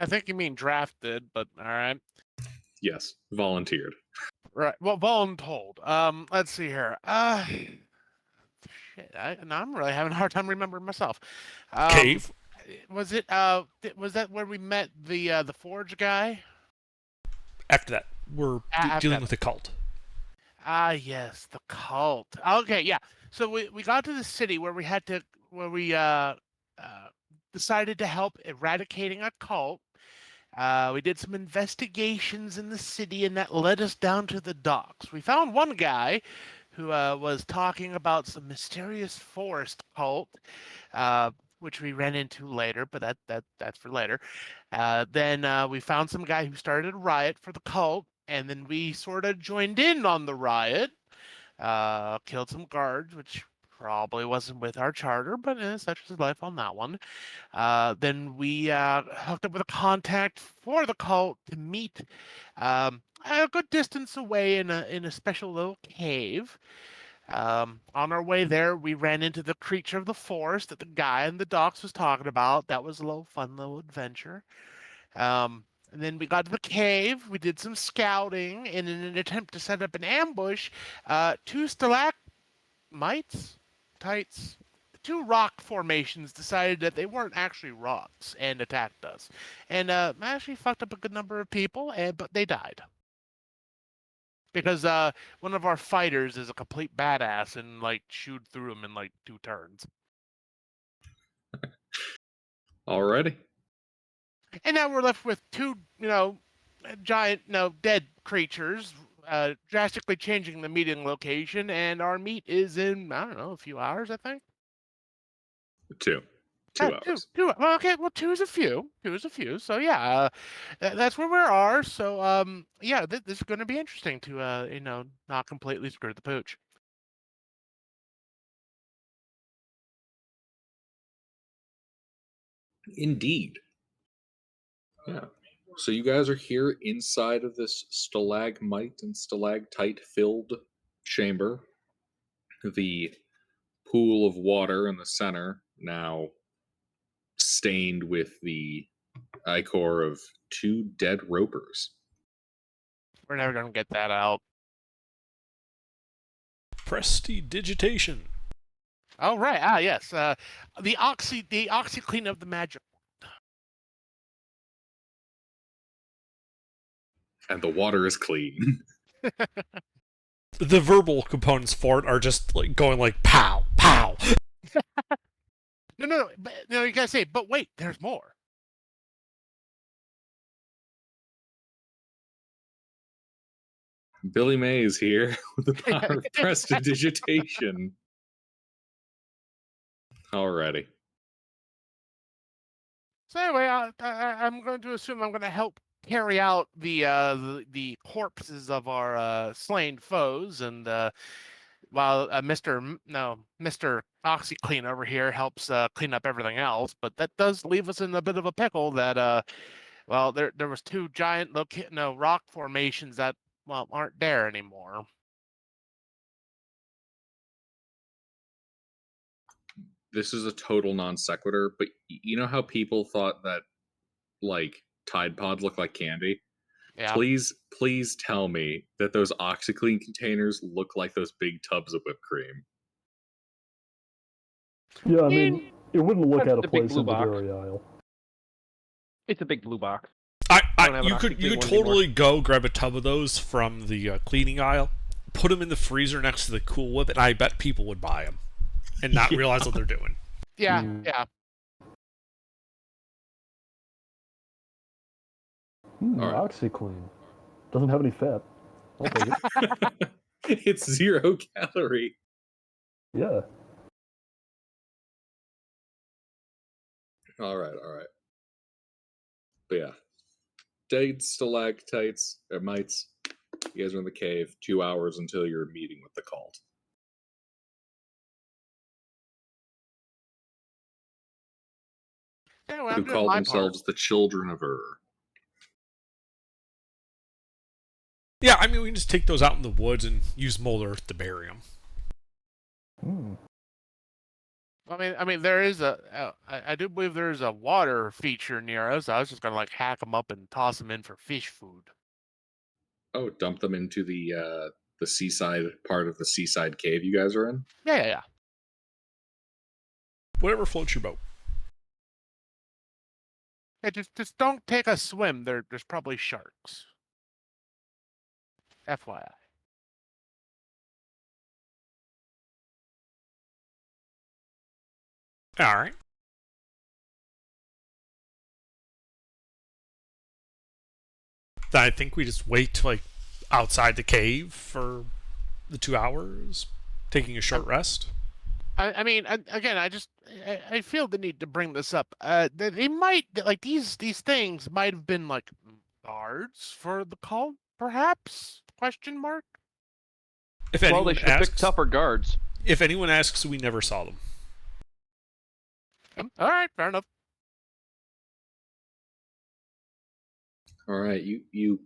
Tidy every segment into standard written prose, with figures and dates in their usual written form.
I think you mean drafted, but all right. Yes, volunteered. Right. Well, voluntold. Let's see here. Shit. I'm really having a hard time remembering myself. Cave? Was it? Was that where we met the forge guy? After that, we're After dealing that. with the cult. Yes, the cult. Okay, yeah. So we got to the city where we decided to help eradicating a cult. We did some investigations in the city, and that led us down to the docks. We found one guy who was talking about some mysterious forest cult, which we ran into later, but that's for later. Then we found some guy who started a riot for the cult, and then we sort of joined in on the riot. Killed some guards, which probably wasn't with our charter, but such is life on that one. Then we hooked up with a contact for the cult to meet a good distance away in a special little cave. On our way there, we ran into the creature of the forest that the guy in the docks was talking about. That was a little fun little adventure. And then we got to the cave. We did some scouting, and in an attempt to set up an ambush, two stalagmites, tights, two rock formations decided that they weren't actually rocks and attacked us, and actually fucked up a good number of people. But they died because one of our fighters is a complete badass and like chewed through them in like 2 turns. Alrighty. And now we're left with two, giant, dead creatures, drastically changing the meeting location, and our meet is in, I don't know, a few hours, I think. 2 hours. Two. Well, okay, well, two is a few. So yeah, that's where we are. So yeah, this is going to be interesting to not completely screw the pooch. Indeed. Yeah. So you guys are here inside of this stalagmite and stalactite filled chamber. The pool of water in the center now stained with the ichor of 2 dead ropers. We're never going to get that out. Prestidigitation. Oh right. Yes. The OxyClean of the magic. And the water is clean. The verbal components for it are just like going like pow, pow. No. But, you gotta say, but wait, there's more. Billy May is here with the power of prestidigitation. Alrighty. So anyway, I'm going to assume I'm going to help carry out the corpses of our slain foes, and while Mr. OxyClean over here helps clean up everything else. But that does leave us in a bit of a pickle. That well, there was 2 giant rock formations that aren't there anymore. This is a total non sequitur, but you know how people thought that like Tide Pods look like candy? Yeah. Please tell me that those OxyClean containers look like those big tubs of whipped cream. Yeah, I mean, it wouldn't look out of the big place blue in the box. dairy aisle. It's a big blue box. You could totally go grab a tub of those from the cleaning aisle, put them in the freezer next to the Cool Whip, and I bet people would buy them and not realize what they're doing. Yeah, Mm. All right. OxyClean. Doesn't have any fat. I'll take it. It's 0 calorie. Yeah. All right. But yeah, dead stalactites or mites. You guys are in the cave. 2 hours until your meeting with the cult. Anyway, Who call themselves the Children of Ur. Yeah, I mean, we can just take those out in the woods and use mold earth to bury them. Hmm. I mean, there is I do believe there is a water feature near us. I was just gonna like hack them up and toss them in for fish food. Oh, dump them into the seaside part of the seaside cave you guys are in. Yeah. Whatever floats your boat. Hey, just don't take a swim. There's probably sharks. FYI. All right. Then I think we just wait like outside the cave for the 2 hours, taking a short rest. I mean, again, I feel the need to bring this up. They might like these things might have been like guards for the cult, perhaps? Question mark. If Well, they anyone should have picked asks, tougher guards. if anyone asks, we never saw them. All right, fair enough. All right, you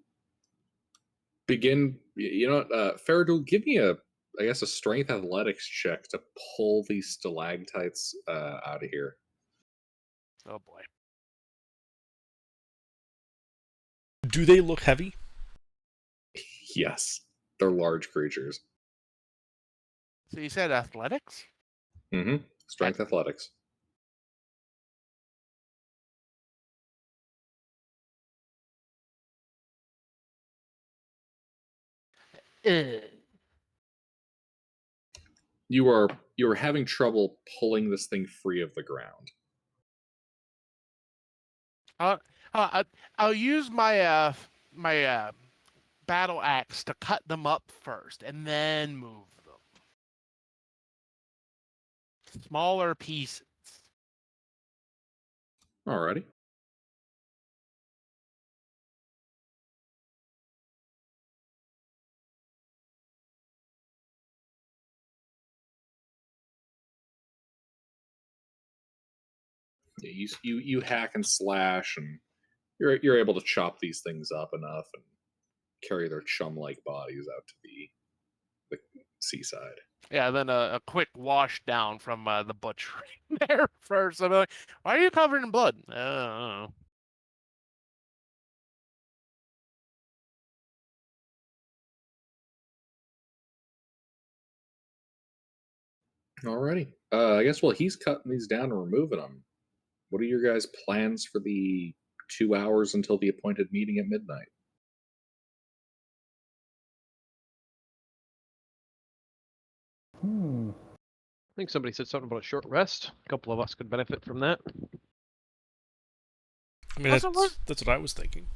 begin. You know, Faradul, give me I guess, a strength athletics check to pull these stalactites out of here. Oh boy. Do they look heavy? Yes, they're large creatures. So you said athletics? Mm-hmm. Strength athletics. Ugh. You are having trouble pulling this thing free of the ground. Uh, I'll use my battle axe to cut them up first, and then move them. Smaller pieces. Alrighty. You hack and slash, and you're able to chop these things up enough and carry their chum-like bodies out to the seaside. Yeah, then a quick wash down from the butchery there first. I'm like, why are you covered in blood? I don't know. Alrighty. I guess while he's cutting these down and removing them, what are your guys' plans for the 2 hours until the appointed meeting at midnight? I think somebody said something about a short rest. A couple of us could benefit from that. I mean, Also, that's what I was thinking.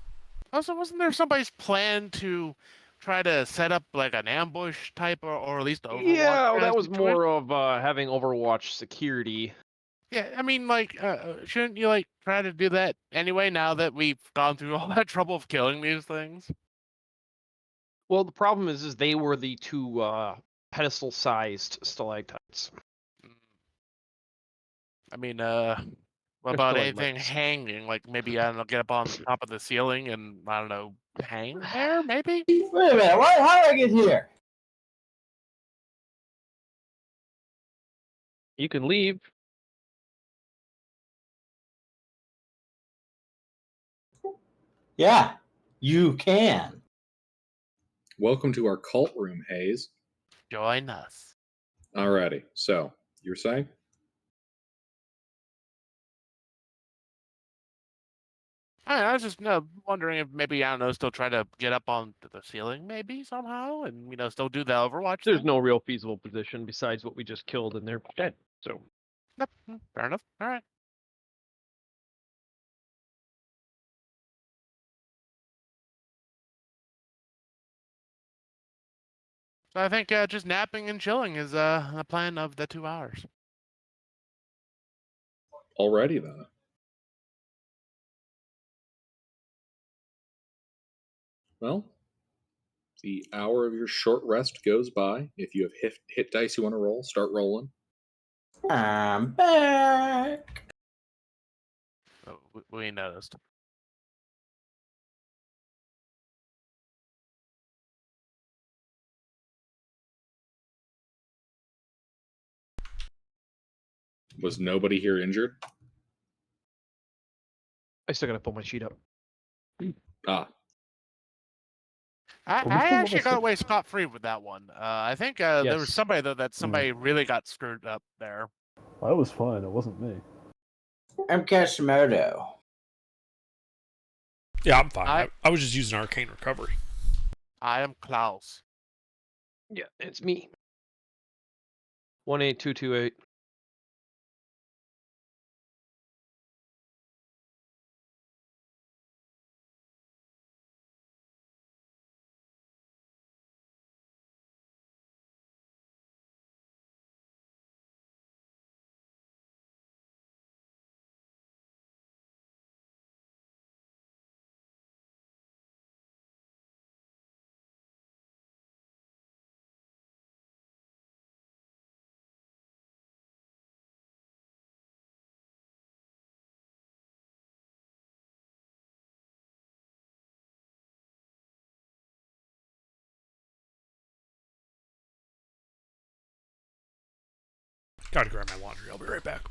wasn't there somebody's plan to try to set up like an ambush type or at least Overwatch Yeah, well, kind that of was situation? more of having Overwatch security. Yeah, I mean, like, shouldn't you like try to do that anyway? Now that we've gone through all that trouble of killing these things. Well, the problem is they were the two pedestal-sized stalactites. I mean, what They're about still like anything legs. hanging? Like maybe I don't know, get up on top of the ceiling and I don't know, hang there? Maybe. Wait a minute, what? How did I get here? You can leave. Yeah, you can. Welcome to our cult room, Hayes. Join us. Alrighty. So, you're saying? I was just wondering if maybe I don't know, still try to get up on the ceiling, maybe somehow, and still do the Overwatch There's thing. no real feasible position besides what we just killed, and they're dead. So Yep, fair enough. All right. So I think just napping and chilling is the plan of the 2 hours. Alrighty then. Well, the hour of your short rest goes by. If you have hit dice you want to roll, start rolling. I'm back. Oh, we noticed. Was nobody here injured? I still gotta pull my sheet up. Ah, I, Are we I still actually level got 6? away scot-free with that one. I think there was Yes. somebody, though, that somebody really got screwed up there. I was fine. It wasn't me. I'm Kashimoto. Yeah, I'm fine. I- I was just using arcane recovery. I am Klaus. Yeah, it's me. 18228. Gotta grab my laundry. I'll be right back.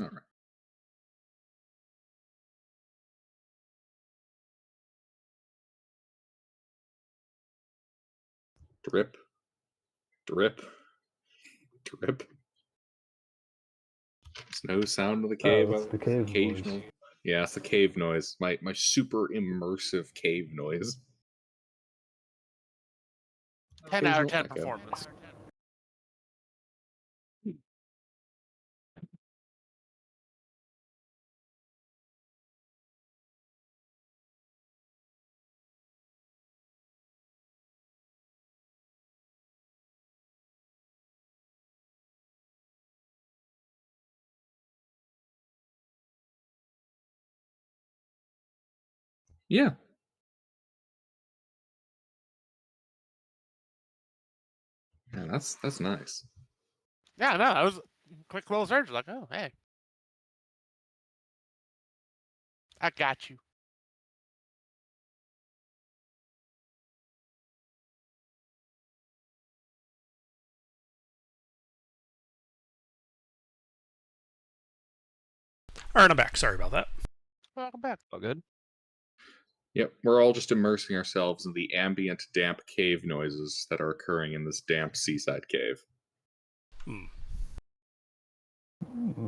all right. Drip, drip, drip. There's no sound of the cave. that's the cave occasional. noise. Yeah, it's the cave noise. My super immersive cave noise. 10 out of Occasional 10 echo. performance. Yeah. Yeah, that's nice. Yeah, no, I was quick little search. Like, oh, hey, I got you. Alright, I'm back. Sorry about that. Welcome back. All good. Yep, we're all just immersing ourselves in the ambient, damp cave noises that are occurring in this damp seaside cave. Hmm. Hmm.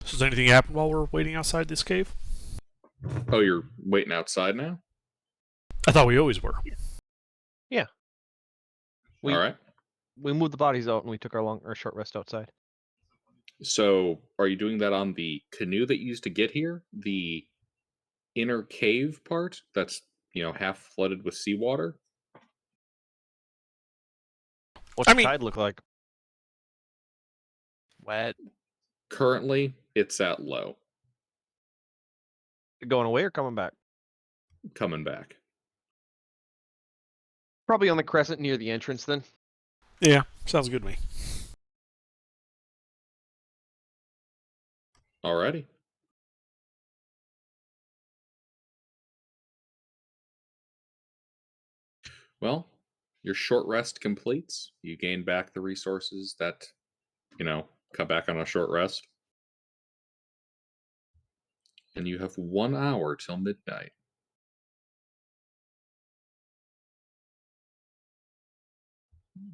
So does anything happen while we're waiting outside this cave? Oh, you're waiting outside now? I thought we always were. We All right. we moved the bodies out and we took our long or short rest outside. So, are you doing that on the canoe that you used to get here? The inner cave part that's, half flooded with seawater? What's I the mean- tide look like? Wet. Currently, it's at low. Going away or coming back? Coming back. Probably on the crescent near the entrance then. Yeah, sounds good to me. Alrighty. Well, your short rest completes. You gain back the resources that, come back on a short rest. And you have 1 hour till midnight.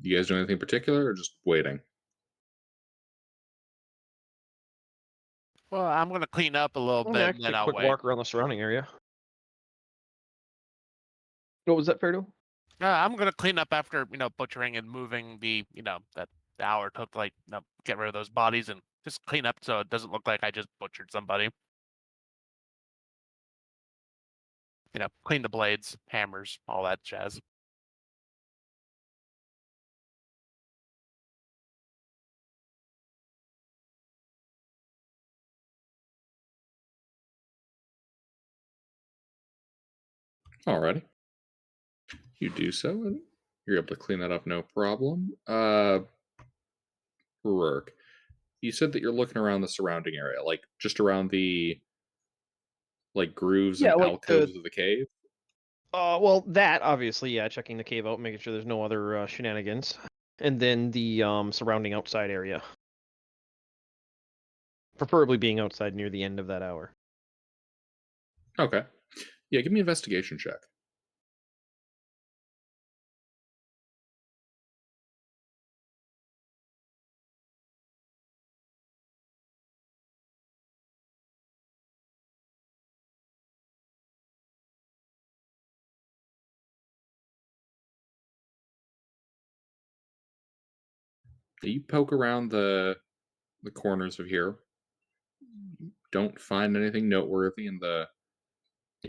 You guys do anything particular or just waiting? Well, I'm gonna clean up a little Yeah, bit I and can then take a I'll quick wait. walk around the surrounding area. What was that, Ferdo? I'm gonna clean up after butchering and moving that the hour took to, like, get rid of those bodies and just clean up so it doesn't look like I just butchered somebody. Clean the blades, hammers, all that jazz. Alrighty. You do so, and you're able to clean that up no problem. Rourke, you said that you're looking around the surrounding area, like just around the grooves Yeah, and like alcoves of the cave. well, that obviously, yeah, checking the cave out, making sure there's no other shenanigans, and then the surrounding outside area, preferably being outside near the end of that hour. Okay. Yeah, give me an investigation check. You poke around the corners of here. Don't find anything noteworthy in the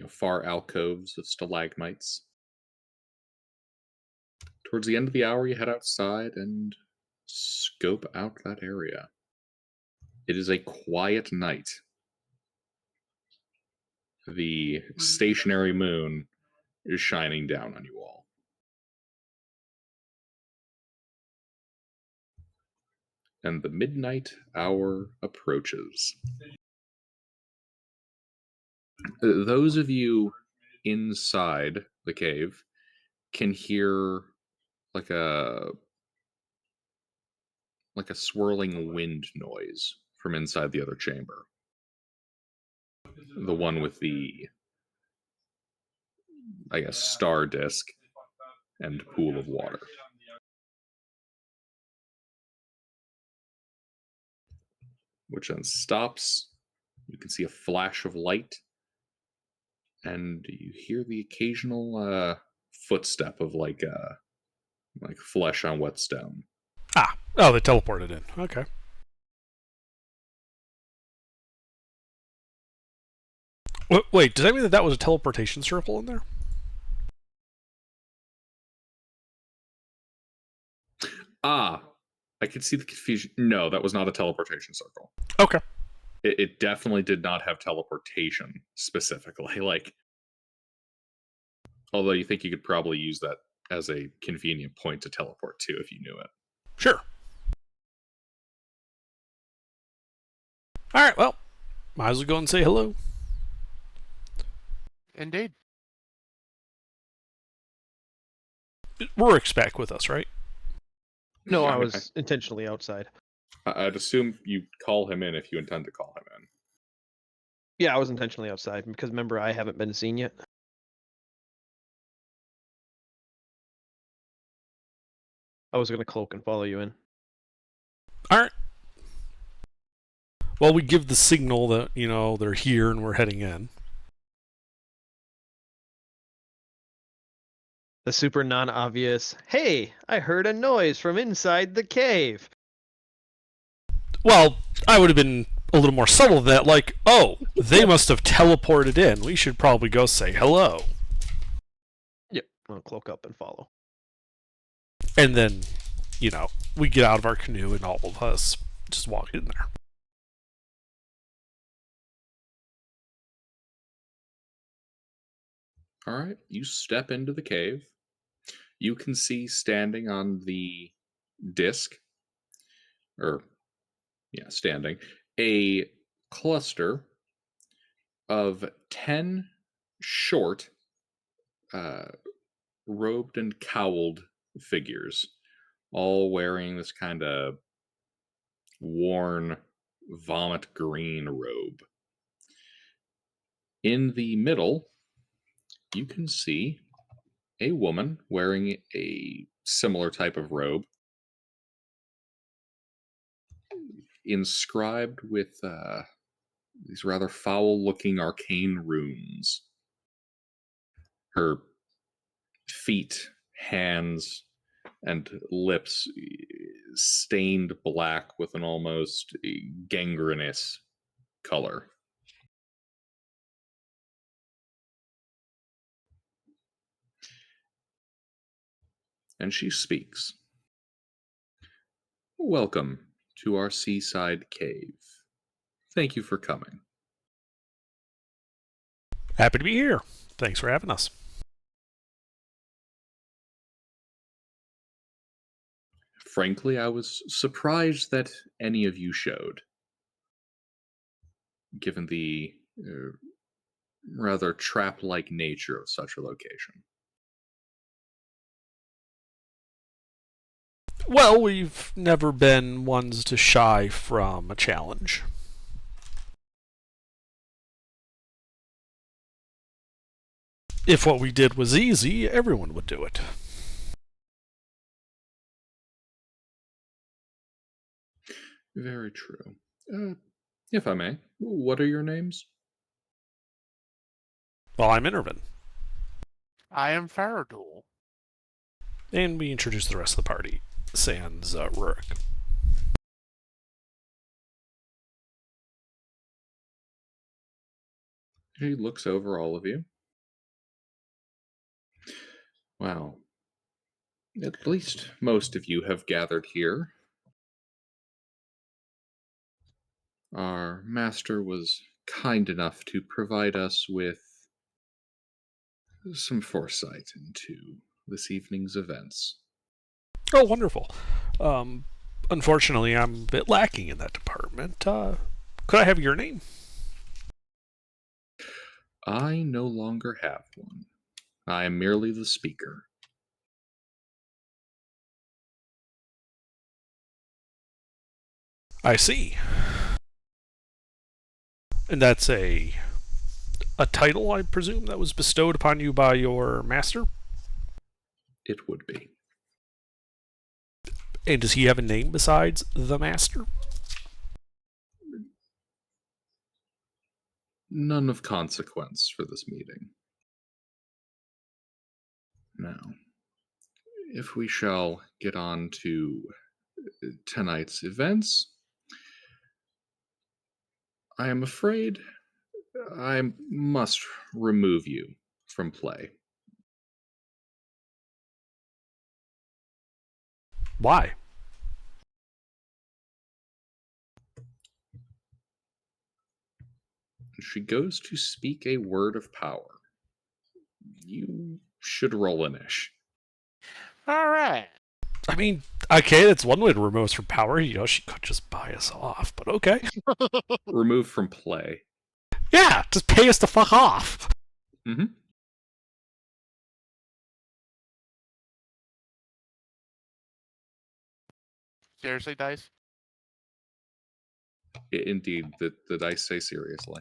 far alcoves of stalagmites. Towards the end of the hour, you head outside and scope out that area. It is a quiet night. The stationary moon is shining down on you all. And the midnight hour approaches. Those of you inside the cave can hear like a swirling wind noise from inside the other chamber. The one with the, I guess, star disk and pool of water. Which then stops. You can see a flash of light, and you hear the occasional footstep of like flesh on wet stone. Ah, oh, they teleported in. Okay. Wait, does that mean that was a teleportation circle in there? Ah, I could see the confusion. No, that was not a teleportation circle. Okay. It definitely did not have teleportation specifically. Although you think you could probably use that as a convenient point to teleport to if you knew it. Sure. All right, well, might as well go and say hello. Indeed. Rurik's back with us, right? No, I Okay. was intentionally outside. I'd assume you call him in if you intend to call him in. Yeah, I was intentionally outside because remember I haven't been seen yet. I was gonna cloak and follow you in. All right. Well, we give the signal that, they're here and we're heading in. The super non-obvious, hey, I heard a noise from inside the cave. Well, I would have been a little more subtle than that, like, oh, they must have teleported in. We should probably go say hello. Yep, I'll cloak up and follow. And then, we get out of our canoe and all of us just walk in there. All right, you step into the cave. You can see standing on the disc, standing, a cluster of 10 short, robed and cowled figures, all wearing this kind of worn, vomit green robe. In the middle, you can see a woman wearing a similar type of robe, inscribed with these rather foul-looking arcane runes. Her feet, hands, and lips stained black with an almost gangrenous color. And she speaks. Welcome to our seaside cave. Thank you for coming. Happy to be here. Thanks for having us. Frankly, I was surprised that any of you showed, given the rather trap like nature of such a location. Well, we've never been ones to shy from a challenge. If what we did was easy, everyone would do it. Very true. If I may, what are your names? Well, I'm Intervin. I am Faradul. And we introduce the rest of the party. Sans Rurik. He looks over all of you. Wow. At least most of you have gathered here. Our master was kind enough to provide us with some foresight into this evening's events. Oh, wonderful. Unfortunately, I'm a bit lacking in that department. Could I have your name? I no longer have one. I am merely the speaker. I see. And that's a title, I presume, that was bestowed upon you by your master? It would be. And does he have a name besides the master? None of consequence for this meeting. Now, if we shall get on to tonight's events, I am afraid I must remove you from play. Why? She goes to speak a word of power. You should roll an ish. All right. I mean, okay, that's one way to remove us from power. You know, she could just buy us off, but okay. Remove from play. Yeah, just pay us to fuck off. Mm-hmm. Seriously, Dice? Indeed, the dice say seriously.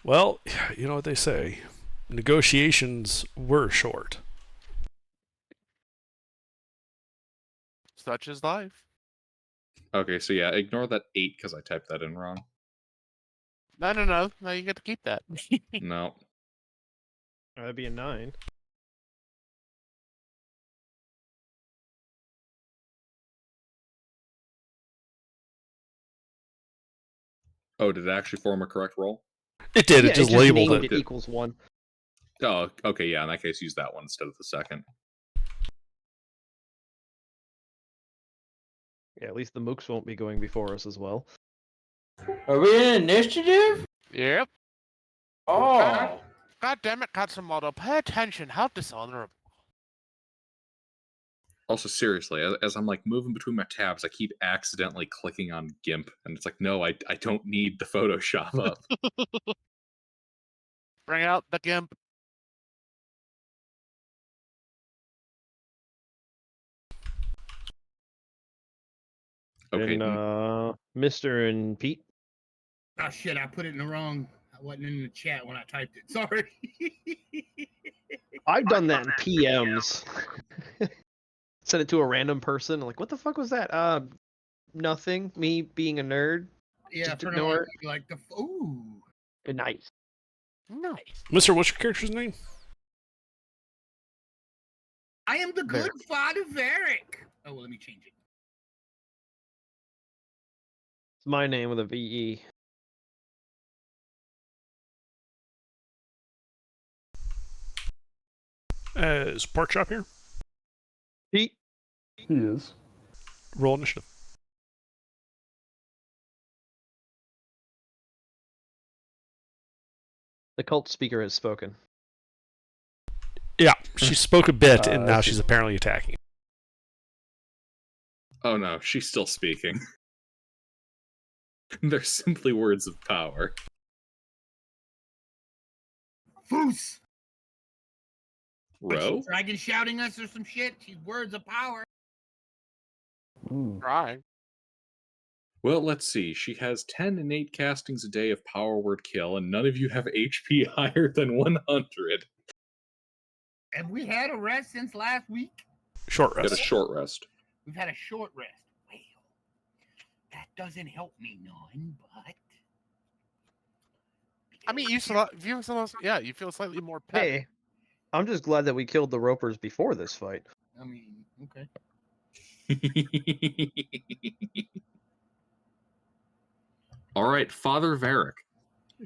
Well, you know what they say. Negotiations were short. Such is life. Okay, so yeah, ignore that 8 because I typed that in wrong. No. Now you get to keep that. No. That'd be a 9. Oh, did it actually form a correct roll? It did, Yeah, it just it just labeled named it. it equals 1. Oh, okay, yeah, in that case, use that one instead of the second. Yeah, at least the mooks won't be going before us as well. Are we in initiative? Yep. Oh. God damn it, Katsumoto. Pay attention. How dishonorable. Also, seriously, as I'm like moving between my tabs, I keep accidentally clicking on GIMP, and it's like, no, I don't need the Photoshop up. Bring out the gimp. Okay, And Mr. and Pete. Oh shit! I put it in the wrong. I wasn't in the chat when I typed it. Sorry. I've done that in PMs. Send it to a random person. Like, what the fuck was that? Nothing. Me being a nerd. Yeah, Just for ignore it. like the ooh. Nice. Nice. Mister, what's your character's name? I am the good father Varric. Oh well, let me change it. It's my name with a VE. Is Pork Chop here? Pete, He is. Roll initiative. the cult speaker has spoken. Yeah, she spoke a bit, and now I see. she's apparently attacking. Oh no, she's still speaking. They're simply words of power. Foos! Like Ro? she's dragon shouting us or some shit. She's words of power. Mm. Try. Well, let's see. She has 10 innate castings a day of power word kill, and none of you have HP higher than 100. Have we had a rest since last week? Short Get a rest. short rest. We've had a short rest. Well, that doesn't help me none, but I mean, you feel slightly more pep. Hey, I'm just glad that we killed the Ropers before this fight. I mean, okay. All right, Father Varric.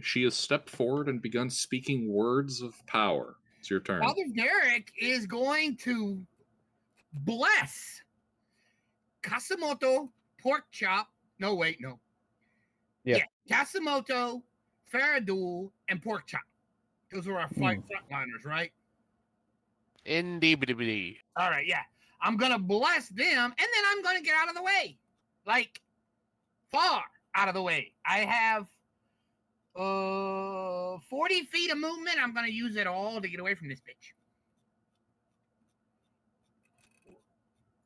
She has stepped forward and begun speaking words of power. It's your turn. Father Derek is going to bless Kasamoto pork chop. No, wait, no. Yeah. Kasamoto, Faradul, and pork chop. Those are our five frontliners, right? Indeed. All right, yeah. I'm gonna bless them, and then I'm gonna get out of the way, like far out of the way. I have 40 feet of movement. I'm gonna use it all to get away from this bitch.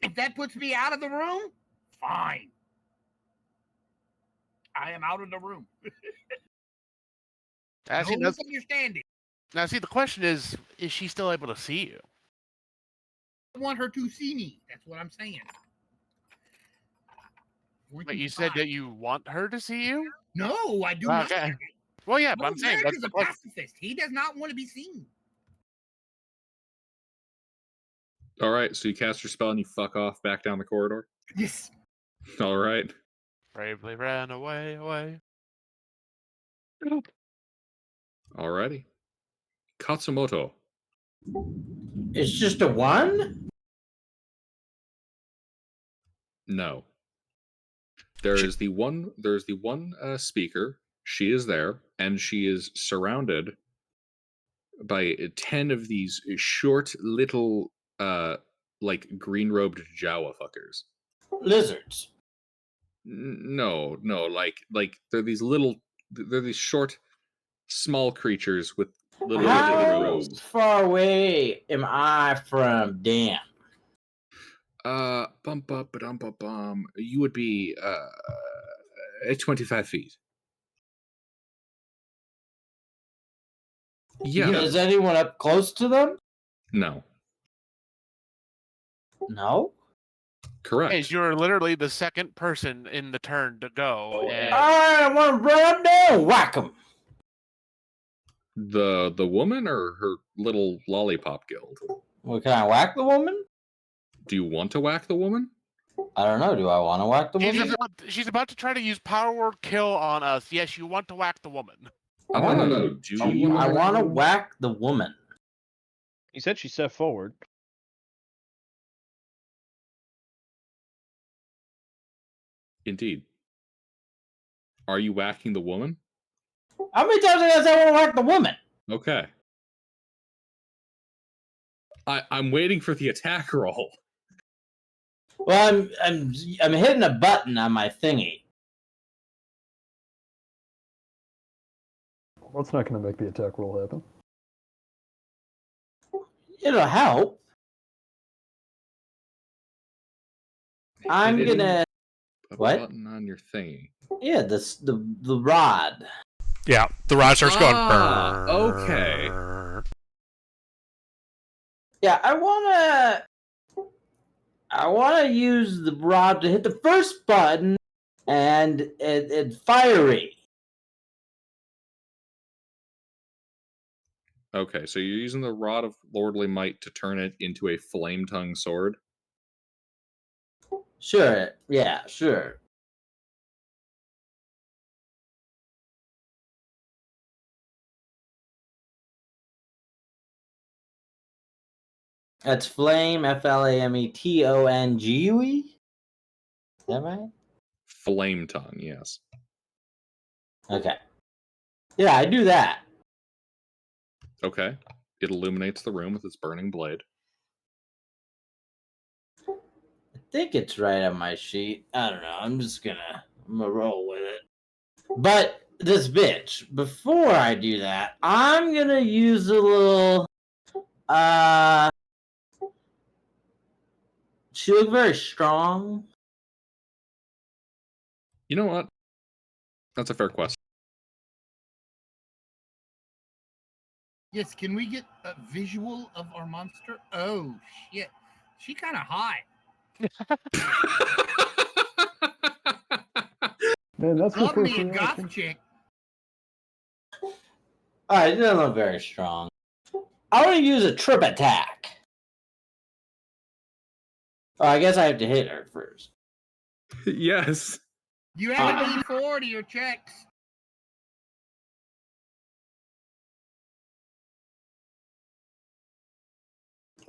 If that puts me out of the room, fine. I am out of the room. Actually, No misunderstanding. now, see, the question is she still able to see you? I want her to see me. That's what I'm saying. But you said that you want her to see you? No, I do not. Okay. Well, yeah, but I'm Father saying Derek that's is the a question. pacifist. He does not want to be seen. All right, so you cast your spell and you fuck off back down the corridor. Yes. All right. Bravely ran away. Alrighty. Katsumoto. It's just a one? No. There's the one speaker. She is there, and she is surrounded by 10 of these short little like green robed Jawa fuckers. Lizards. No, like they're these short small creatures with little How robes. far away am I from Dan? Bum. You would be at 25 feet. Yeah. Is anyone up close to them? No. No. Correct. Hey, you're literally the second person in the turn to go. And I want to run up there and whack them. The woman or her little lollipop guild? Well, can I whack the woman? Do you want to whack the woman? I don't know. Do I want to whack the woman? she's about to try to use power word kill on us. Yes, you want to whack the woman. I want to know. Do you I want want to whack the woman. He said she stepped forward. Indeed. Are you whacking the woman? How many times did I say I want to whack the woman? Okay. I'm waiting for the attack roll. Well, I'm hitting a button on my thingy. That's not going to make the attack roll happen. It'll help. I'm Hitting gonna. a What? button on your thingy. Yeah, the rod. Yeah, the rod starts going. Ah, "Brrr." okay. Yeah, I wanna use the rod to hit the first button, and it's fiery. Okay, so you're using the rod of lordly might to turn it into a flame tongue sword. Sure. Yeah. Sure. That's flame, FLAMETONGUE. Is that right? Flame tongue, yes. Okay. Yeah, I do that. Okay. It illuminates the room with its burning blade. I think it's right on my sheet. I don't know. I'm gonna roll with it. But this bitch, before I do that, I'm gonna use a little. She looked very strong. You know what? That's a fair question. Yes, can we get a visual of our monster? Oh shit, she kind of hot. Man, that's your Love first me a reaction. goth chick. Alright, it doesn't look very strong. I want to use a trip attack. Oh, I guess I have to hit her first. Yes. You have a D4 to your checks.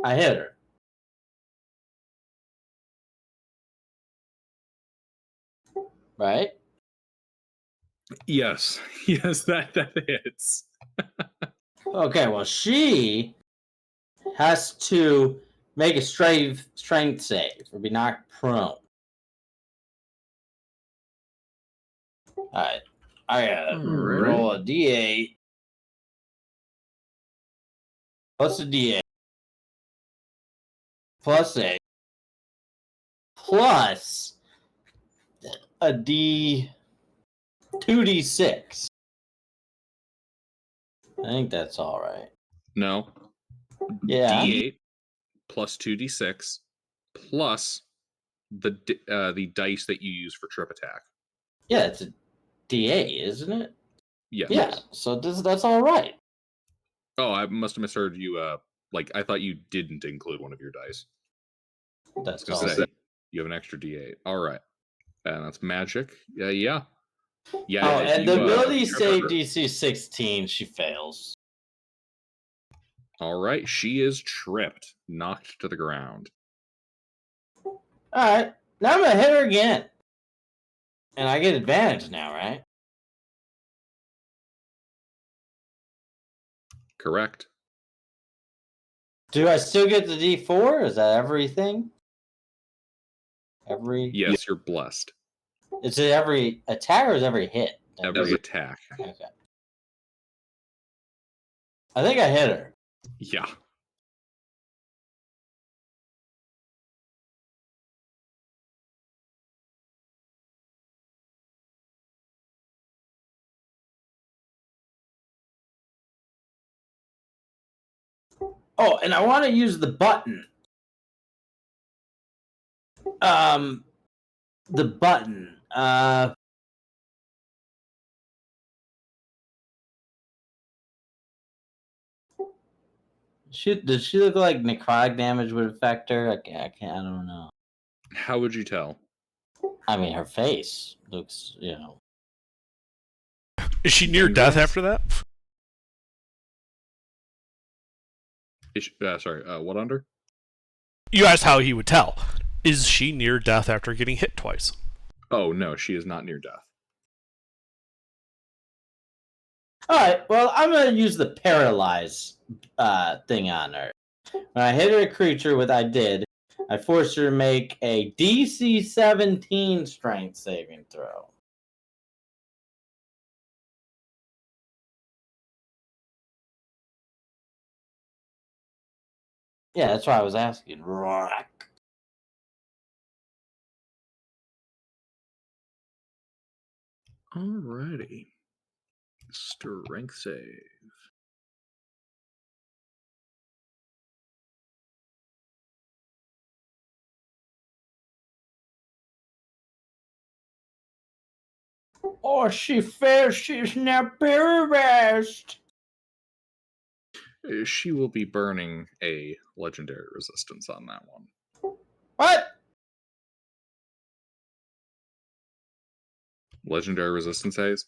I hit her. Right? Yes. Yes, that hits. Okay, well, she has to make a strength save or be knocked prone. Alright. I gotta Alright. roll a D8. Plus a D8. Plus a. Plus a D. 2D6. I think that's alright. No. Yeah. D8 plus 2d6 plus the dice that you use for trip attack. Yeah, it's a D8, isn't it? Yes. Yeah, so that's alright. Oh, I must have misheard you. I thought you didn't include one of your dice. That's I was all. gonna say you have an extra D8. All right, and that's magic. Yeah. Oh, you, and the ability trip save her. DC 16, she fails. All right, she is tripped, knocked to the ground. Alright, now I'm gonna hit her again. And I get advantage now, right? Correct. Do I still get the D4? Is that everything? Every. Yes, you're blessed. Is it every attack or is it every hit? Every attack. Okay. I think I hit her. Yeah. Oh, and I want to use the button. The button. Does she look like necrotic damage would affect her? I don't know. How would you tell? I mean, her face looks, Is she near death after that? Sorry, what under? You asked how he would tell. Is she near death after getting hit twice? Oh, no, she is not near death. All right, well, I'm going to use the paralyze thing on her. When I hit a creature, I forced her to make a DC 17 strength saving throw. Yeah, that's why I was asking. Alrighty. Strength save. Oh, she fails. She's now paralyzed. She will be burning a legendary resistance on that one. What? Legendary resistance haze?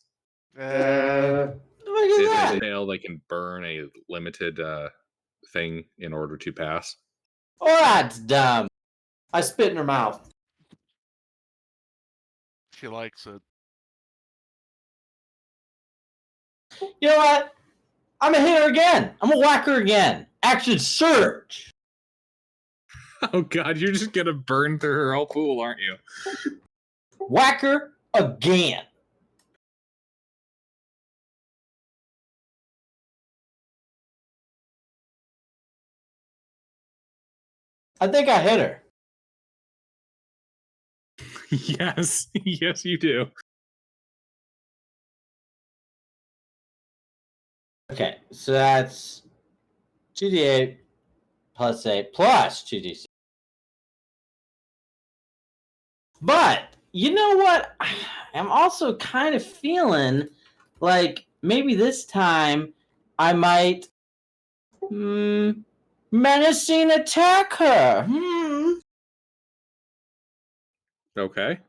Look at If that. they fail, they can burn a limited thing in order to pass. Oh, that's dumb. I spit in her mouth. She likes it. You know what? I'm gonna hit her again. I'm gonna whack her again. Action surge. Oh god, you're just gonna burn through her whole pool, aren't you? Whack her again. I think I hit her. Yes, yes, you do. Okay, so that's 2d8 plus 8 plus 2d6. But you know what? I'm also kind of feeling like maybe this time I might menacing attack her. Okay.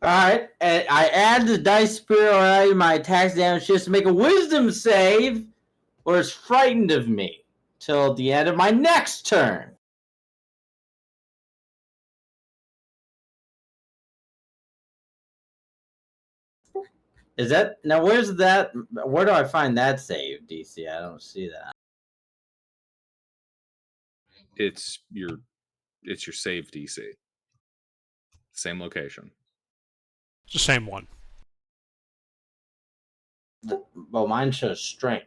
Alright, and I add the dice superiority to my attack's damage just to make a wisdom save, or is frightened of me till the end of my next turn. Is that now? Where's that? Where do I find that save, DC? I don't see that. It's your save DC. Same location. It's the same one. Well, mine shows strength.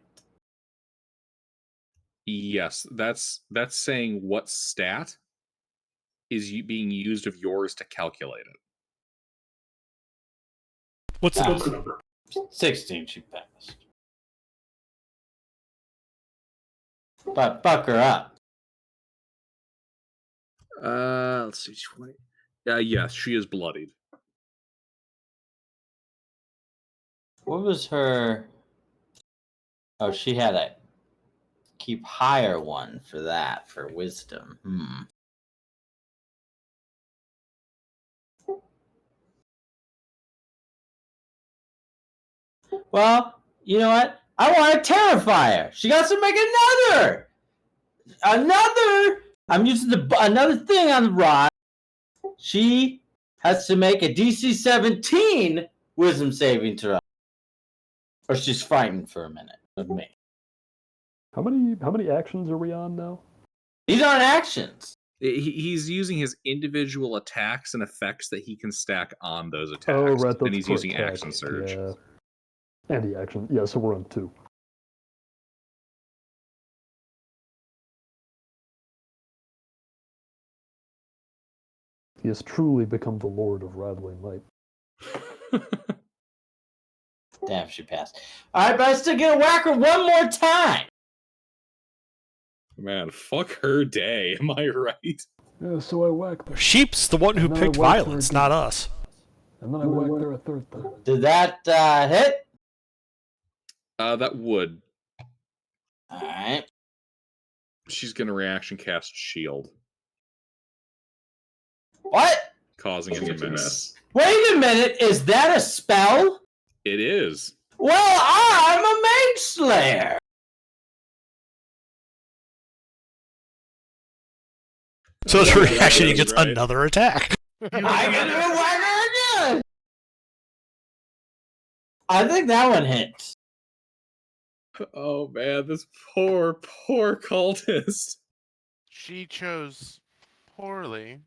Yes, that's saying what stat is being used of yours to calculate it. What's the number? 16 she passed. But fuck her up. Let's see, 20. Yes, she is bloodied. What was her? Oh, she had a keep higher one for that, for wisdom. Well, you know what? I want to terrify her. She got to make another. I'm using another thing on the rod. She has to make a DC 17 wisdom saving throw, or she's frightened for a minute of me. How many actions are we on now? These aren't actions. He's using his individual attacks and effects that he can stack on those attacks. Oh, right. And he's for using attack. action surge. Yeah. And the action. Yeah, so we're on 2. He has truly become the Lord of Rattling Light. Damn, she passed. All right, but I still get a whacker one more time. Man, fuck her day. Am I right? Yeah, so I whacked her. Sheep's the one who And then I picked whacked her violence, again. not us. And then I whacked her a third time. Did that hit? That would. All right. She's gonna reaction cast shield, What? causing it to miss. Wait a minute. Is that a spell? It is. Well, I'm a mage slayer. So as a Yeah, reaction, he that gets is right. another attack. I get to whack her again. I think that one hits. Oh man, this poor cultist. She chose poorly.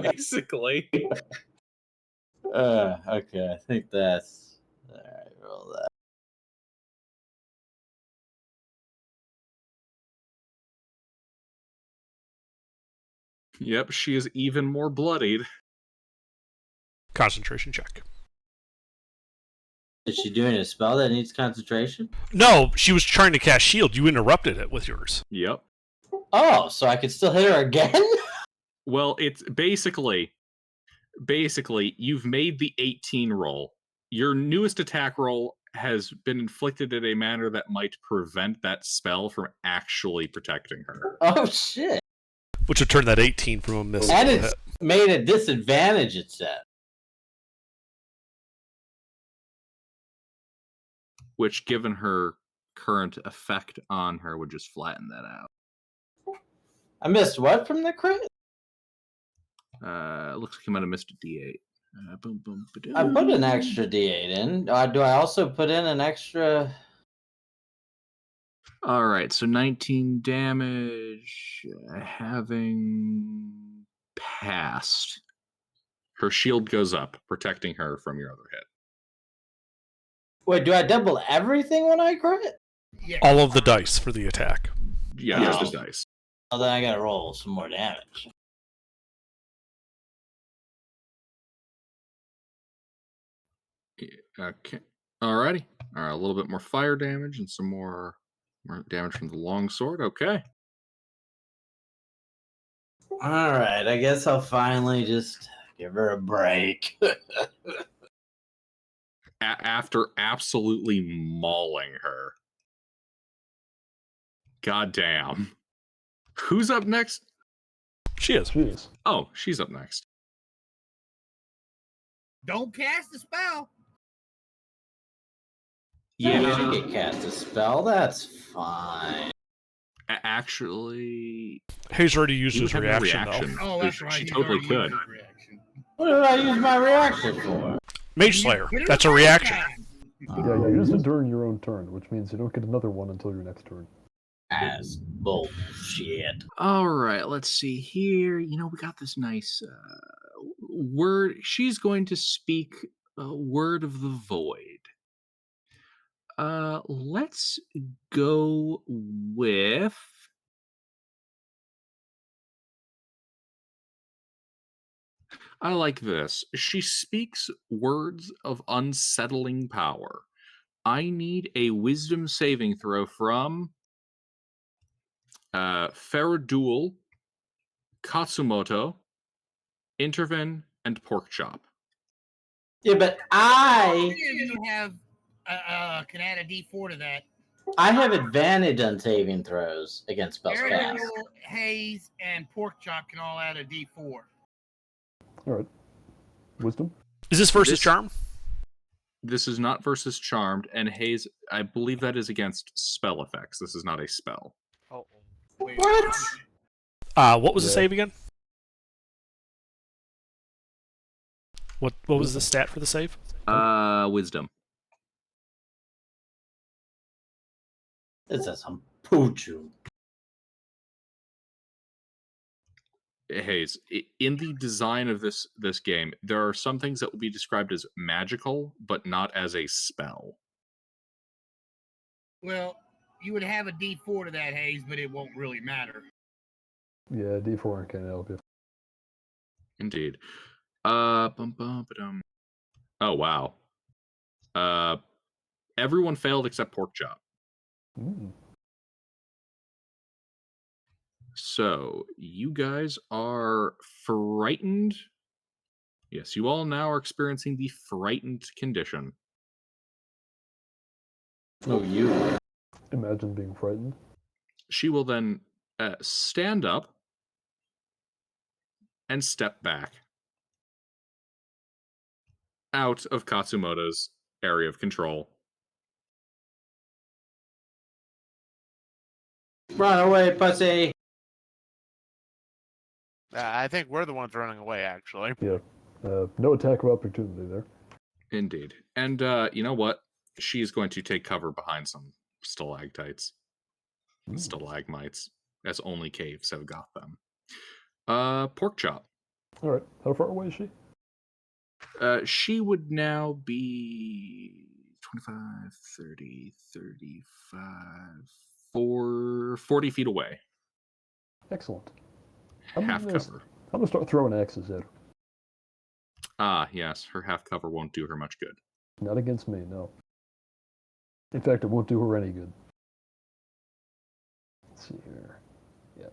Basically. Okay, I think that's all right. Roll that. Yep, she is even more bloodied. Concentration check. Is she doing a spell that needs concentration? No, she was trying to cast shield. You interrupted it with yours. Yep. Oh, so I could still hit her again? Well, it's basically you've made the 18 roll. Your newest attack roll has been inflicted in a manner that might prevent that spell from actually protecting her. Oh shit! Which would turn that 18 from a miss. And to a it's hit. made a disadvantage. It said. which, given her current effect on her, would just flatten that out. I missed what from the crit? Looks like you might have missed a D8. Boom, boom, I put an extra D8 in. Do I also put in an extra? All right, so 19 damage, having passed. Her shield goes up, protecting her from your other hit. Wait, do I double everything when I crit? Yeah. All of the dice for the attack. Yeah, just the dice. Well, then I gotta roll some more damage. Okay. Alrighty. All right, a little bit more fire damage and some more damage from the longsword. Okay. All right, I guess I'll finally just give her a break. After absolutely mauling her. God damn. Who's up next? She is. Jeez. Oh, she's up next. Don't cast the spell. Yeah, Yeah. she could cast a spell. That's fine. Actually, Hayes already used you his have no reaction, reaction. though. Oh, that's She right. He's totally already used could. his reaction. What did I use my reaction for? Mage Slayer. That's a reaction. Yeah, you used it during your own turn, which means you don't get another one until your next turn. That's bullshit. All right, let's see here. You know, we got this nice word. She's going to speak a word of the void. Let's go with. I like this. She speaks words of unsettling power. I need a wisdom saving throw from Faradul, Katsumoto, Intervin, and Porkchop. Yeah, but You have can add a D4 to that. I have advantage on saving throws against spells cast. Ariel, Hayes, and Porkchop can all add a D4. All right. Wisdom? Is this versus This- Charm? This is not versus Charmed, and Hayes, I believe that is against spell effects. This is not a spell. Oh, Wait, What? What was the Yeah. save again? What was the stat for the save? Wisdom. This is some poochu. Hayes, in the design of this game, there are some things that will be described as magical, but not as a spell. Well, you would have a D4 to that, Hayes, but it won't really matter. Yeah, D4 can't help you. Indeed. Ba-dum. Oh wow. Everyone failed except Porkchop. Mm. So you guys are frightened. Yes, you all now are experiencing the frightened condition. Oh, you. Imagine being frightened. She will then stand up and step back out of Katsumoto's area of control. Run away, pussy. I think we're the ones running away, actually. Yeah. No attack of opportunity there. Indeed. And you know what? She's going to take cover behind some stalactites, stalagmites, as only caves have got them. Porkchop. All right. How far away is she? She would now be 25, 30, 35, 40 feet away. Excellent. Half gonna, cover. I'm going to start throwing axes at her. Ah, yes, her half cover won't do her much good. Not against me, no. In fact, it won't do her any good. Let's see here. Yeah.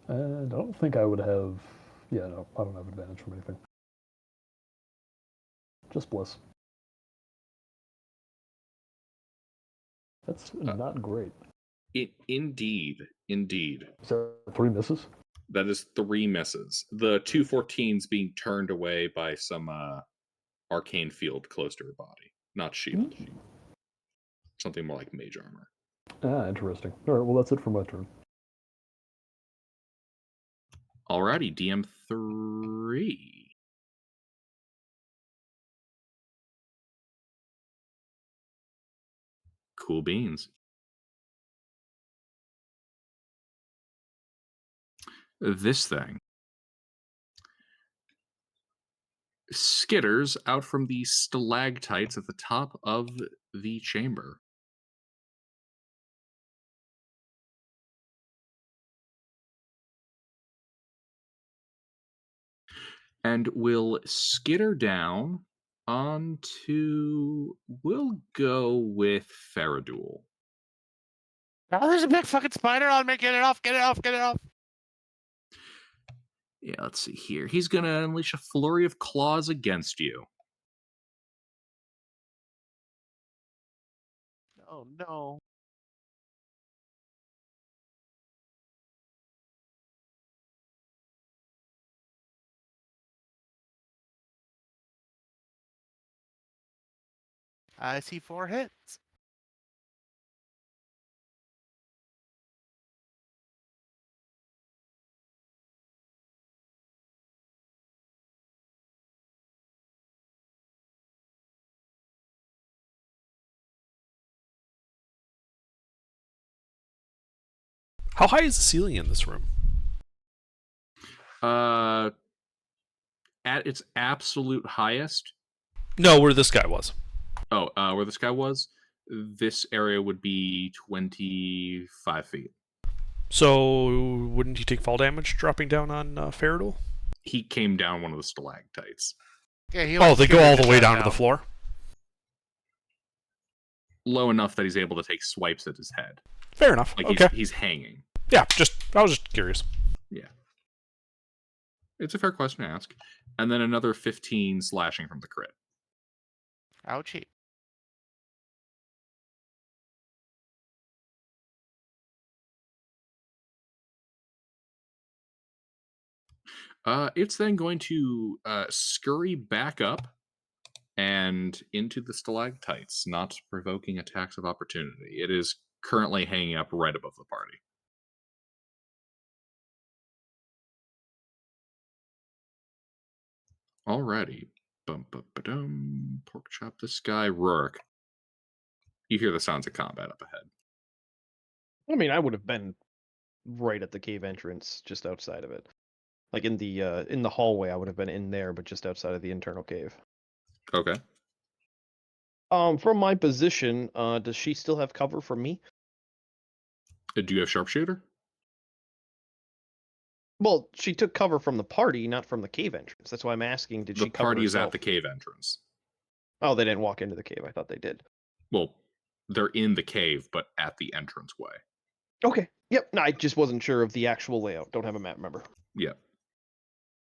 And I don't think I would have... Yeah, no, I don't have advantage from anything. Just bliss. That's not great. Indeed. Is that 3 misses? That is 3 misses. The 2 14s being turned away by some arcane field close to her body. Not shield. Something more like mage armor. Ah, interesting. All right, well, that's it for my turn. Alrighty, DM3. Cool beans. This thing skitters out from the stalactites at the top of the chamber. And will skitter down onto. We'll go with Faradul. Oh, there's a big fucking spider on me. Get it off, get it off, get it off. Yeah, let's see here. He's going to unleash a flurry of claws against you. Oh, no. I see 4 hits. How high is the ceiling in this room? At its absolute highest. No, where this guy was. Oh, where this guy was? This area would be 25 feet. So wouldn't he take fall damage dropping down on Faradul? He came down one of the stalactites. Yeah, he Oh, they go all the way down to now. the floor? Low enough that he's able to take swipes at his head. Fair enough. Like okay. he's hanging. Yeah, I was just curious. Yeah. It's a fair question to ask. And then another 15 slashing from the crit. Ouchie. It's then going to scurry back up and into the stalactites, not provoking attacks of opportunity. It is currently hanging up right above the party. Alrighty. Bum, bum, ba-dum. Pork chop this guy. Rourke. You hear the sounds of combat up ahead. I mean, I would have been right at the cave entrance, just outside of it. Like in the hallway, I would have been in there, but just outside of the internal cave. Okay. From my position, does she still have cover from me? Do you have sharpshooter? Well, she took cover from the party, not from the cave entrance. That's why I'm asking. Did The she cover party is herself? at the cave entrance. Oh, they didn't walk into the cave. I thought they did. Well, they're in the cave, but at the entranceway. Okay. Yep. No, I just wasn't sure of the actual layout. Don't have a map, remember? Yeah.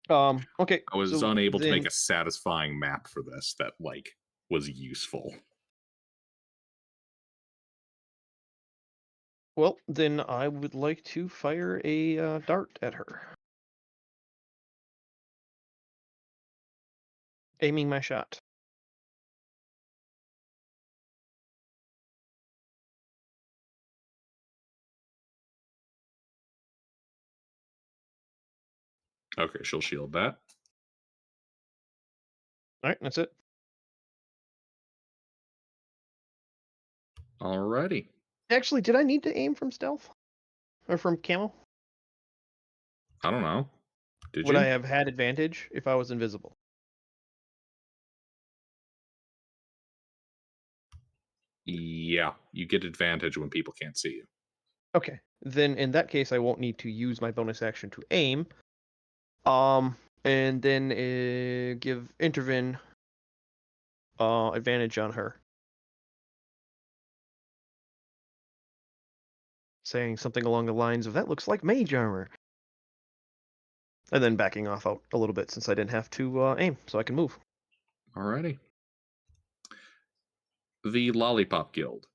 Okay. I was so unable to then- make a satisfying map for this that was useful. Well, then I would like to fire a dart at her. Aiming my shot. Okay, she'll shield that. All right, that's it. Alrighty. Actually, did I need to aim from stealth? Or from camo? I don't know. Did Would you? I have had advantage if I was invisible? Yeah, you get advantage when people can't see you. Okay. Then in that case, I won't need to use my bonus action to aim. And then give Intervin advantage on her. Saying something along the lines of, that looks like mage armor. And then backing off out a little bit since I didn't have to aim, so I can move. Alrighty. The Lollipop Guild.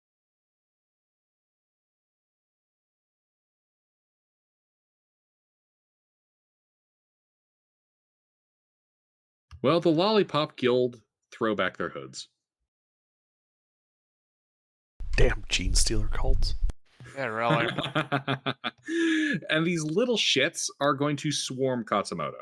Well, the Lollipop Guild throw back their hoods. Damn gene stealer cults. Yeah, really. And these little shits are going to swarm Katsumoto.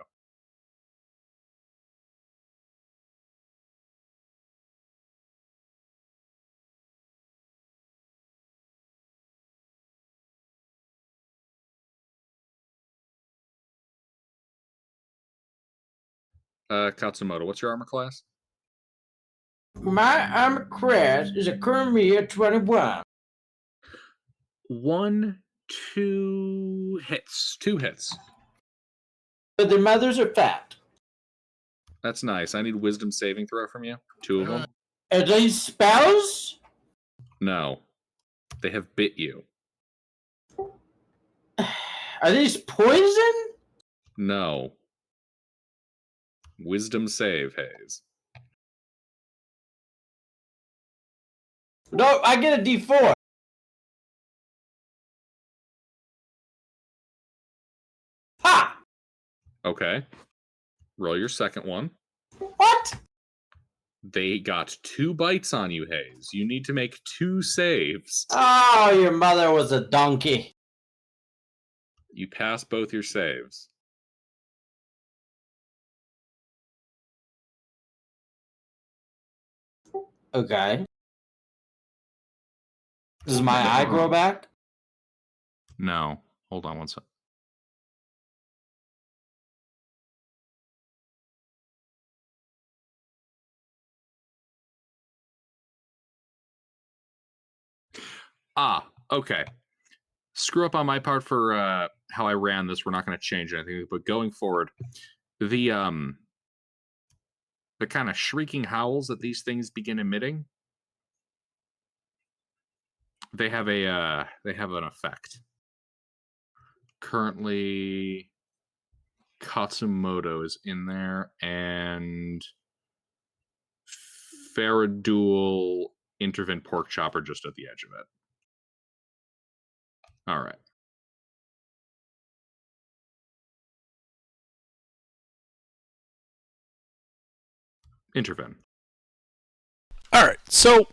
Katsumoto, what's your armor class? My armor class is a Crimea 21. 1, 2 hits. 2 hits. But their mothers are fat. That's nice. I need wisdom saving throw from you. 2 of them. Are these spells? No. They have bit you. Are these poison? No. Wisdom save, Hayes. No, I get a D4. Ha! Okay. Roll your second one. What? They got 2 bites on you, Hayes. You need to make 2 saves. Oh, your mother was a donkey. You pass both your saves. Okay. Does my eye grow back? No. Hold on one sec. Okay. Screw up on my part for how I ran this. We're not going to change anything, but going forward, the kind of shrieking howls that these things begin emitting, they have an effect. Currently, Katsumoto is in there, and Faradul, Intervent Pork Chopper just at the edge of it. All right. Intervene. All right, so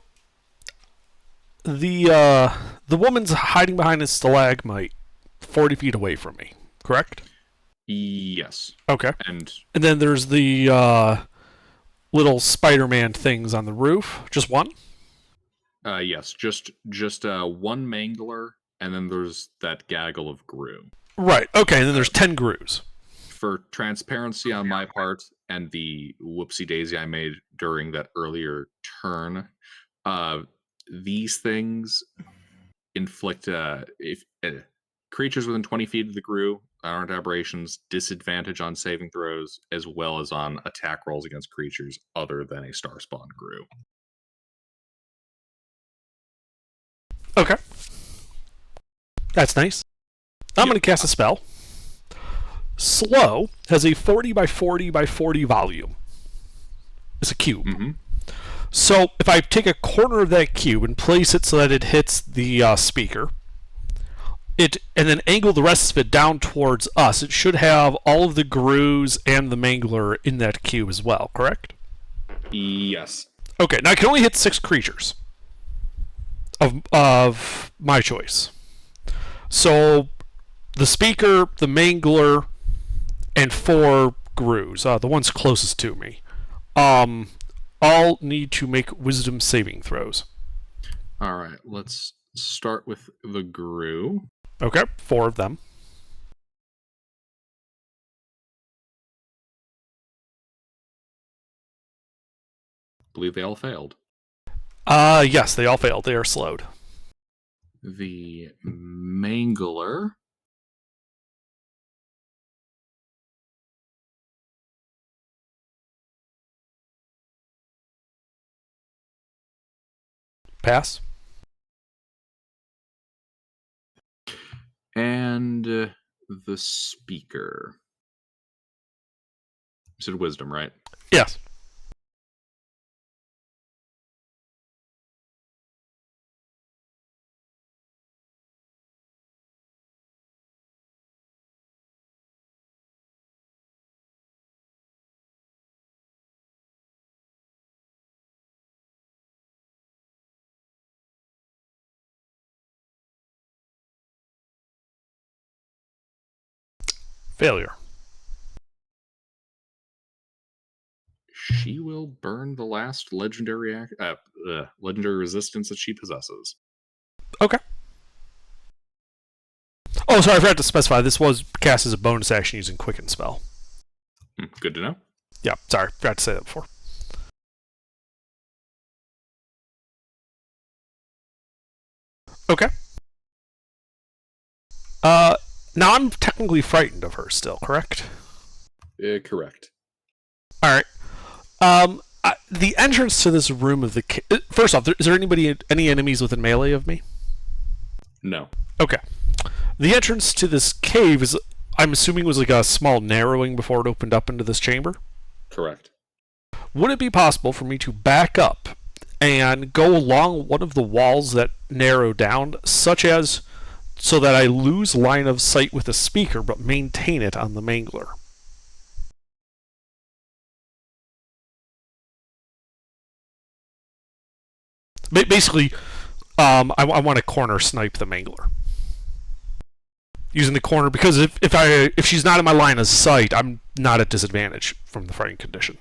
the woman's hiding behind a stalagmite, 40 feet away from me. Correct? Yes. Okay. And then there's the little Spider-Man things on the roof. Just one? yes, just one mangler, and then there's that gaggle of Gru. Right. Okay. And then there's 10 Grus. For transparency on my part and the whoopsie daisy I made during that earlier turn, these things inflict if creatures within 20 feet of the Gru aren't aberrations, disadvantage on saving throws as well as on attack rolls against creatures other than a star spawn Gru. Okay. That's nice. I'm going to cast a spell. Slow has a 40 by 40 by 40 volume. It's a cube. Mm-hmm. So if I take a corner of that cube and place it so that it hits the speaker, and then angle the rest of it down towards us, it should have all of the Grus and the Mangler in that cube as well, correct? Yes. Okay, now I can only hit 6 creatures of my choice. So the speaker, the Mangler, and 4 Grus, the ones closest to me, all need to make wisdom saving throws. All right, let's start with the Gru. Okay, 4 of them. I believe they all failed. Yes, they all failed. They are slowed. The Mangler. Pass. And the speaker. You said wisdom, right? Yes. Failure. She will burn the last legendary legendary resistance that she possesses. Okay. Oh, sorry, I forgot to specify. This was cast as a bonus action using Quicken Spell. Good to know. Yeah, sorry, forgot to say that before. Okay. Now I'm technically frightened of her still, correct? Correct. All right. The entrance to this room of the first off, is there any enemies within melee of me? No. Okay. The entrance to this cave is, I'm assuming, was like a small narrowing before it opened up into this chamber. Correct. Would it be possible for me to back up and go along one of the walls that narrow down, such as so that I lose line of sight with the speaker but maintain it on the mangler? Basically, I want to corner snipe the mangler using the corner, because if she's not in my line of sight, I'm not at disadvantage from the fighting condition.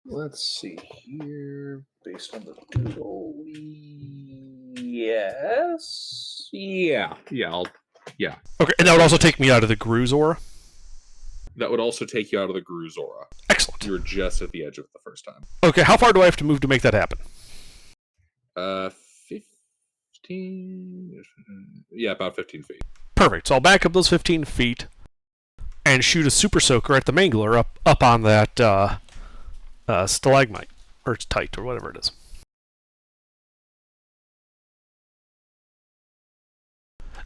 Let's see here. Based on the Google, yes, yeah. Okay, and that would also take me out of the Gru's aura. That would also take you out of the Gru's aura. Excellent. You were just at the edge of it the first time. Okay, how far do I have to move to make that happen? 15. Yeah, about 15 feet. Perfect. So I'll back up those 15 feet and shoot a super soaker at the mangler up on that stalagmite or tight or whatever it is.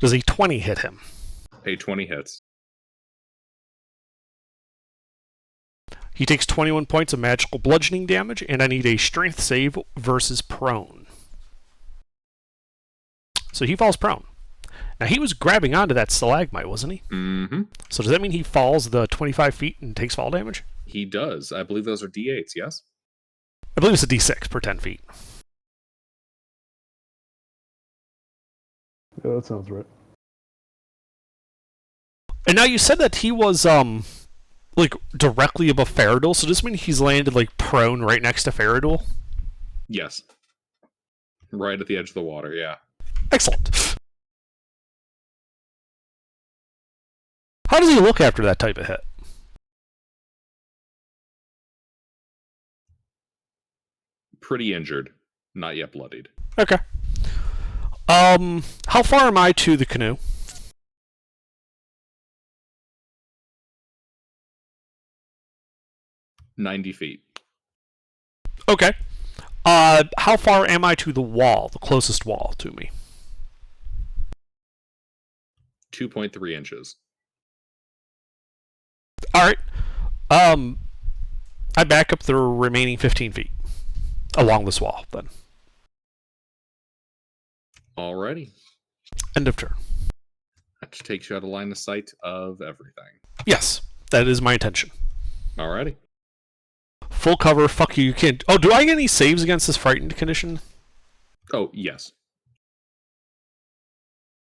Does a 20 hit him? A 20 hits. He takes 21 points of magical bludgeoning damage, and I need a strength save versus prone. So he falls prone. Now, he was grabbing onto that stalagmite, wasn't he? Mm-hmm. So does that mean he falls the 25 feet and takes fall damage? He does. I believe those are D8s, yes? I believe it's a d6 per 10 feet. Yeah, that sounds right. And now you said that he was, like, directly above Faradul, so does this mean he's landed, like, prone right next to Faradul? Yes. Right at the edge of the water, yeah. Excellent. How does he look after that type of hit? Pretty injured. Not yet bloodied. Okay. How far am I to the canoe? $90 feet. Okay. How far am I to the wall, the closest wall to me? 2.3 inches. Alright. I back up the remaining 15 feet along this wall, then. Alrighty. End of turn. That takes you out of line of sight of everything. Yes, that is my intention. Alrighty. Full cover, fuck you, you can't... Oh, do I get any saves against this frightened condition? Oh, yes.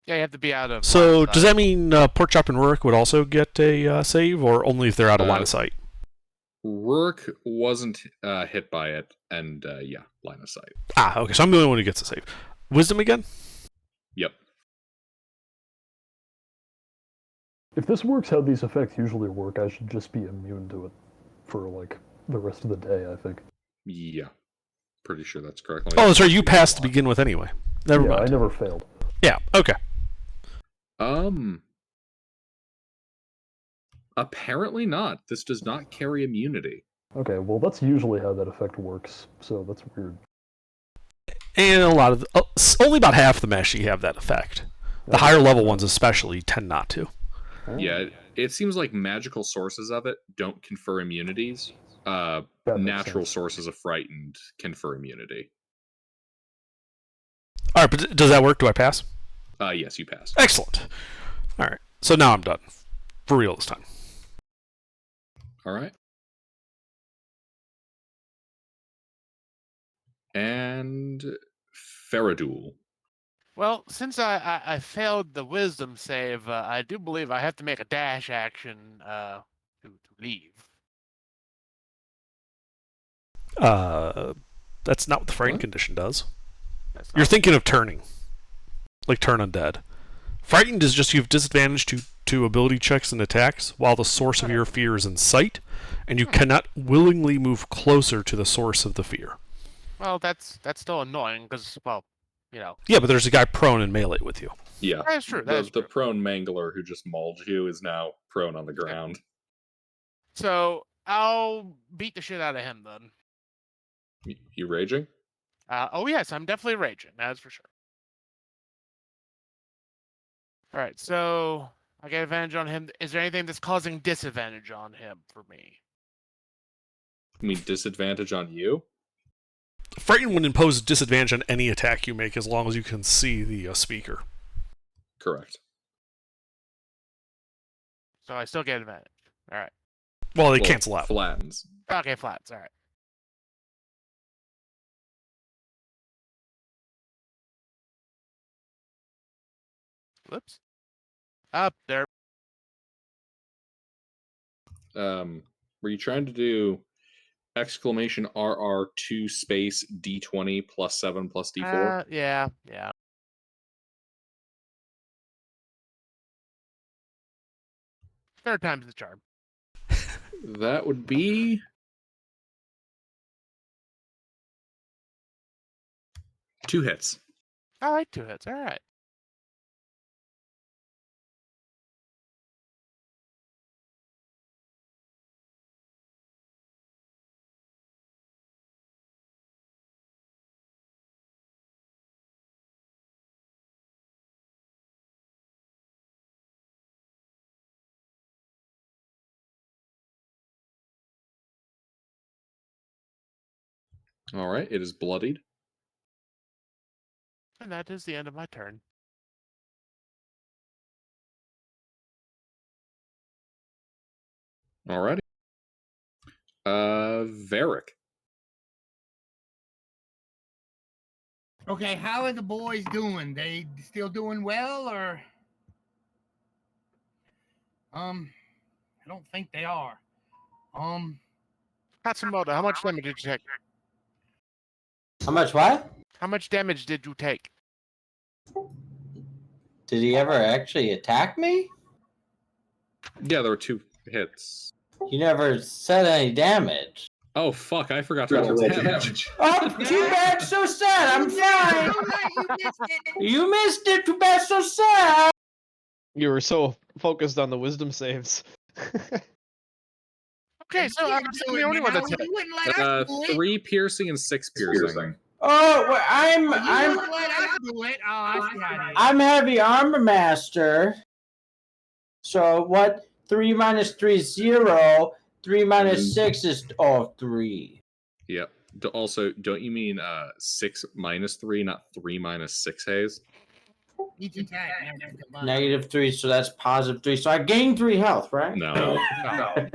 Yeah, you have to be out of. So, line of does sight. that mean Porkchop and Rurik would also get a save, or only if they're out of line of sight? Rourke wasn't hit by it, and yeah, line of sight. Ah, okay, so I'm the only one who gets a save. Wisdom again? Yep. If this works how these effects usually work, I should just be immune to it for, like, the rest of the day, I think. Yeah. Pretty sure that's correct. Oh, that's right, you passed to begin with anyway. Never Yeah, mind. I never failed. Yeah, okay. Apparently not. This does not carry immunity. Okay, well, that's usually how that effect works, so that's weird. And a lot of only about half the Meshi have that effect. The Okay. higher level ones especially tend not to. Yeah, it seems like magical sources of it don't confer immunities. That makes Natural sense. sources of frightened confer immunity. Alright, but does that work? Do I pass? Yes, you passed. Excellent. Alright, so now I'm done. For real this time. All right. And Faradul. Well, since I failed the wisdom save, I do believe I have to make a dash action to leave. That's not what the frightened What? condition does. That's You're not thinking of turning, like turn undead. Frightened is just you have disadvantage to ability checks and attacks while the source of your fear is in sight, and you cannot willingly move closer to the source of the fear. well. That's still annoying because Yeah, but there's a guy prone in melee with you. Yeah. That is true. That is The true. prone mangler who just mauled you is now prone on the ground. So I'll beat the shit out of him then. You raging? Oh yes, I'm definitely raging. That's for sure. All right, so I get advantage on him. Is there anything that's causing disadvantage on him for me? I mean, disadvantage on you? Frightened would impose disadvantage on any attack you make as long as you can see the speaker. Correct. So I still get advantage. All right. Well, they Well, cancel out. Flattens. Okay, flats. All right. Whoops. Up there. Were you trying to do exclamation RR2 space D20 plus 7 plus D4? Yeah. Third time's the charm. That would be 2 hits. I like 2 hits. All right. All right, it is bloodied. And that is the end of my turn. All righty. Varric. Okay, how are the boys doing? They still doing well, or I don't think they are. Katsumoto, how much damage did you take? How much what? How much damage did you take? Did he ever actually attack me? Yeah, there were 2 hits. You never said any damage. Oh, fuck, I forgot to roll damage. Oh, too bad, so sad. I'm fine. You missed it. You missed it. Too bad, so sad. You were so focused on the wisdom saves. Okay, so You I'm didn't still do the it only one now. that's hit. You wouldn't let us do it. 3 piercing and 6 piercing. Oh, well, You wouldn't let us do it. Oh, I see how it is. I'm heavy armor master. So what? 3 minus 3 is 0. 3 minus 6 is 3. Yep. Also, don't you mean 6 minus 3, not 3 minus 6 haze? Each attack. Negative 3, so that's positive 3. So I gain 3 health, right? No. No.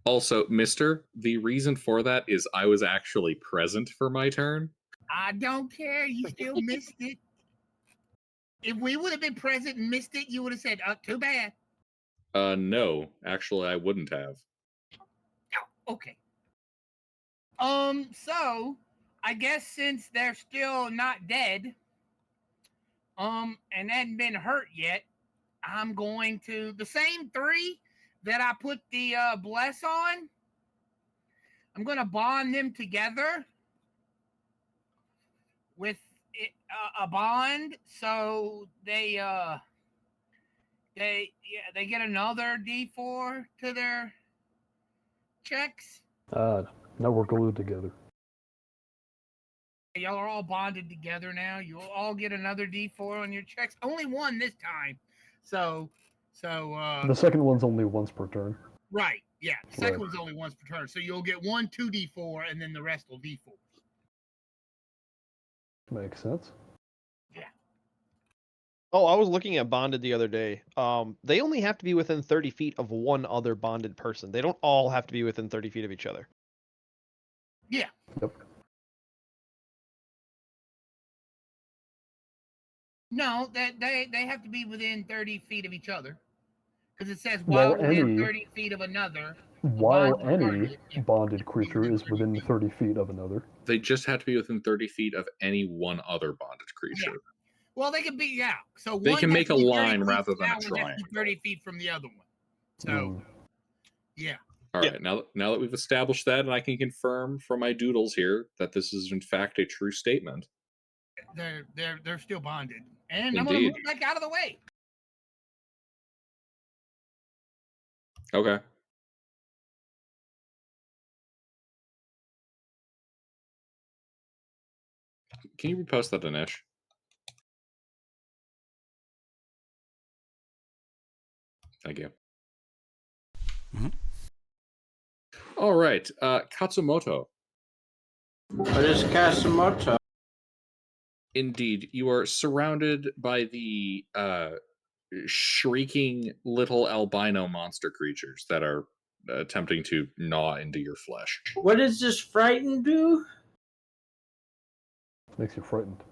Also, mister, the reason for that is I was actually present for my turn. I don't care. You still missed it. If we would have been present and missed it, you would have said, too bad. No. Actually, I wouldn't have. Oh, okay. So I guess since they're still not dead, and hadn't been hurt yet, I'm going to the same 3 that I put the bless on. I'm gonna bond them together with a bond, so they get another D4 to their checks. Now we're glued together. Y'all are all bonded together now. You'll all get another D4 on your checks. Only one this time. So The second one's only once per turn. right, yeah. The second Right. one's only once per turn. So you'll get 1 2d4, and then the rest will D4. Makes sense. Oh, I was looking at bonded the other day. They only have to be within 30 feet of one other bonded person. They don't all have to be within 30 feet of each other. Yeah. Yep. No, they have to be within 30 feet of each other. Because it says Well, while within any 30 feet of another, while any bonded creature is within 30 feet of another. They just have to be within 30 feet of any one other bonded creature. Yeah. Well, they can be, yeah. So They one can has make to a be 30 line feet rather from than a that one, has to be triangle. 30 feet from the other one. So, yeah. All right, now that we've established that, and I can confirm from my doodles here that this is in fact a true statement. They're still bonded. And I'm Indeed. going to move back out of the way. Okay. Can you repost that, Dinesh? Thank you. Mhm. All right, Katsumoto. What is Kasimoto? Indeed, you are surrounded by the shrieking little albino monster creatures that are attempting to gnaw into your flesh. What does this frighten do? Makes you frightened.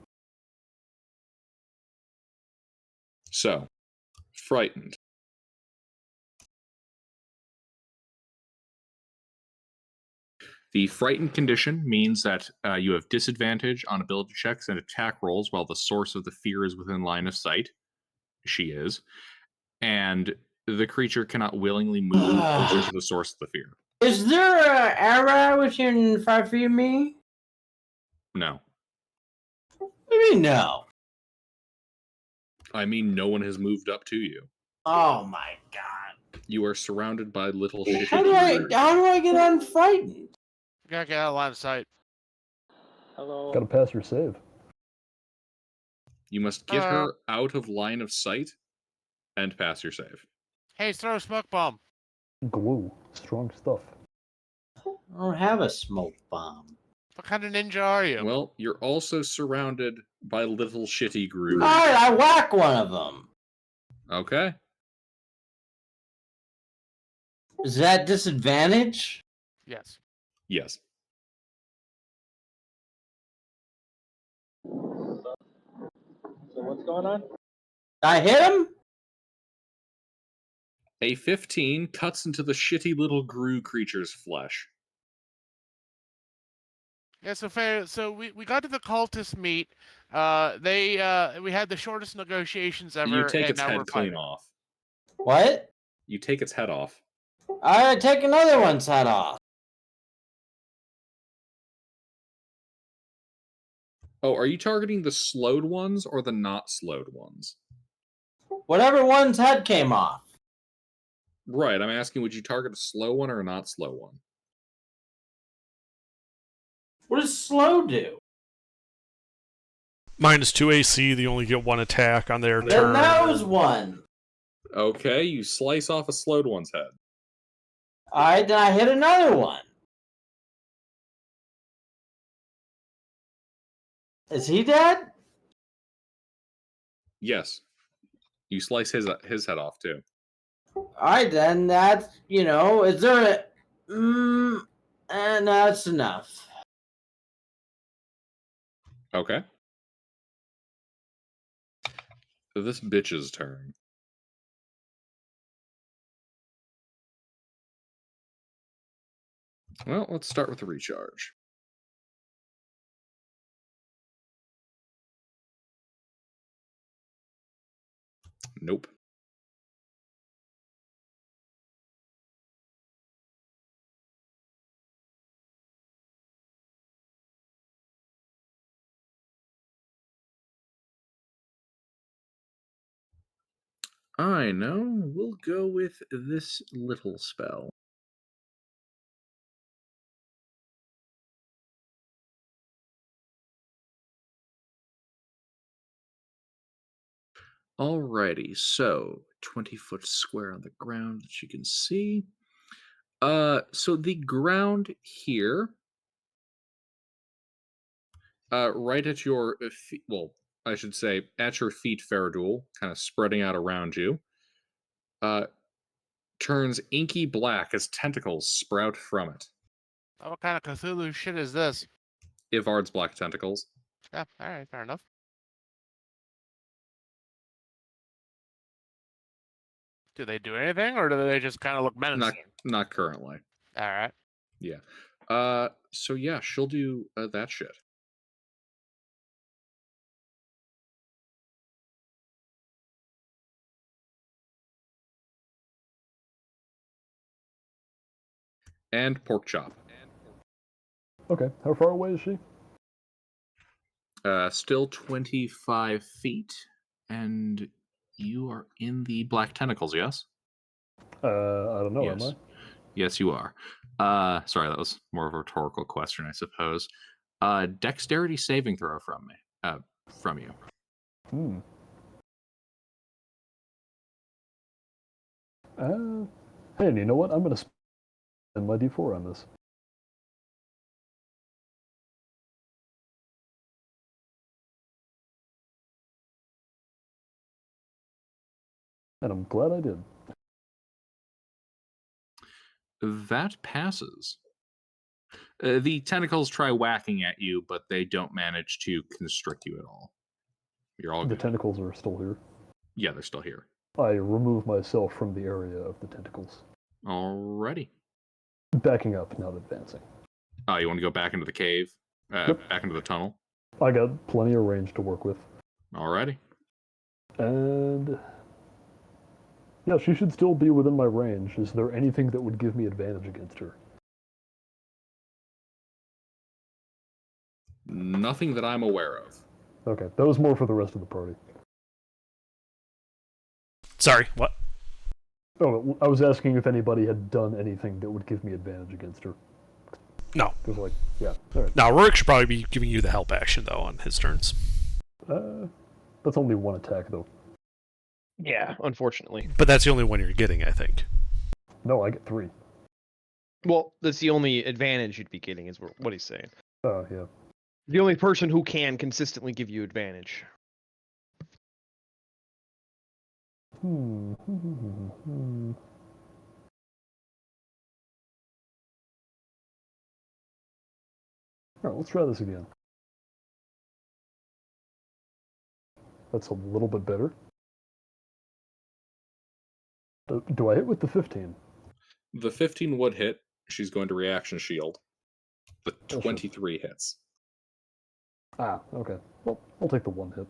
So, frightened. The frightened condition means that you have disadvantage on ability checks and attack rolls while the source of the fear is within line of sight. She is. And the creature cannot willingly move closer to the source of the fear. Is there an area within 5 feet of me? No. What do you mean no? I mean, no one has moved up to you. Oh my god. You are surrounded by little shit. How do I get unfrightened? You gotta get out of line of sight. Gotta pass your save. You must get her out of line of sight and pass your save. Hey, throw a smoke bomb. Glue. Strong stuff. I don't have a smoke bomb. What kind of ninja are you? Well, you're also surrounded by little shitty grooves. Alright, I whack one of them. Okay. Is that disadvantage? Yes. Yes. So what's going on? I hit him? A 15 cuts into the shitty little grue creature's flesh. Yeah, so fair. So we got to the cultist meet. We had the shortest negotiations ever. You take and its now head we're clean fighting. off. What? You take its head off. I take another one's head off. Oh, are you targeting the slowed ones or the not slowed ones? Whatever one's head came off. Right, I'm asking, would you target a slow one or a not slow one? What does slow do? -2 AC, they only get one attack on their Then turn. that was one. Okay, you slice off a slowed one's head. Alright, then I hit another one. Is he dead? Yes. You slice his head off too. Alright, then that's, is there a... and that's enough. Okay. So this bitch's turn. Well, let's start with the recharge. Nope. I know. We'll go with this little spell. Alrighty, so 20-foot square on the ground that you can see. So the ground here, right at your feet, well, I should say at your feet, Faradul, kind of spreading out around you, turns inky black as tentacles sprout from it. Oh, what kind of Cthulhu shit is this? Ivard's black tentacles. Yeah, all right, fair enough. Do they do anything, or do they just kind of look menacing? Not currently. All right. Yeah. So yeah, she'll do that shit. And pork chop. Okay, how far away is she? Still 25 feet, and you are in the black tentacles, yes? I don't know, Yes. am I? Yes, you are. Sorry, that was more of a rhetorical question, I suppose. Dexterity saving throw from me. From you. Hmm. Hey, and you know what? I'm gonna spend my D4 on this. And I'm glad I did. That passes. The tentacles try whacking at you, but they don't manage to constrict you at all. You're all The good. tentacles are still here. Yeah, they're still here. I remove myself from the area of the tentacles. Alrighty. Backing up, not advancing. Oh, you want to go back into the cave? Yep. Back into the tunnel? I got plenty of range to work with. Alrighty. And yeah, she should still be within my range. Is there anything that would give me advantage against her? Nothing that I'm aware of. Okay, that was more for the rest of the party. Sorry, what? Oh, I was asking if anybody had done anything that would give me advantage against her. No. Because, like, yeah, alright. Now, Rourke should probably be giving you the help action, though, on his turns. That's only one attack, though. Yeah, unfortunately. But that's the only one you're getting, I think. No, I get 3. Well, that's the only advantage you'd be getting, is what he's saying. Oh, yeah. The only person who can consistently give you advantage. Alright, let's try this again. That's a little bit better. Do I hit with the 15? The 15 would hit. She's going to reaction shield. The Oh, shit. 23 hits. Ah, okay. Well, I'll take the 1 hit.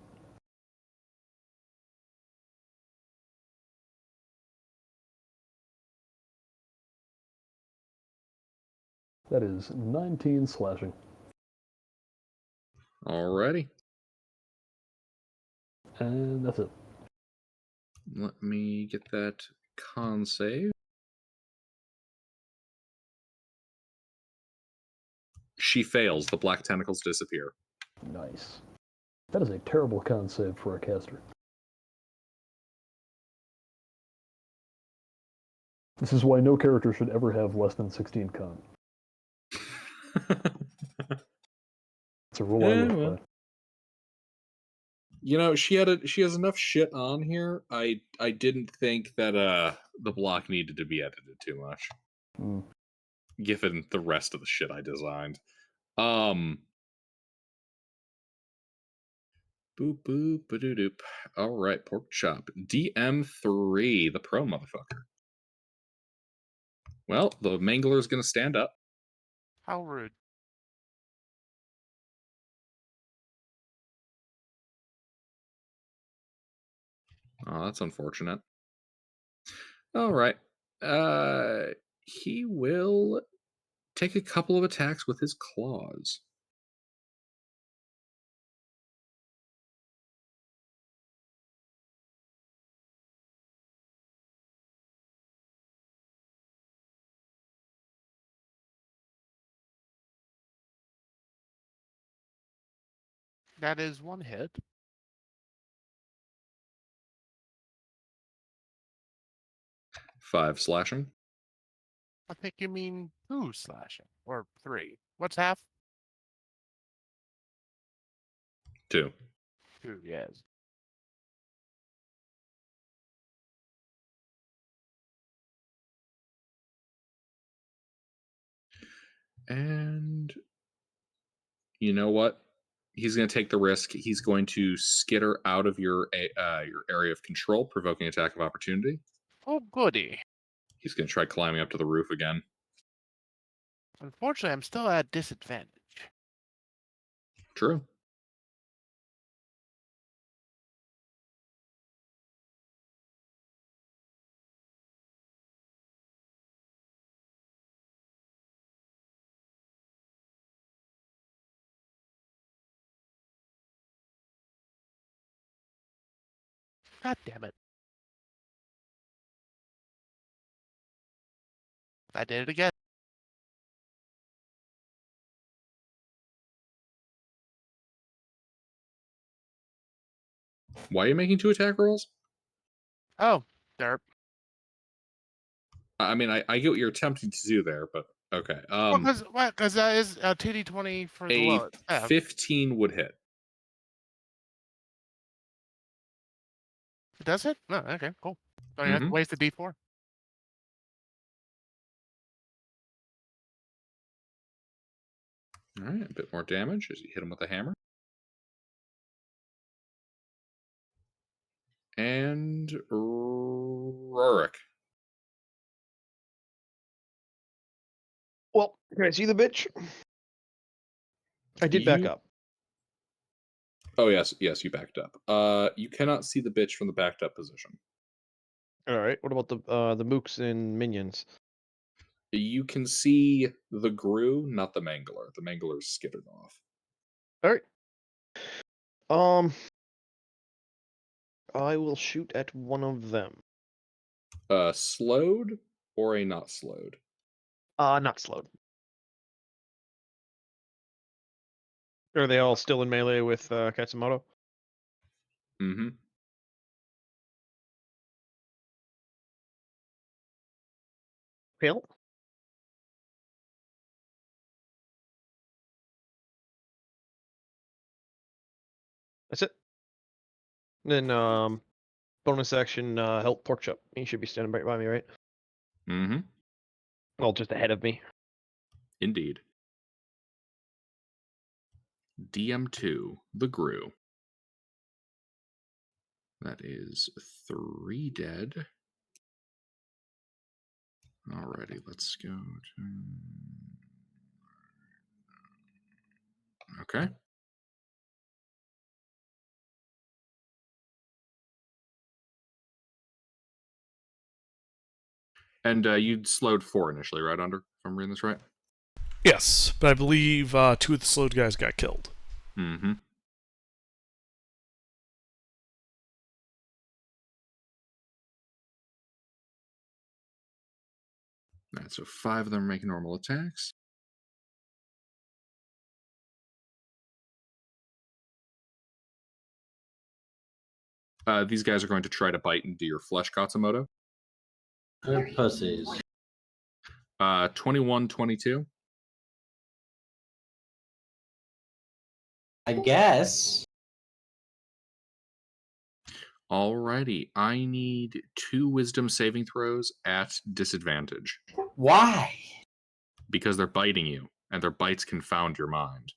That is 19 slashing. Alrighty. And that's it. Let me get that con save. She fails. The black tentacles disappear. Nice. That is a terrible con save for a caster. This is why no character should ever have less than 16 con. It's a rule I live by. You know, she has enough shit on here. I didn't think that the block needed to be edited too much. Given the rest of the shit I designed. Boop boop ba-doo-doop. Alright, pork chop. DM3, the pro motherfucker. Well, the mangler's gonna stand up. How rude. Oh, that's unfortunate. Alright. He will take a couple of attacks with his claws. That is 1 hit. 5 slashing. I think you mean 2 slashing. Or 3. What's half? 2. 2, yes. And you know what? He's going to take the risk. He's going to skitter out of your area of control, provoking attack of opportunity. Oh, goody. He's going to try climbing up to the roof again. Unfortunately, I'm still at disadvantage. True. God damn it. I did it again. Why are you making 2 attack rolls? Oh, derp. I mean, I get what you're attempting to do there, but okay. Well, because that is 2d20 for the A lowest. 15 would hit. Does it? Oh, okay, cool. Don't you have to Mhm. waste the d4. All right, a bit more damage as you hit him with a hammer. And Rorik. Well, can I see the bitch? I did back You- up. Oh yes, you backed up. You cannot see the bitch from the backed up position. All right. What about the mooks and minions? You can see the Gru, not the Mangler. The Mangler's skidded off. All right. I will shoot at one of them. Slowed or a not slowed? Not slowed. Are they all still in melee with Katsumoto? Mm-hmm. Fail. That's it. Then bonus action help pork chop. He should be standing right by me, right? Mm-hmm. Well, just ahead of me. Indeed. DM2, the Gru. That is 3 dead. Alrighty, let's go to... Okay. And you'd slowed 4 initially, right, Under? If I'm reading this right? Yes, but I believe 2 of the slowed guys got killed. Mm-hmm. Alright, so 5 of them are making normal attacks. These guys are going to try to bite into your flesh, Katsumoto. They're pussies. 21, 22. I guess. Alrighty, I need 2 wisdom saving throws at disadvantage. Why? Because they're biting you, and their bites confound your mind.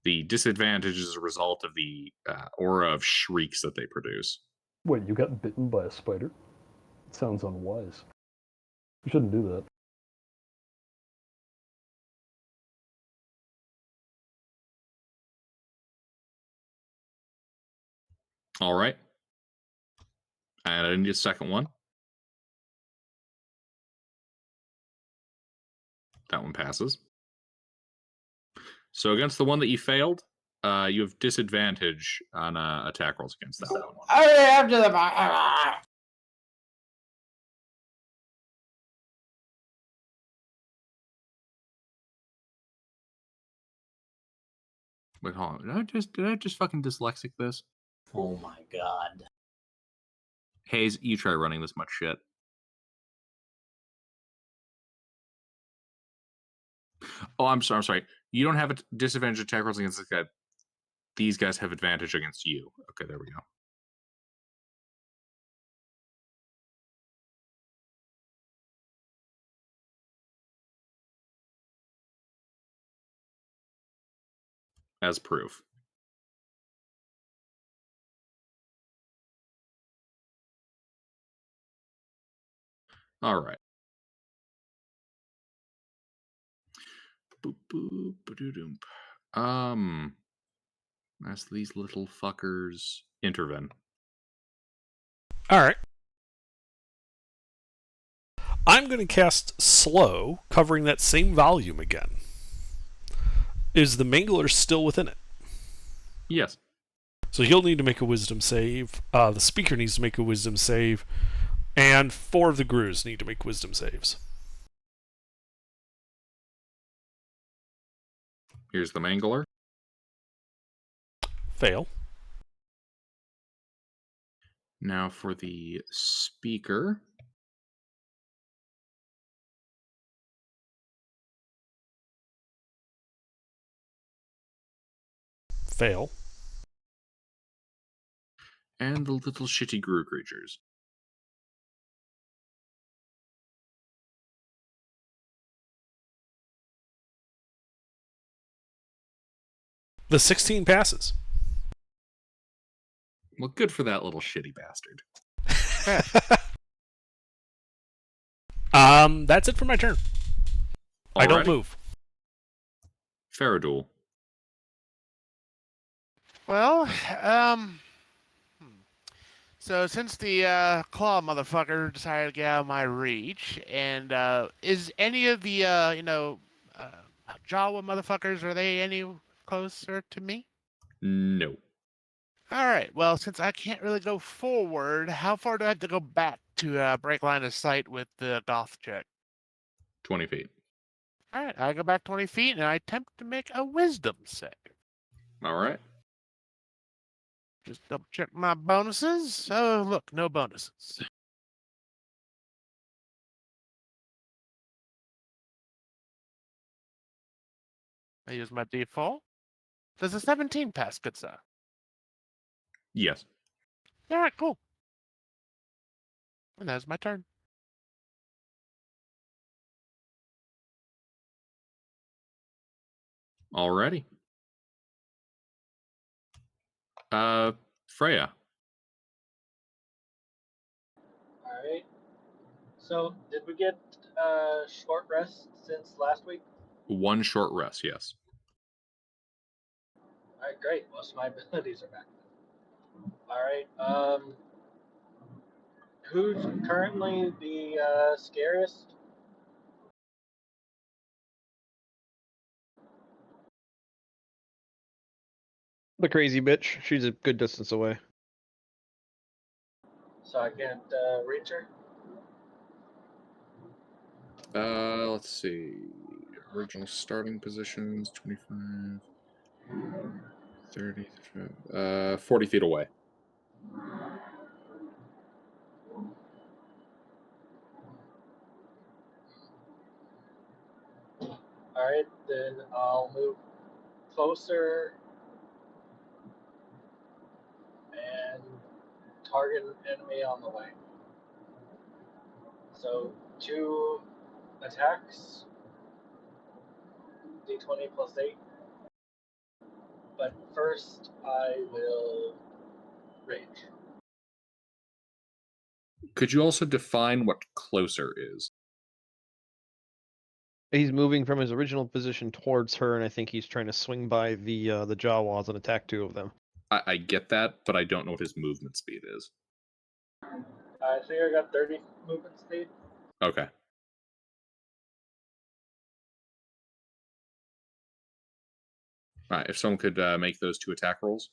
The disadvantage is a result of the aura of shrieks that they produce. Wait, you got bitten by a spider? It sounds unwise. You shouldn't do that. Alright. And I need a second one. That one passes. So against the one that you failed, you have disadvantage on attack rolls against that one. Hurry after them! Wait, hold on. Did I just fucking dyslexic this? Oh my god. Hayes, you try running this much shit. Oh, I'm sorry. You don't have a disadvantage attack rolls against this guy. These guys have advantage against you. Okay, there we go. As proof. All right. Boop, boop, ba-doo-doom. As these little fuckers intervene. All right. I'm going to cast Slow, covering that same volume again. Is the Mangler still within it? Yes. So he'll need to make a Wisdom save. The speaker needs to make a Wisdom save. And 4 of the Grus need to make Wisdom saves. Here's the Mangler. Fail. Now for the speaker. Fail. And the little shitty Gru creatures. The 16 passes. Well, good for that little shitty bastard. That's it for my turn. I don't Alrighty. move. Faradul. Well, so since the claw motherfucker decided to get out of my reach, and is any of the Jawa motherfuckers, are they any closer to me? No. All right. Well, since I can't really go forward, how far do I have to go back to break line of sight with the goth check? 20 feet. All right. I go back 20 feet and I attempt to make a wisdom save. Alright. Just double check my bonuses. Oh, look, no bonuses. I use my default. Does a 17 pass, good sir? Yes. All right, cool. And that's my turn. Alrighty. Freya. All right. So, did we get short rest since last week? 1 short rest, yes. All right, great. Most of my abilities are back. All right. Who's currently the scariest? The crazy bitch. She's a good distance away. So I can't reach her. Let's see. Original starting positions 25, 30, 40 feet away. All right, then I'll move closer and target an enemy on the way. So 2 attacks, d20 plus 8. But first, I will rage. Could you also define what closer is? He's moving from his original position towards her, and I think he's trying to swing by the Jawas and attack 2 of them. I get that, but I don't know what his movement speed is. I think I got 30 movement speed. Okay. Alright, if someone could make those 2 attack rolls.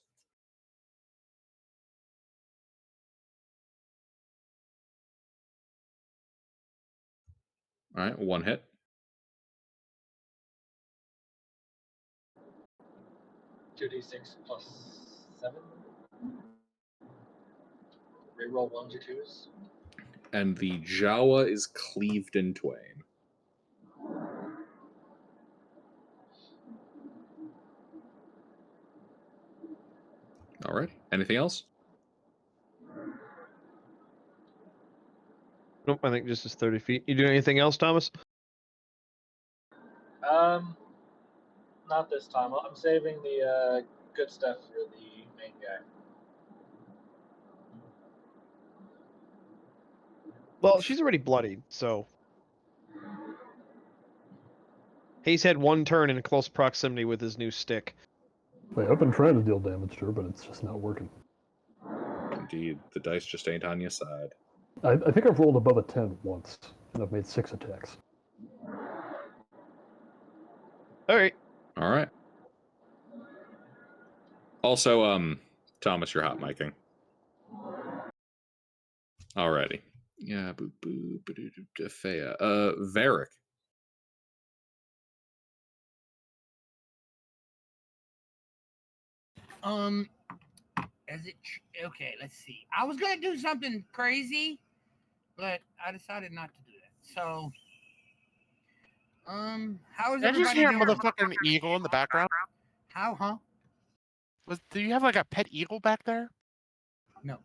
Alright, 1 hit. 2d6 plus 7. Reroll 1s or 2s. And the Jawa is cleaved in twain. Alright, anything else? Nope, I think just is 30 feet. You doing anything else, Thomas? Not this time. I'm saving the good stuff for the main guy. Well, she's already bloodied, so. He's had one turn in close proximity with his new stick. Wait, I've been trying to deal damage to her, but it's just not working. Indeed, the dice just ain't on your side. I think I've rolled above a 10 once, and I've made 6 attacks. All right. All right. Also, Thomas, you're hot micing. Alrighty. Yeah, boo boo boo Fea. Varric. Okay, let's see. I was gonna do something crazy, but I decided not to do that. So, how is Did I just everybody hear a doing? motherfucking eagle in the background? How, huh? Do you have like a pet eagle back there? No.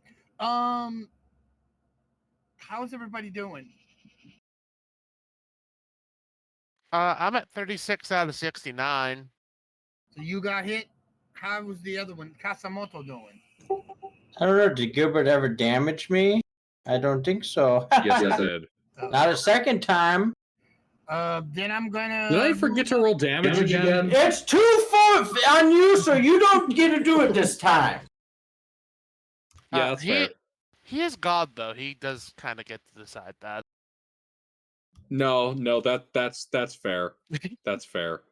How's everybody doing? I'm at 36 out of 69. So you got hit. How was the other one, Kasamoto, doing? I don't know. Did Gilbert ever damage me? I don't think so. Yes, I did. Not a second time. Then I'm gonna. Did I forget to roll damage again? It's 2 on you, so you don't get to do it this time. Yeah, that's fair. He is God though. He does kind of get to decide that. No, that's fair. That's fair.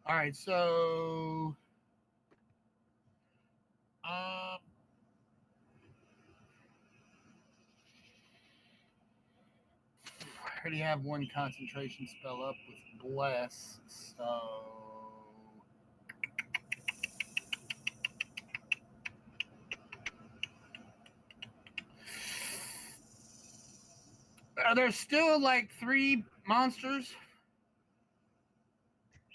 All right, so. I already have one concentration spell up with Bless, so. Are there still like 3 monsters?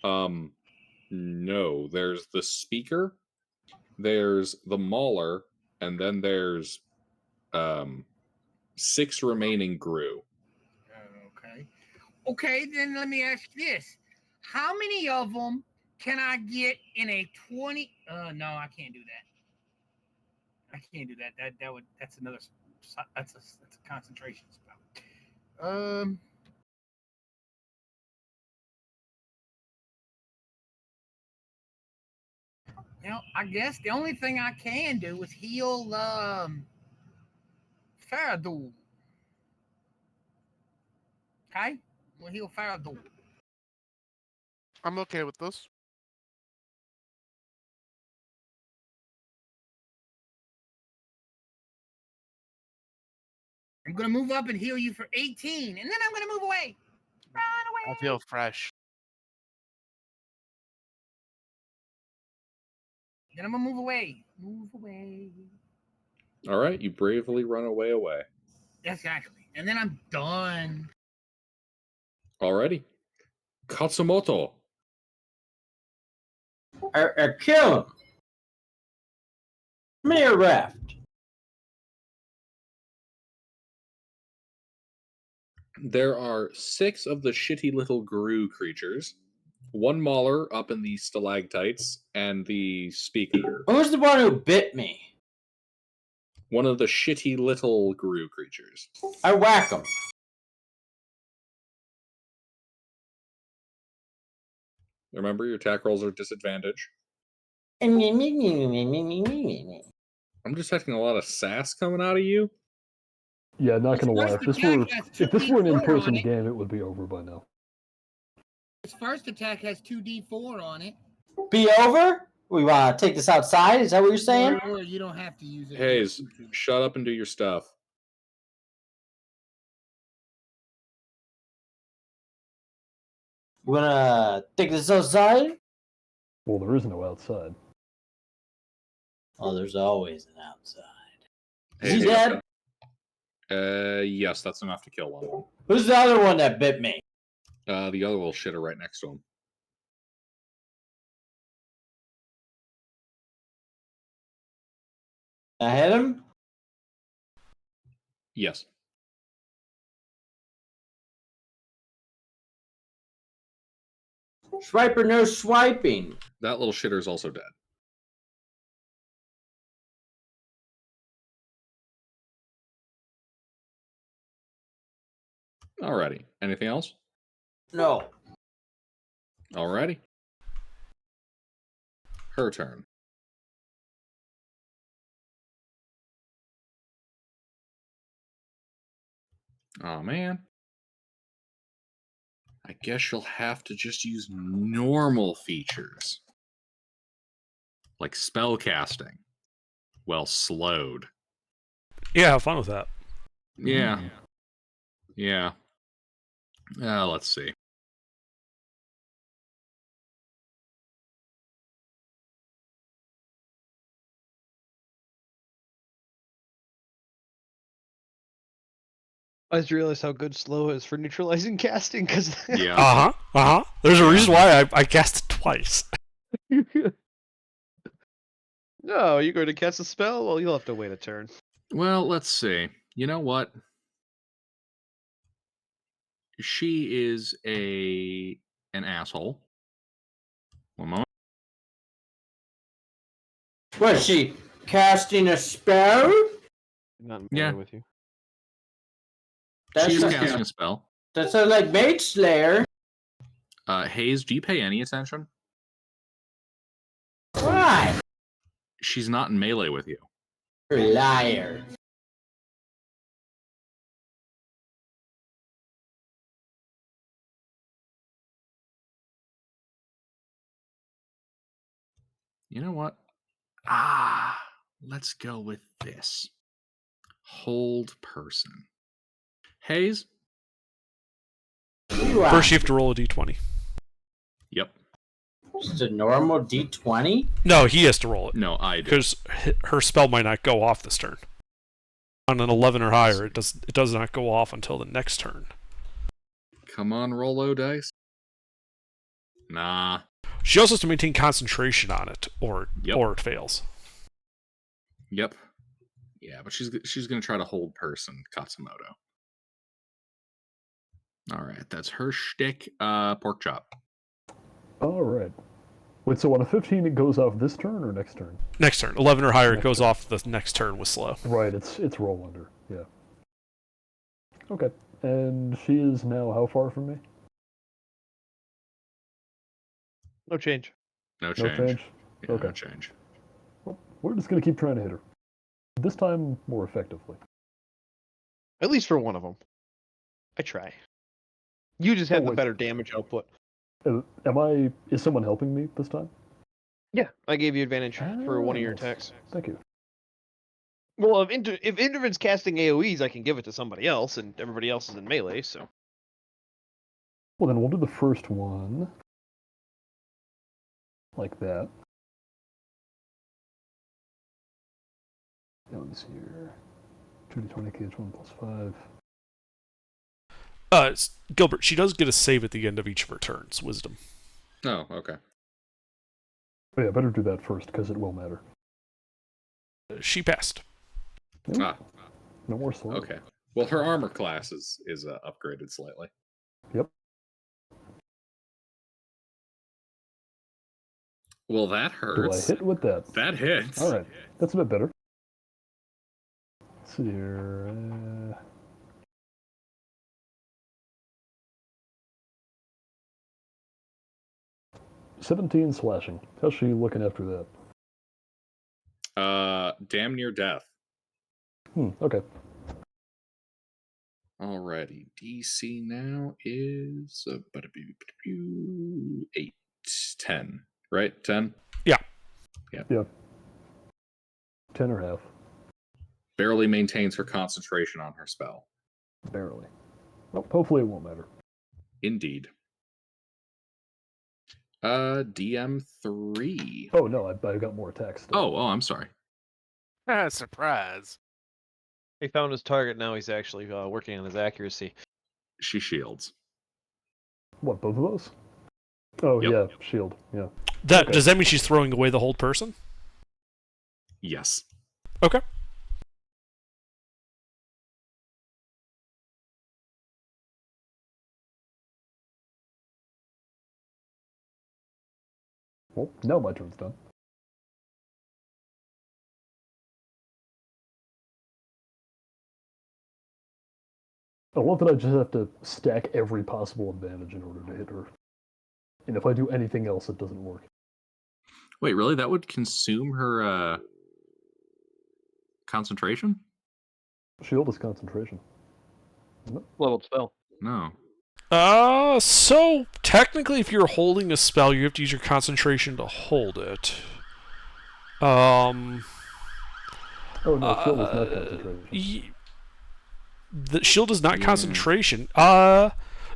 No. There's the speaker, there's the mauler, and then there's 6 remaining Gru. Okay. Okay, then let me ask you this. How many of them can I get in a 20? No, I can't do that. I can't do that. That's another. That's a concentration spell. I guess the only thing I can do is heal Faradul. Okay? We'll heal Faradul. I'm okay with this. I'm gonna move up and heal you for 18, and then I'm gonna move away. Run away. I feel fresh. Then I'm gonna move away. Move away. All right, you bravely run away. Exactly. And then I'm done. Alrighty. Katsumoto. Kill him. Mere raft. There are 6 of the shitty little Gru creatures, 1 mauler up in the stalactites, and the speaker. Who's the one who bit me? One of the shitty little Gru creatures. I whack him. Remember, your attack rolls are disadvantage. I'm I'm detecting a lot of sass coming out of you. Yeah, not gonna lie. His first attack has If this were an 2d4 in-person on it. game, it would be over by now. His first attack has 2d4 on it. Be over? We want to take this outside? Is that what you're saying? Or you don't have to use it. Hayes, shut up and do your stuff. You want to take this outside? Well, there is no outside. Oh, there's always an outside. Is Hayes, he dead? Yes, that's enough to kill one of them. Who's the other one that bit me? The other little shitter right next to him. I hit him? Yes. Swiper, no swiping. That little shitter is also dead. Alrighty. Anything else? No. Alrighty. Her turn. Oh man. I guess you'll have to just use normal features. Like spell casting. Well, slowed. Yeah, have fun with that. Yeah. Yeah. Let's see. I just realized how good slow is for neutralizing casting because Yeah. There's a reason why I cast it twice. No, you're going to cast a spell? Well, you'll have to wait a turn. Well, let's see. You know what? She is an asshole. One moment. Was she casting a spell? Not in Yeah. melee with you. That's She's not- casting a spell. That sounds like Mage Slayer. Hayes, do you pay any attention? Why? She's not in melee with you. You're a liar. You know what? Let's go with this. Hold person. Hayes? You are First, you have to roll a d20. Yep. just a normal D20? No, he has to roll it. No, I do. Because her spell might not go off this turn. On an 11 or higher, it does not go off until the next turn. Come on, Rolo dice. Nah. She also has to maintain concentration on it, or Yep. it fails. Yep. Yeah, but she's gonna try to hold person Katsumoto. All right, that's her shtick. Pork chop. All right. Wait, so on a 15 it goes off this turn or next turn? Next turn, 11 or higher, it Next goes turn. off the next turn with slow. Right, it's roll under. Yeah. Okay. And she is now how far from me? No change. No No change. change? Yeah, Okay. No change. Well, we're just gonna keep trying to hit her. This time more effectively. At least for one of them. I try. You just had the wait. better damage output. Is someone helping me this time? Yeah, I gave you advantage for one of your nice. attacks. Thank you. Well, if Interven's casting AoEs, I can give it to somebody else, and everybody else is in melee, so. Well, then we'll do the first one. Like that. That one's here. 2d20 KH1 plus 5. Gilbert, she does get a save at the end of each of her turns, wisdom. Oh, okay. Oh yeah, better do that first, because it will matter. She passed. Nope. No more slow. Okay. Well, her armor class is upgraded slightly. Yep. Well, that Do I hurts. hit with that? That hits. All right, that's a bit better. Let's see here. 17 slashing. How's she looking after that? Damn near death. Okay. Alrighty. DC now is 8, 10. Right? 10? Yeah. Yeah. 10 or half. Barely maintains her concentration on her spell. Barely. Well, hopefully it won't matter. Indeed. DM3. Oh no, I got more attacks. Still. Oh, I'm sorry. Surprise. He found his target, now he's actually working on his accuracy. She shields. What, both of those? Oh Yep. yeah, shield. Yeah. That Okay. Does that mean she's throwing away the hold person? Yes. Okay. Well, now my turn's done. I love that I just have to stack every possible advantage in order to hit her. And if I do anything else, it doesn't work. Wait, really? That would consume her concentration? Shield is concentration. Leveled spell. No. So technically, if you're holding a spell, you have to use your concentration to hold it. Oh no, shield is not concentration. The shield is not Yeah. concentration.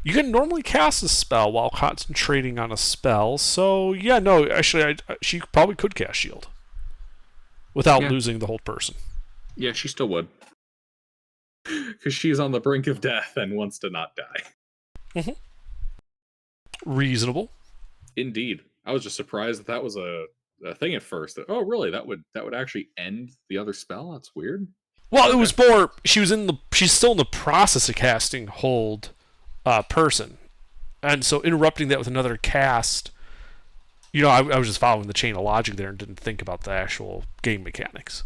You can normally cast a spell while concentrating on a spell. So yeah, no, actually, she probably could cast shield without Yeah. losing the whole person. Yeah, she still would. Because she's on the brink of death and wants to not die. Reasonable. Indeed. I was just surprised that was a thing at first. Oh, really? That would actually end the other spell? That's weird. Well, Okay. it was more. She's still in the process of casting hold person, and so interrupting that with another cast. You know, I was just following the chain of logic there and didn't think about the actual game mechanics.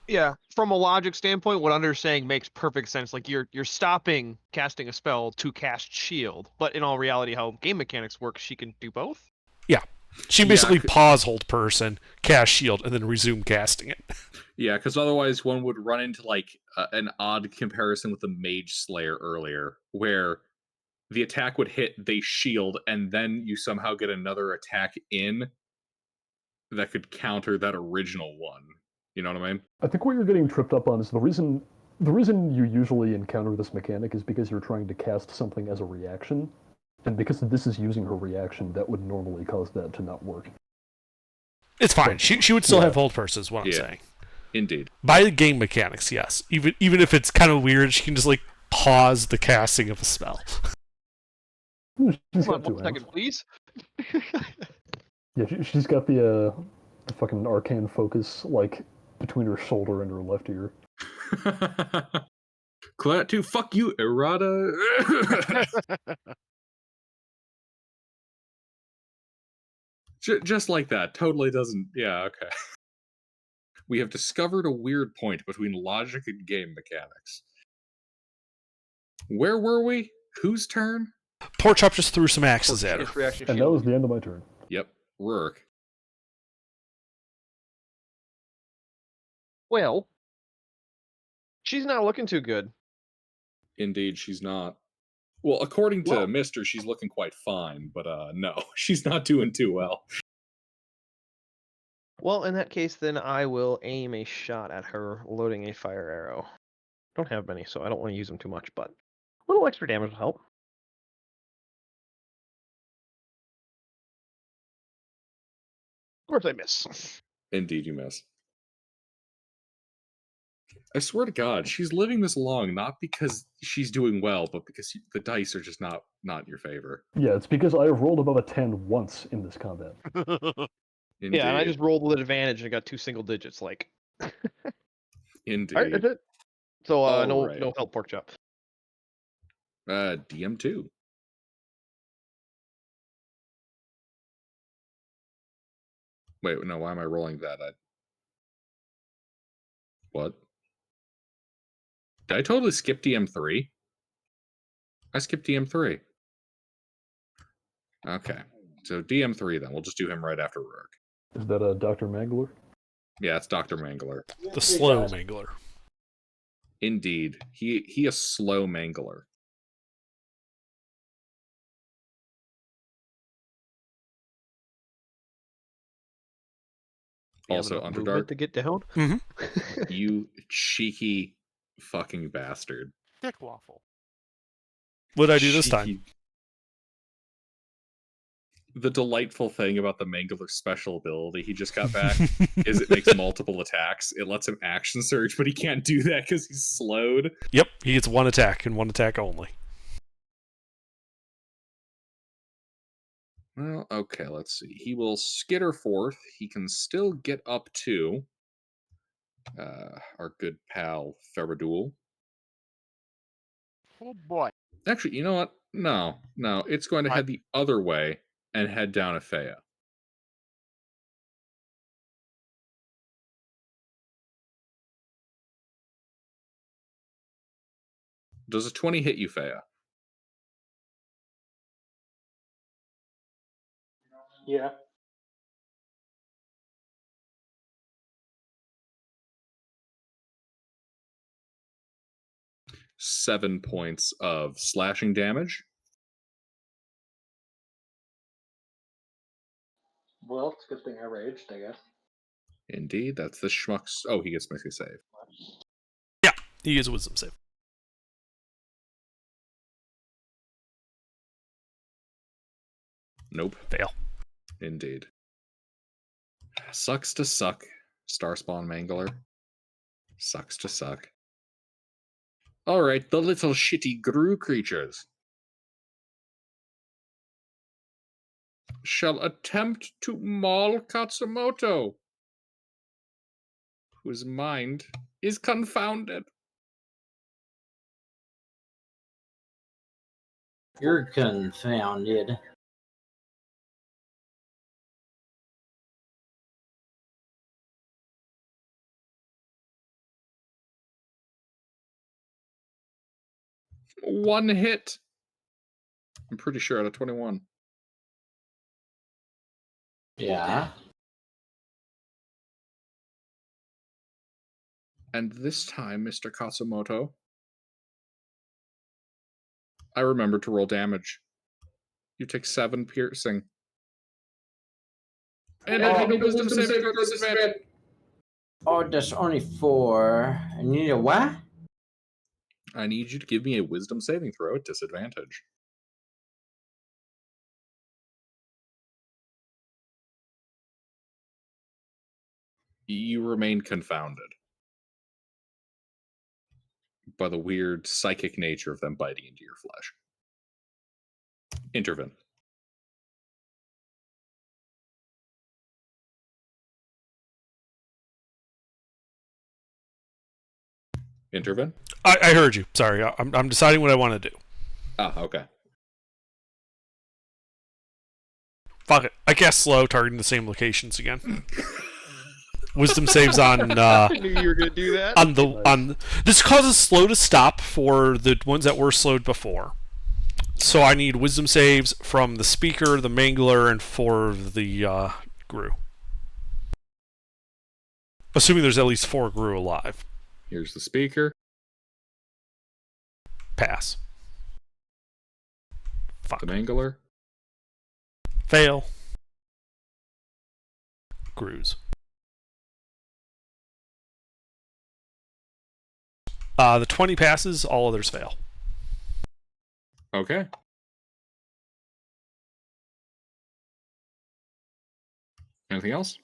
Yeah, from a logic standpoint, what Under's saying makes perfect sense. Like you're stopping casting a spell to cast shield, but in all reality, how game mechanics work, she can do both. Yeah, she basically c- pause hold person, cast shield, and then resume casting it. Yeah, because otherwise one would run into like an odd comparison with the Mage Slayer earlier, where the attack would hit, they shield, and then you somehow get another attack in that could counter that original one. You know what I mean? I think what you're getting tripped up on is the reason you usually encounter this mechanic is because you're trying to cast something as a reaction, and because this is using her reaction, that would normally cause that to not work. It's fine. She would still Yeah. have hold person, is what I'm Yeah. saying. Indeed. By the game mechanics, yes. Even if it's kind of weird, she can just like pause the casting of a spell. She's Come on, got two 1 hands. second, please. Yeah, she's got the fucking arcane focus like between her shoulder and her left ear. Clat 2, fuck you, errata. Just like that. Totally doesn't. Yeah, okay. We have discovered a weird point between logic and game mechanics. Where were we? Whose turn? Pork Chop just threw some axes at her. Just reaction And that shield. was the end of my turn. Yep, Rourke. Well, she's not looking too good. Indeed, she's not. Well, according to Well- Mister, she's looking quite fine, but no, she's not doing too well. Well, in that case, then I will aim a shot at her, loading a fire arrow. Don't have many, so I don't want to use them too much, but a little extra damage will help. Of course, I miss. Indeed, you miss. I swear to God, she's living this long not because she's doing well, but because the dice are just not in your favor. Yeah, it's because I have rolled above a 10 once in this combat. Indeed. Yeah, and I just rolled with advantage and got 2 single digits. Like, Indeed. all right, that's it. So no Alright. help, pork chop. DM2. Wait, no, why am I rolling that? What? Did I totally skip DM3? I skipped DM3. Okay. So DM3 then. We'll just do him right after Rourke. Is that a Dr. Mangler? Yeah, it's Dr. Mangler. The slow mangler. Indeed. He a slow mangler. You have Also enough Underdark. movement to get down. You cheeky fucking bastard. Dick waffle. What did I do this time? Cheeky. The delightful thing about the Mangler special ability he just got back is it makes multiple attacks. It lets him action surge, but he can't do that because he's slowed. Yep, he gets one attack and one attack only. Well, okay, let's see. He will skitter forth. He can still get up to our good pal Feridul. Oh boy. Actually, you know what? No. It's going to What? head the other way and head down Aphea. Does a 20 hit you, Fea? Yeah. Seven points of slashing damage. Well, it's a good thing I raged, I guess. Indeed, that's the schmuck's. Oh, he gets to make a save. Yeah, he is a wisdom save. Nope. Fail. Indeed. Sucks to suck, Starspawn Mangler. Sucks to suck. Alright, the little shitty Gru creatures shall attempt to maul Katsumoto, whose mind is confounded. You're confounded. One hit. I'm pretty sure out of 21. Yeah. And this time, Mr. Katsumoto, I remember to roll damage. You take 7 piercing. And I make a wisdom saving throw disadvantage. Oh, that's only 4. I need a what? I need you to give me a wisdom saving throw at disadvantage. You remain confounded by the weird psychic nature of them biting into your flesh. Intervene. Intervene? I heard you. Sorry, I'm deciding what I want to do. Ah, okay. Fuck it. I cast slow, targeting the same locations again. Wisdom saves on I knew you were gonna do that. on this causes slow to stop for the ones that were slowed before. So I need wisdom saves from the speaker, the mangler, and for the Gru. Assuming there's at least 4 Gru alive. Here's the speaker. Pass. Fuck. The mangler. Fail. Grus. The 20 passes, all others fail. Okay. Anything else?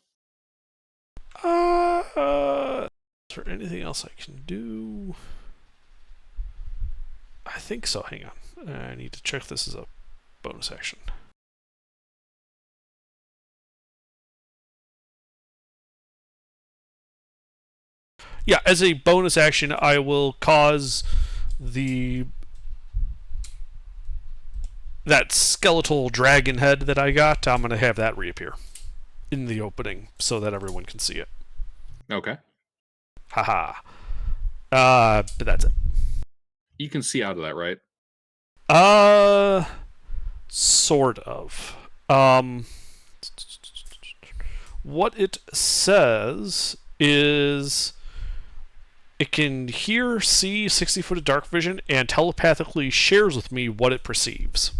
Is there anything else I can do? I think so. Hang on. I need to check this as a bonus action. Yeah, as a bonus action, I will cause that skeletal dragon head that I got. I'm going to have that reappear in the opening so that everyone can see it. Okay. Haha. But that's it. You can see out of that, right? Sort of. What it says is it can hear, see 60 foot of dark vision, and telepathically shares with me what it perceives.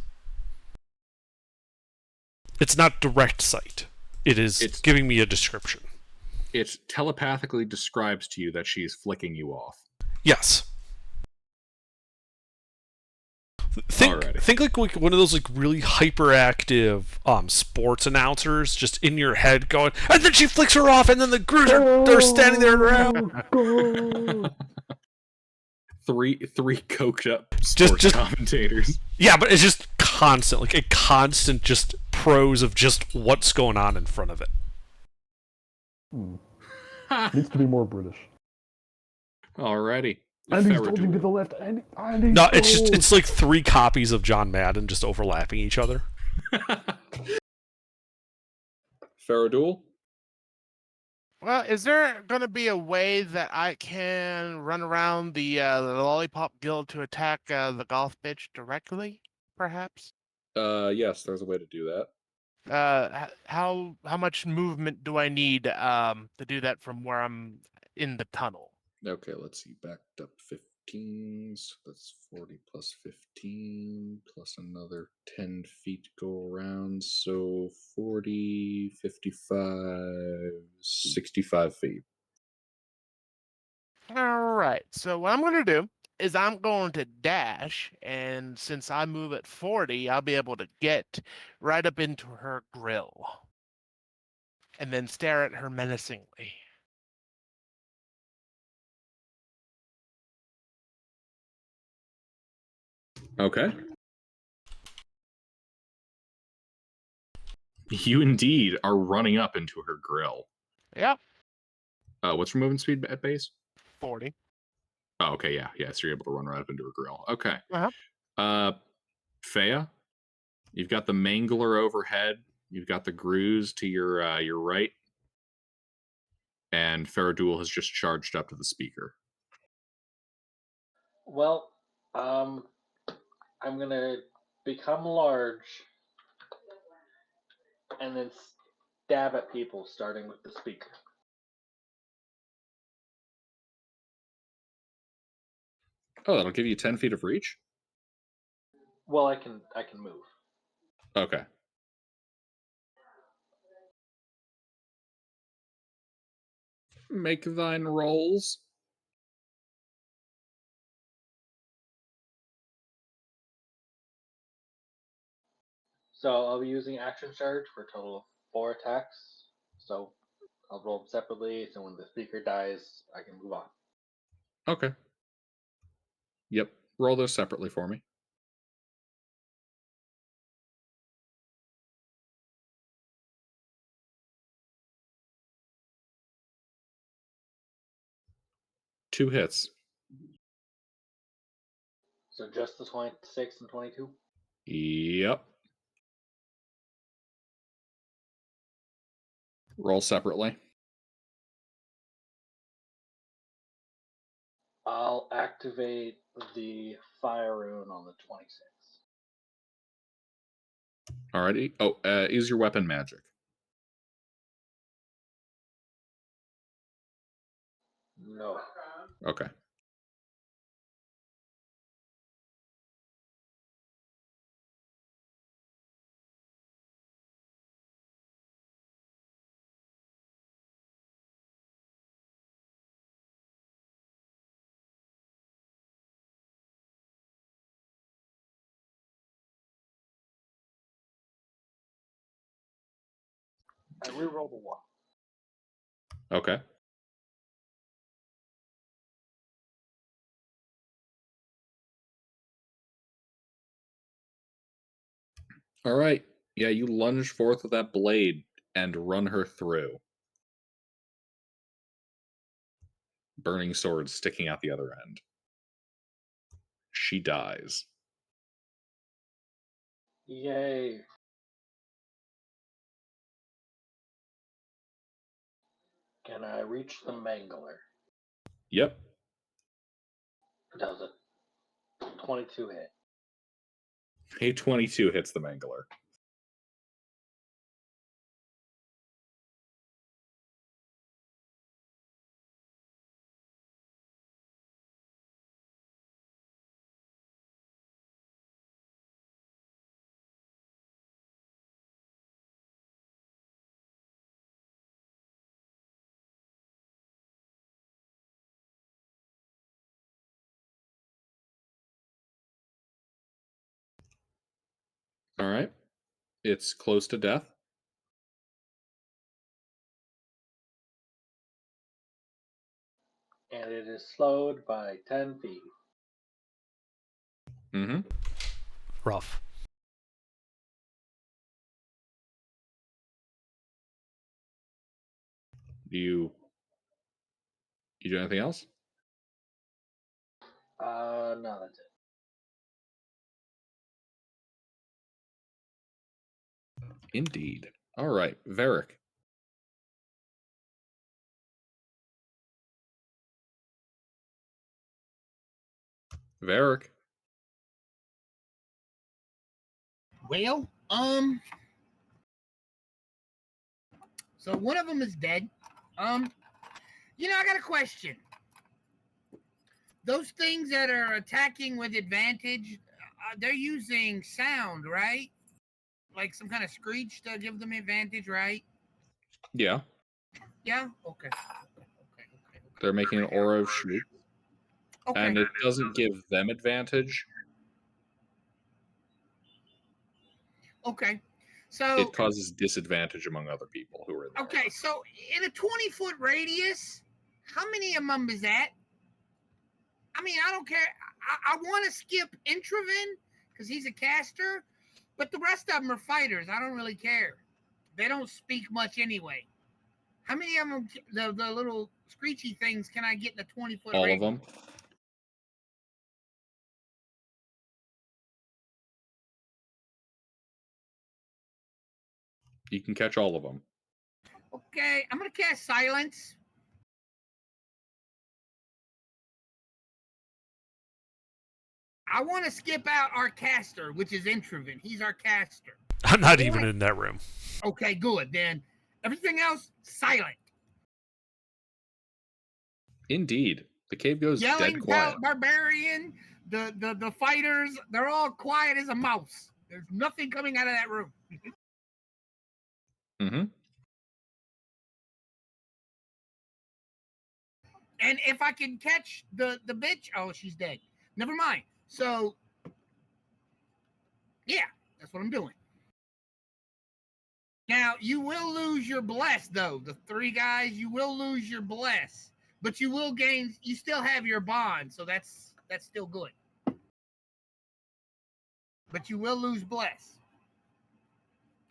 It's not direct sight. It's giving me a description. It telepathically describes to you that she's flicking you off. Yes. Think like one of those like really hyperactive sports announcers just in your head going, and then she flicks her off, and then the Grus are standing there around. Three coked up sports commentators. Yeah, but it's just constant, like a constant just prose of just what's going on in front of it. Needs to be more British. Alrighty. And he's dodging to the left, and no, it's like 3 copies of John Madden just overlapping each other. Faradul? Well, is there going to be a way that I can run around the Lollipop Guild to attack the golf bitch directly, perhaps? Yes, there's a way to do that. How much movement do I need to do that from where I'm in the tunnel? Okay, let's see. Backed up 15. So that's 40 plus 15 plus another 10 feet go around. So 40, 55, 65 feet. All right. So what I'm going to do is I'm going to dash, and since I move at 40, I'll be able to get right up into her grill and then stare at her menacingly. Okay. You indeed are running up into her grill. Yep, What's your movement speed at base? 40. Oh, okay, yeah. So you're able to run right up into her grill. Okay. Uh-huh. Fea, you've got the mangler overhead. You've got the grooves to your right. And Faradul has just charged up to the speaker. Well, I'm gonna become large and then stab at people, starting with the speaker. Oh, that'll give you 10 feet of reach? Well, I can move. Okay. Make thine rolls. So I'll be using action charge for a total of 4 attacks. So I'll roll them separately. So when the speaker dies, I can move on. Okay. Yep. Roll those separately for me. Two hits. So just the 26 and 22. Yep. Roll separately. I'll activate the fire rune on the 26. Alrighty. Oh, is your weapon magic? No. Okay. I rerolled a 1. Okay. All right. Yeah, you lunge forth with that blade and run her through. Burning sword sticking out the other end. She dies. Yay. Can I reach the mangler? Yep. Does a 22 hit? A 22 hits the mangler. All right. It's close to death. And it is slowed by 10 feet. Mm-hmm. Rough. You do anything else? No, that's it. Indeed. All right, Varric. Varric. Well, so one of them is dead. I got a question. Those things that are attacking with advantage, they're using sound, right? Like some kind of screech to give them advantage, right? Yeah. Yeah. Okay. They're making an aura of shriek, Okay. and it doesn't give them advantage. Okay. So It causes disadvantage among other people who are in there. okay, so in a 20-foot radius, how many of them is that? I mean, I don't care. I want to skip Introven because he's a caster, but the rest of them are fighters. I don't really care. They don't speak much anyway. How many of them, the little screechy things, can I get in a 20-foot All radius? of them. You can catch all of them. Okay, I'm going to cast Silence. I want to skip out our caster, which is Introven. He's our caster. I'm not even in that room. Okay, good. Then everything else, silent. Indeed. The cave goes Yelling dead quiet. barbarian, the fighters, they're all quiet as a mouse. There's nothing coming out of that room. Mm-hmm. And if I can catch the bitch, oh, she's dead. Never mind. So, yeah, that's what I'm doing. Now, you will lose your bless, though. The 3 guys, you will lose your bless. But you will gain, you still have your bond, so that's still good. But you will lose bless.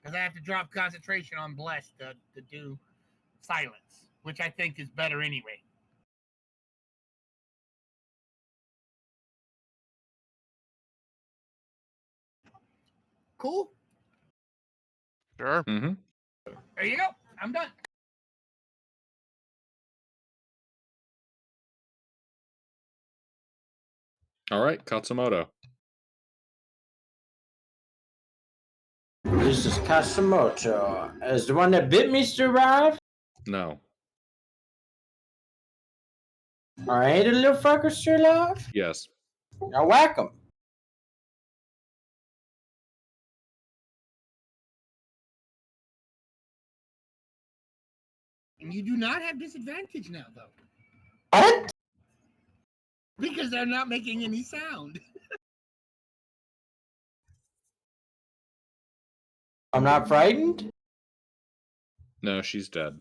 Because I have to drop concentration on bless to do silence, which I think is better anyway. Cool? Sure. Mm-hmm. There you go. I'm done. All right, Katsumoto. This is Kasamoto. Is the one that bit me still alive? No. Or ain't the little fucker still alive? Yes. I whack him. And you do not have disadvantage now, though. What? Because they're not making any sound. I'm not frightened? No, she's dead.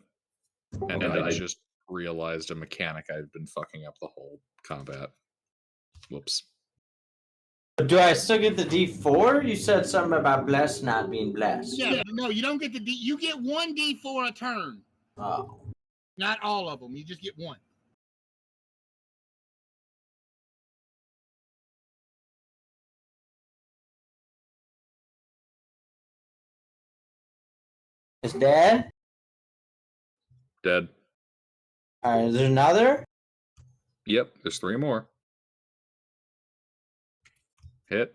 And Okay. I just realized a mechanic I've been fucking up the whole combat. Whoops. Do I still get the D4? You said something about blessed not being blessed. Yeah, no, you don't get the D. You get 1 D4 a turn. Oh. Not all of them. You just get 1. It's dead? Dead. Alright, is there another? Yep, there's 3 more. Hit.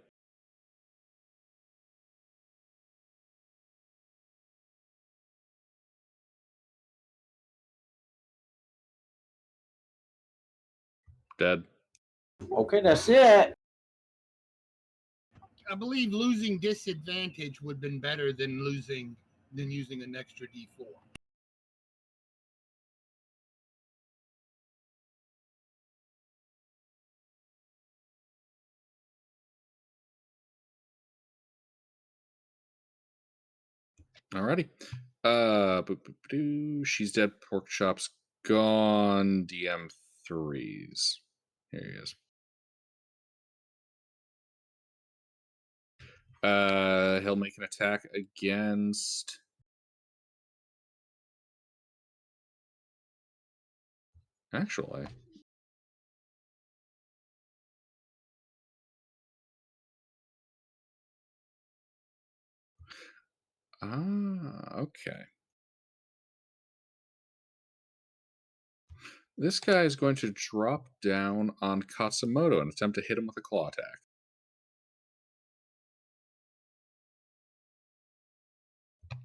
Dead. Okay, that's it. I believe losing disadvantage would have been better than using an extra D4. Alrighty. She's dead. Pork chop's gone. DM 3s. Here he is. He'll make an attack against. Actually. Okay. This guy is going to drop down on Katsumoto and attempt to hit him with a claw attack.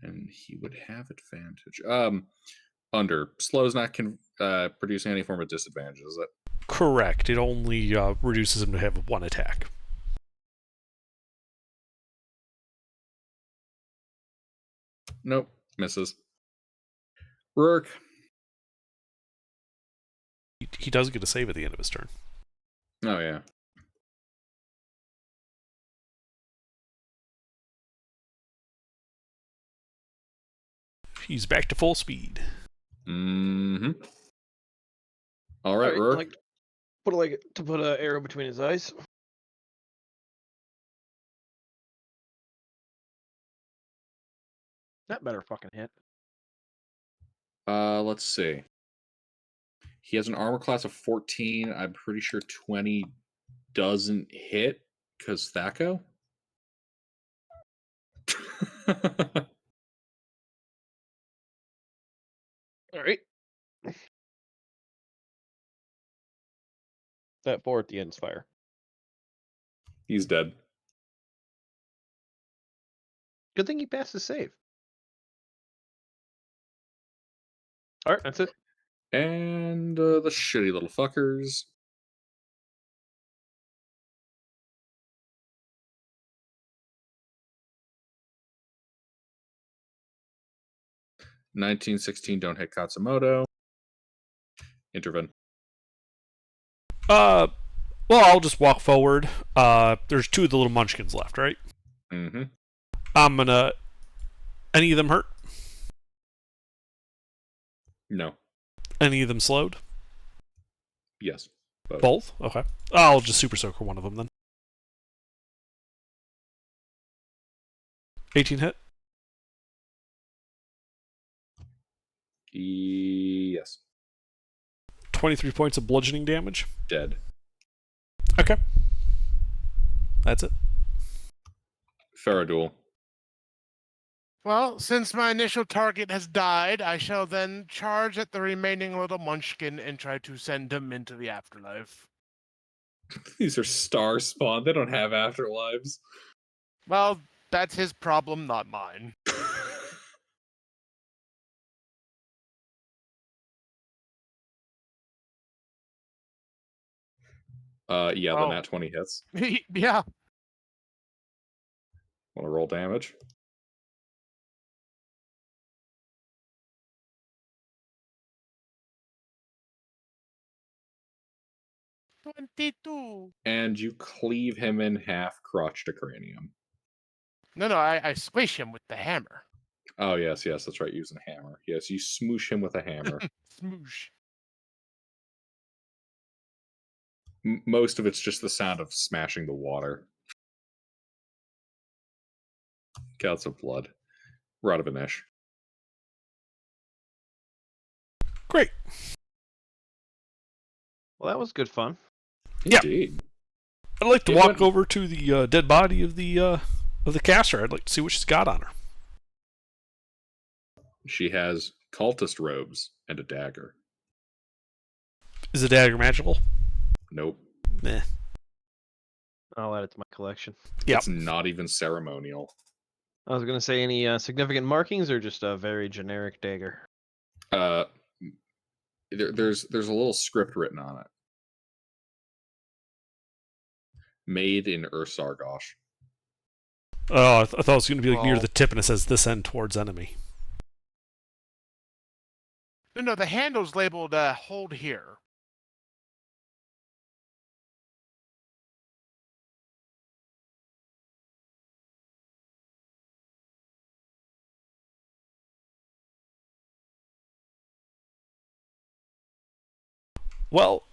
And he would have advantage. Under. Slow's not producing any form of disadvantage, is it? Correct. It only reduces him to have one attack. Nope. Misses. Rourke. He does get a save at the end of his turn. Oh, yeah. He's back to full speed. Mm-hmm. All right, Rourke. Like, put an arrow between his eyes. That better fucking hit. Let's see. He has an armor class of 14. I'm pretty sure 20 doesn't hit because Thaco. All right. That 4 at the end's fire. He's dead. Good thing he passed his save. All right, that's it. And the shitty little fuckers. (1916) don't hit Katsumoto. Intervene. Well, I'll just walk forward. There's 2 of the little munchkins left, right? Mm-hmm. I'm gonna. Any of them hurt? No. Any of them slowed? Yes. Both? Okay. I'll just super soaker one of them then. 18 hit? Yes. 23 points of bludgeoning damage. Dead. Okay. That's it. Faradul. Well, since my initial target has died, I shall then charge at the remaining little munchkin and try to send him into the afterlife. These are star spawn. They don't have afterlives. Well, that's his problem, not mine. Yeah, the Oh. nat 20 hits. Yeah. Want to roll damage? $22. And you cleave him in half, crotch to cranium. No, I squish him with the hammer. Oh, yes, that's right, using a hammer. Yes, you smoosh him with a hammer. Smoosh. Most of it's just the sound of smashing the water. Gouts of blood. Radovanesh. Great. Well, that was good fun. Yeah. Indeed. I'd like to It walk went- over to the dead body of the caster. I'd like to see what she's got on her. She has cultist robes and a dagger. Is the dagger magical? Nope. Meh. I'll add it to my collection. Yep. It's not even ceremonial. I was gonna say any significant markings or just a very generic dagger. There's a little script written on it. Made in Ursargosh. Oh, I thought it was going to be like near Well- the tip and it says this end towards enemy. No, the handle's labeled hold here. Well,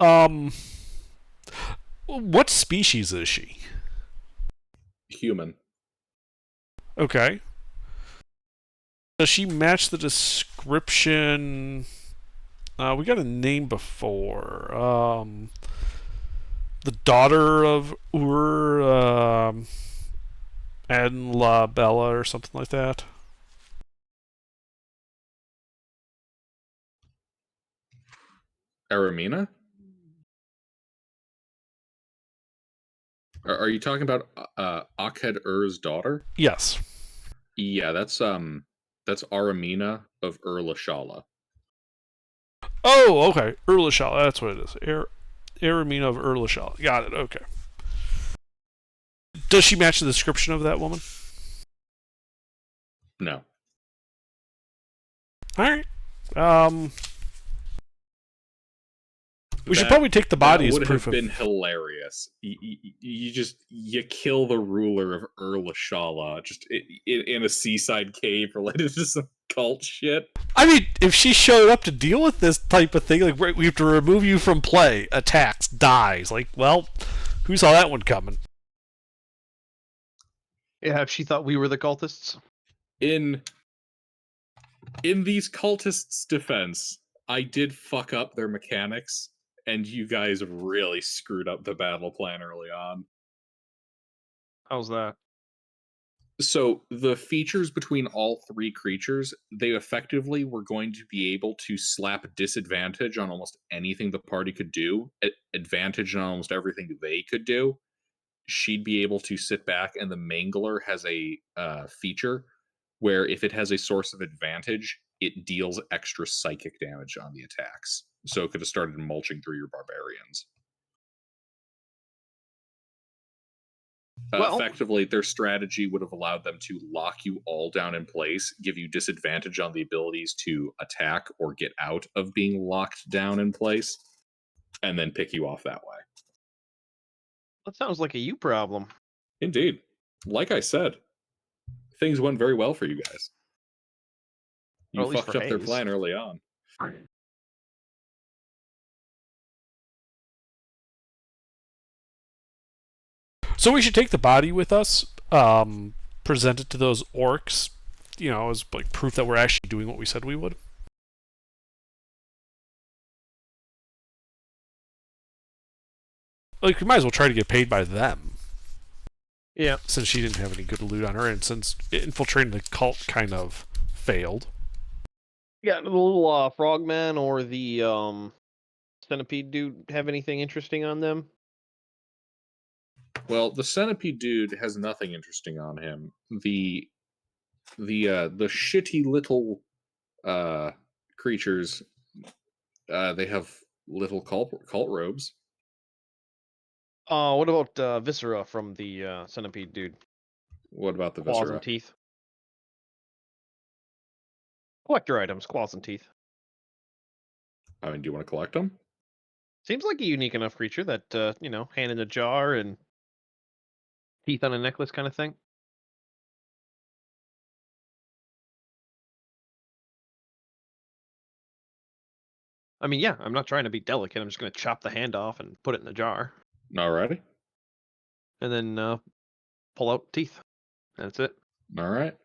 what species is she? Human. Okay. Does she match the description? We got a name before. The daughter of Ur and La Bella or something like that. Aramina? Are you talking about Akhed Ur's daughter? Yes. Yeah, that's Aramina of Lashala. Oh, okay. Urlashala, that's what it is. Aramina of Urlashala. Got it, okay. Does she match the description of that woman? No. Alright. We should probably take the body as would proof have been hilarious. You kill the ruler of Lashala just in a seaside cave related to some cult shit. I mean, if she showed up to deal with this type of thing, like, we have to remove you from play, attacks, dies. Like, well, who saw that one coming? Yeah, if she thought we were the cultists. In these cultists' defense, I did fuck up their mechanics, and you guys really screwed up the battle plan early on. How's that? So the features between all three creatures, they effectively were going to be able to slap disadvantage on almost anything the party could do, advantage on almost everything they could do. She'd be able to sit back, and the Mangler has a feature where if it has a source of advantage, it deals extra psychic damage on the attacks. So it could have started mulching through your barbarians. Well- Effectively, their strategy would have allowed them to lock you all down in place, give you disadvantage on the abilities to attack or get out of being locked down in place, and then pick you off that way. That sounds like a you problem. Indeed. Like I said, things went very well for you guys. Or You at least fucked for up their Hayes. plan early on. So we should take the body with us, present it to those orcs, as like proof that we're actually doing what we said we would. Like, we might as well try to get paid by them. Yeah. Since she didn't have any good loot on her, and since infiltrating the cult kind of failed. Yeah, the little frogman or the centipede dude have anything interesting on them? Well, the centipede dude has nothing interesting on him. The shitty little creatures, they have little cult robes. What about viscera from the centipede dude? What about the Claws viscera? and teeth. Collector items, claws and teeth. I mean, do you want to collect them? Seems like a unique enough creature that, hand in a jar and teeth on a necklace kind of thing. I mean, yeah, I'm not trying to be delicate. I'm just going to chop the hand off and put it in a jar. Alrighty. And then pull out teeth. That's it. Alright.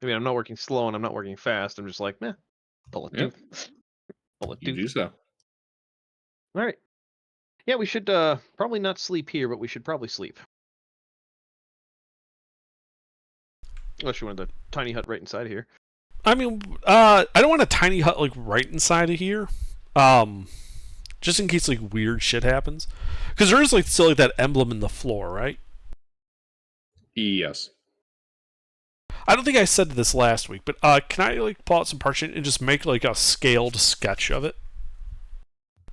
I mean, I'm not working slow and I'm not working fast. I'm just like, meh, pull a Yeah. tooth. Pull a You tooth. do so. All right. Yeah, we should probably not sleep here, but we should probably sleep. Unless you want the tiny hut right inside of here. I mean, I don't want a tiny hut like right inside of here, just in case like weird shit happens. Because there is like still like that emblem in the floor, right? Yes. I don't think I said this last week, but can I like pull out some parchment and just make like a scaled sketch of it?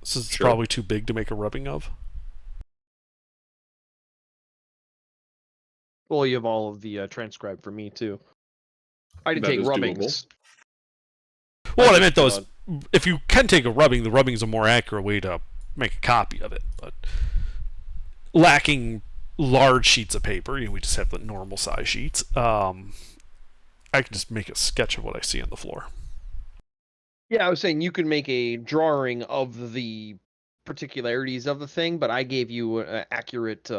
Since it's Sure. probably too big to make a rubbing of. Well, you have all of the transcribed for me too. I did That take is rubbings. Well, what I just, meant though is, if you can take a rubbing, the rubbing is a more accurate way to make a copy of it. But lacking large sheets of paper, we just have the normal size sheets. I can just make a sketch of what I see on the floor. Yeah, I was saying you could make a drawing of the particularities of the thing, but I gave you an accurate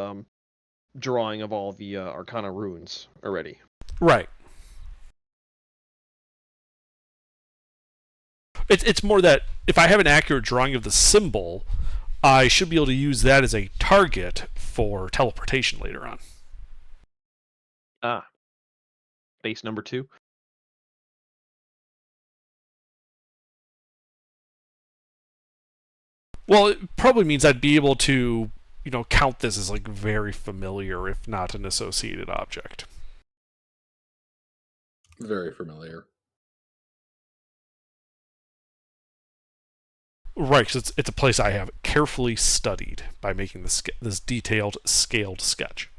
drawing of all the Arcana runes already. Right. It's more that if I have an accurate drawing of the symbol, I should be able to use that as a target for teleportation later on. Ah. base number 2. Well, it probably means I'd be able to, count this as like very familiar, if not an associated object. Very familiar. Right, because it's a place I have carefully studied by making this detailed, scaled sketch.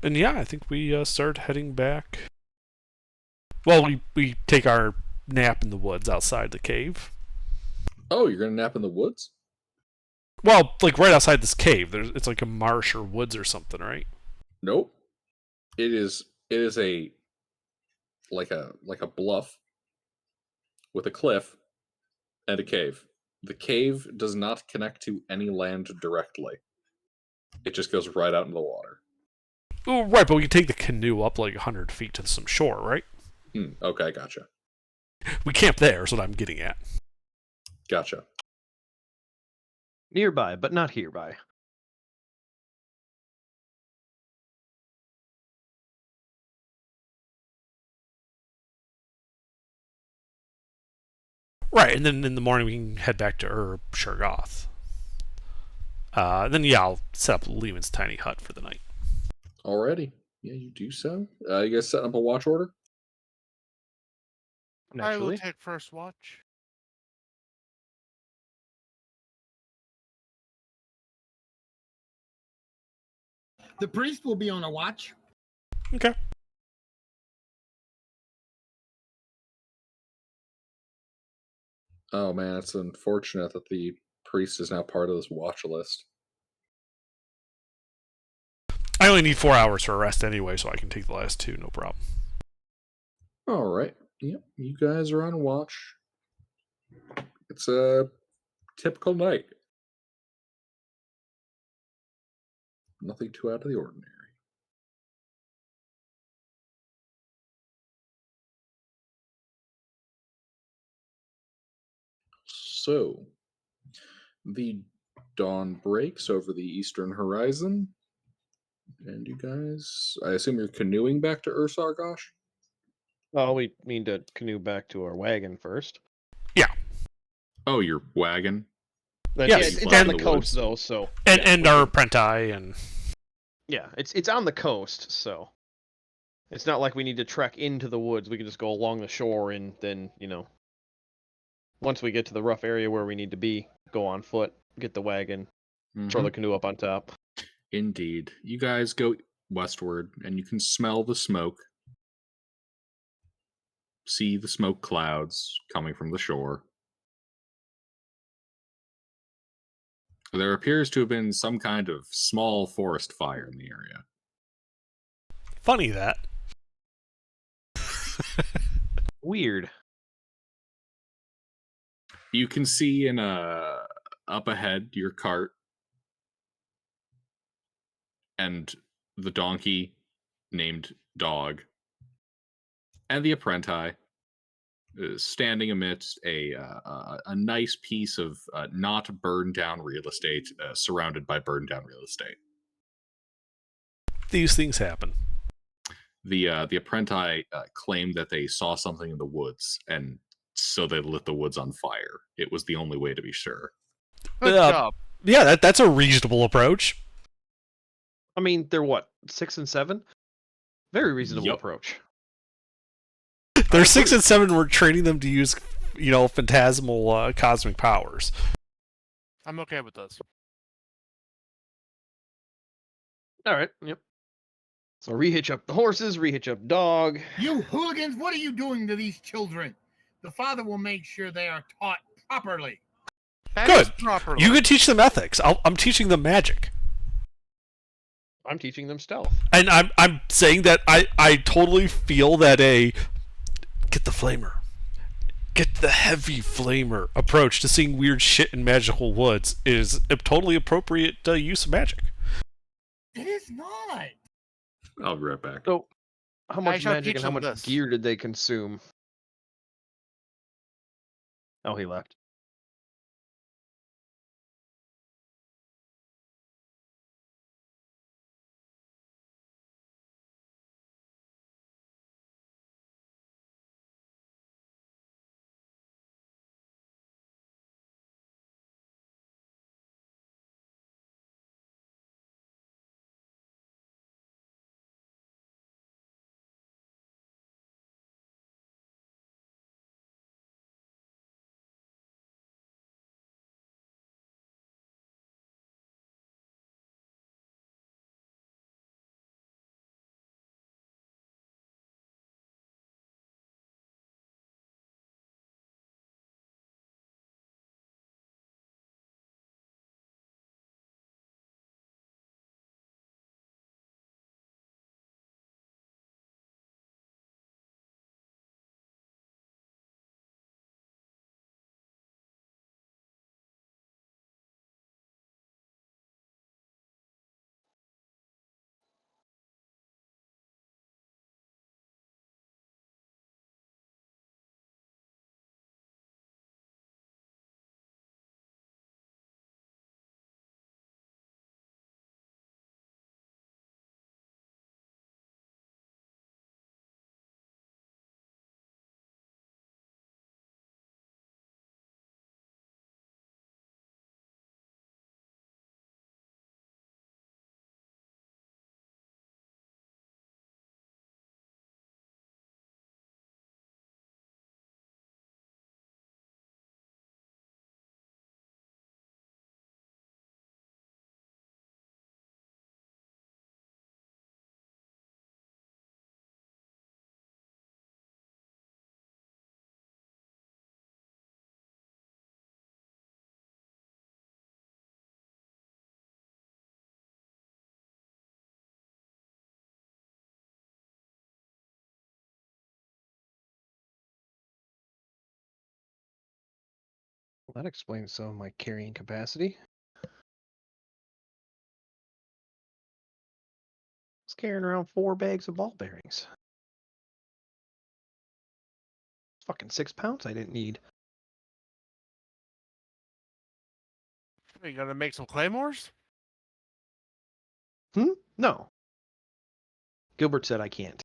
And yeah, I think we start heading back. Well, we take our nap in the woods outside the cave. Oh, you're gonna nap in the woods? Well, like right outside this cave. It's like a marsh or woods or something, right? Nope. It is a like a bluff with a cliff and a cave. The cave does not connect to any land directly. It just goes right out into the water. Oh, right, but we can take the canoe up like 100 feet to some shore, right? Okay, gotcha. We camp there is what I'm getting at. Gotcha. Nearby, but not hereby. Right, and then in the morning we can head back to Shergoth. Then yeah, I'll set up Lehman's tiny hut for the night. Alrighty. Yeah, you do so. You guys setting up a watch order? I will Naturally. take first watch. The priest will be on a watch. Okay. Oh man, it's unfortunate that the priest is now part of this watch list. I only need 4 hours for a rest anyway, so I can take the last 2, no problem. Alright. Yep, you guys are on watch. It's a typical night. Nothing too out of the ordinary. So, the dawn breaks over the eastern horizon. And you guys, I assume you're canoeing back to Ursargosh? Oh, we need to canoe back to our wagon first. Oh, your wagon? But Yes, yeah, you it's fly on in the the coast woods. though, so And yeah, and we our can- apprentice and yeah, it's on the coast, so it's not like we need to trek into the woods. We can just go along the shore and then, once we get to the rough area where we need to be, go on foot, get the wagon, throw the canoe up on top. Indeed. You guys go westward, and you can smell the smoke. See the smoke clouds coming from the shore. There appears to have been some kind of small forest fire in the area. funny that. Weird. You can see up ahead your cart and the donkey named Dog and the apprentice standing amidst a nice piece of not burned down real estate, surrounded by burned down real estate. These things happen. The apprentice claimed that they saw something in the woods, and so they lit the woods on fire. It was the only way to be sure. Good Uh, job. Yeah, that's a reasonable approach. I mean, they're what, 6 and 7? Very reasonable Yup. approach. They're 6 and 7. We're training them to use, phantasmal cosmic powers. I'm okay with this. All right. Yep. So rehitch up the horses, rehitch up Dog. You hooligans, what are you doing to these children? The father will make sure they are taught properly. That Good. is properly. You could teach them ethics. I'm teaching them magic. I'm teaching them stealth. And I'm saying that I totally feel that Get the flamer. Get the heavy flamer approach to seeing weird shit in magical woods is a totally appropriate use of magic. It is not. I'll be right back. So, how I much shall magic teach and how them much this. gear did they consume? Oh, he left. Well, that explains some of my carrying capacity. I was carrying around 4 bags of ball bearings. Fucking 6 pounds I didn't need. Are you gonna make some claymores? No. Gilbert said I can't.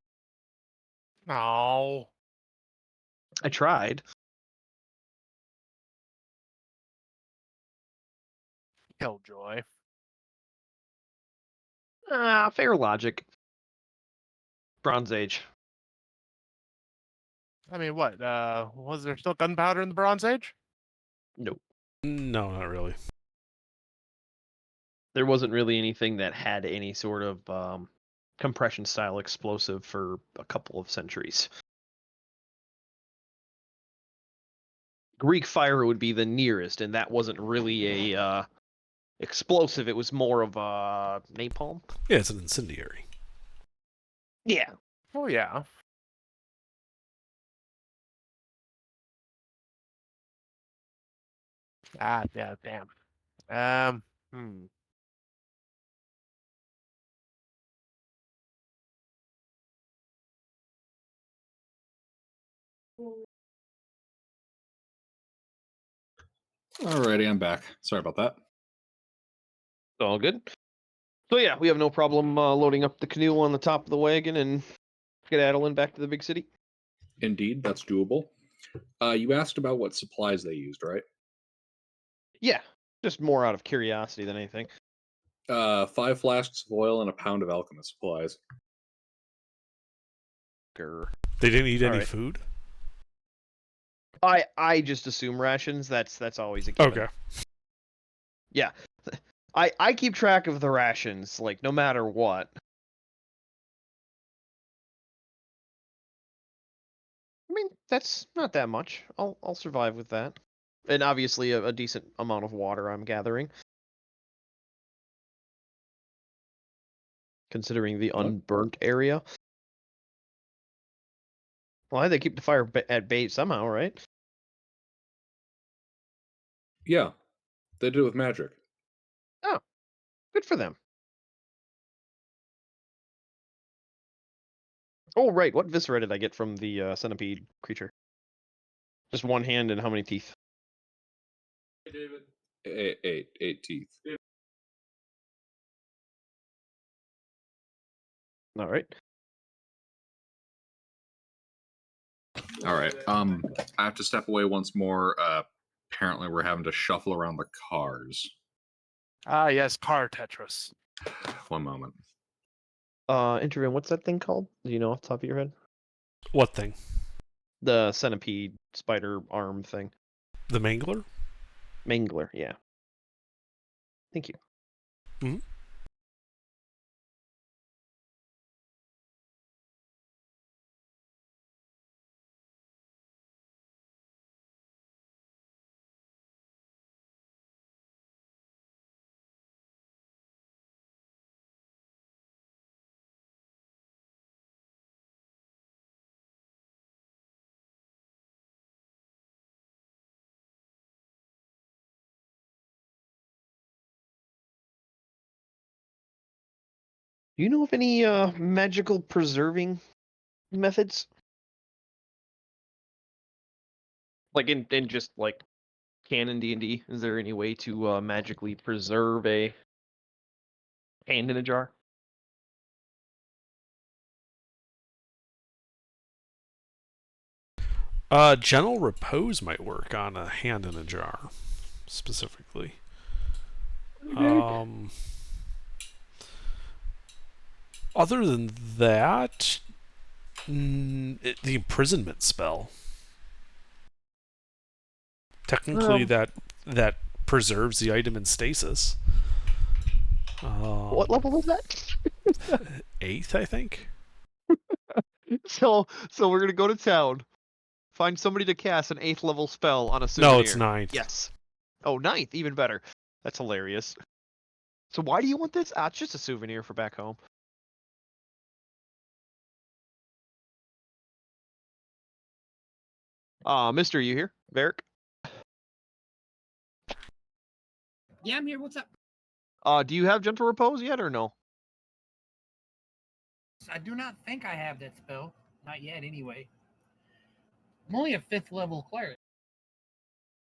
No. I tried. Killjoy. Fair logic. Bronze Age. I mean, what? Was there still gunpowder in the Bronze Age? Nope. No, not really. There wasn't really anything that had any sort of compression style explosive for a couple of centuries. Greek fire would be the nearest, and that wasn't really a explosive. It was more of a napalm. Yeah, it's an incendiary. Yeah. Oh yeah. Ah, yeah, damn. Hmm. Alrighty, I'm back. Sorry about that. All good. So yeah, we have no problem loading up the canoe on the top of the wagon and skedaddling back to the big city. Indeed, that's doable. You asked about what supplies they used, right? Yeah, just more out of curiosity than anything. 5 flasks of oil and a pound of alchemist supplies. Grr. They didn't eat any Alright. food? I just assume rations. That's always a given. Okay. Yeah. I keep track of the rations, like no matter what. I mean, that's not that much. I'll survive with that. And obviously a decent amount of water I'm gathering. Considering the What? unburnt area. Well, they keep the fire at bay somehow, right? Yeah, they did it with magic. Oh, good for them. Oh, right. What viscera did I get from the centipede creature? Just one hand and how many teeth? Hey, David. Eight teeth. All right. All right. I have to step away once more. Apparently, we're having to shuffle around the cars. Ah, yes, car Tetris. One moment. Interview, what's that thing called? Do you know off the top of your head? What thing? The centipede spider arm thing. The Mangler? Mangler, yeah. Thank you. Mm-hmm. Do you know of any magical preserving methods? Like in just like canon D&D, is there any way to magically preserve a hand in a jar? Gentle repose might work on a hand in a jar, specifically. Other than that, the imprisonment spell. Technically, that preserves the item in stasis. What level was that? 8th, I think. So we're gonna go to town, find somebody to cast an 8th level spell on a souvenir. No, it's 9th. Yes. Oh, 9th, even better. That's hilarious. So why do you want this? Ah, it's just a souvenir for back home. Mister, you here? Varric? Yeah, I'm here. What's up? Do you have gentle repose yet or no? I do not think I have that spell. Not yet, anyway. I'm only a 5th level cleric.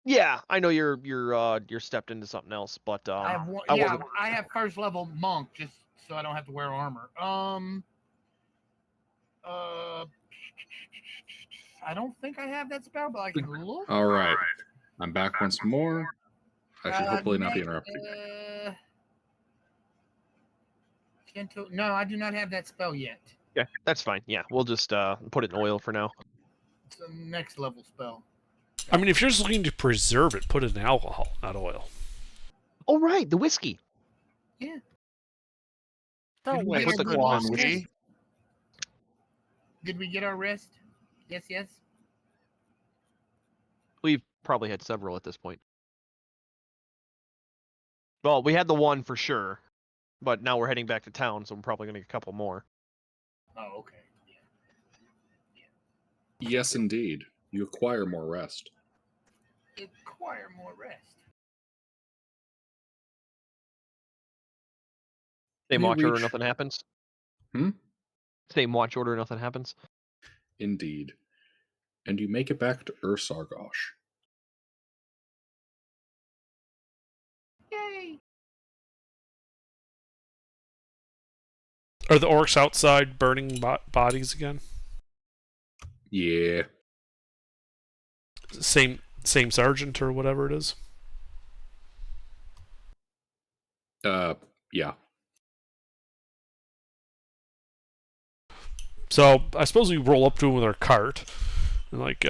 Yeah, I know you're stepped into something else, but I have one, I have 1st level monk just so I don't have to wear armor. I don't think I have that spell, but I can look. All right. I'm back once more. I should hopefully not be interrupted. Gentle. No, I do not have that spell yet. Yeah, that's fine. Yeah, we'll just put it in oil for now. It's a next level spell. I mean, if you're just looking to preserve it, put it in alcohol, not oil. Oh, right, the whiskey. Yeah. Don't we waste get good our whiskey. Did we get our rest? Yes, yes. We've probably had several at this point. Well, we had the one for sure, but now we're heading back to town, so we're probably gonna get a couple more. Oh, okay. Yes, indeed. You acquire more rest. Acquire more rest. Same You watch order, reach- nothing happens. Hmm? Same watch order, nothing happens. Indeed. And you make it back to Ursargosh. Yay! Are the orcs outside burning bodies again? Yeah. Same sergeant or whatever it is? Yeah. So I suppose we roll up to him with our cart and like,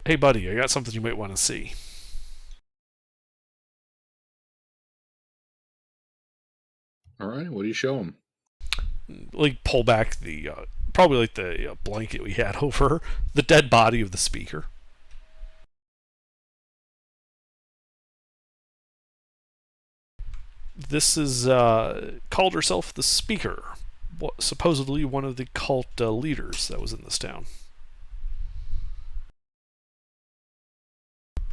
hey buddy, I got something you might want to see. All right. What do you show him? Like pull back the probably like the blanket we had over the dead body of the speaker. This is called herself the Speaker, supposedly one of the cult leaders that was in this town.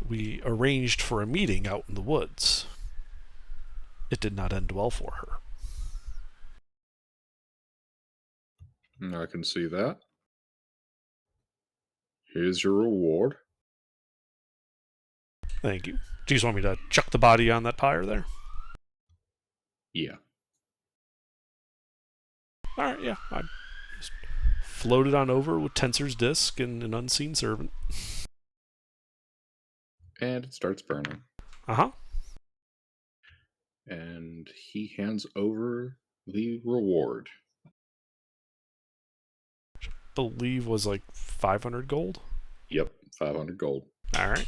we arranged for a meeting out in the woods. It did not end well for her. I can see that. Here's your reward. Thank you. Do you just want me to chuck the body on that pyre there? Yeah. All right, yeah. I just floated on over with Tensor's disc and an unseen servant. And it starts burning. Uh-huh. And he hands over the reward. Believe was like 500 gold. Yep, 500 gold. All right.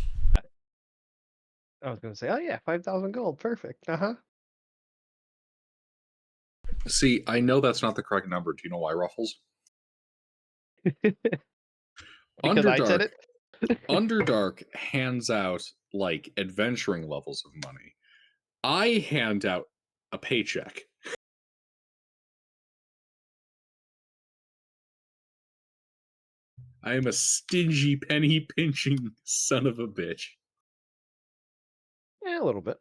I was going to say, oh yeah, 5,000 gold, perfect. See, I know that's not the correct number. Do you know why, Ruffles? Because I said it. Underdark hands out like adventuring levels of money. I hand out a paycheck. I am a stingy, penny pinching son of a bitch. Yeah, a little bit.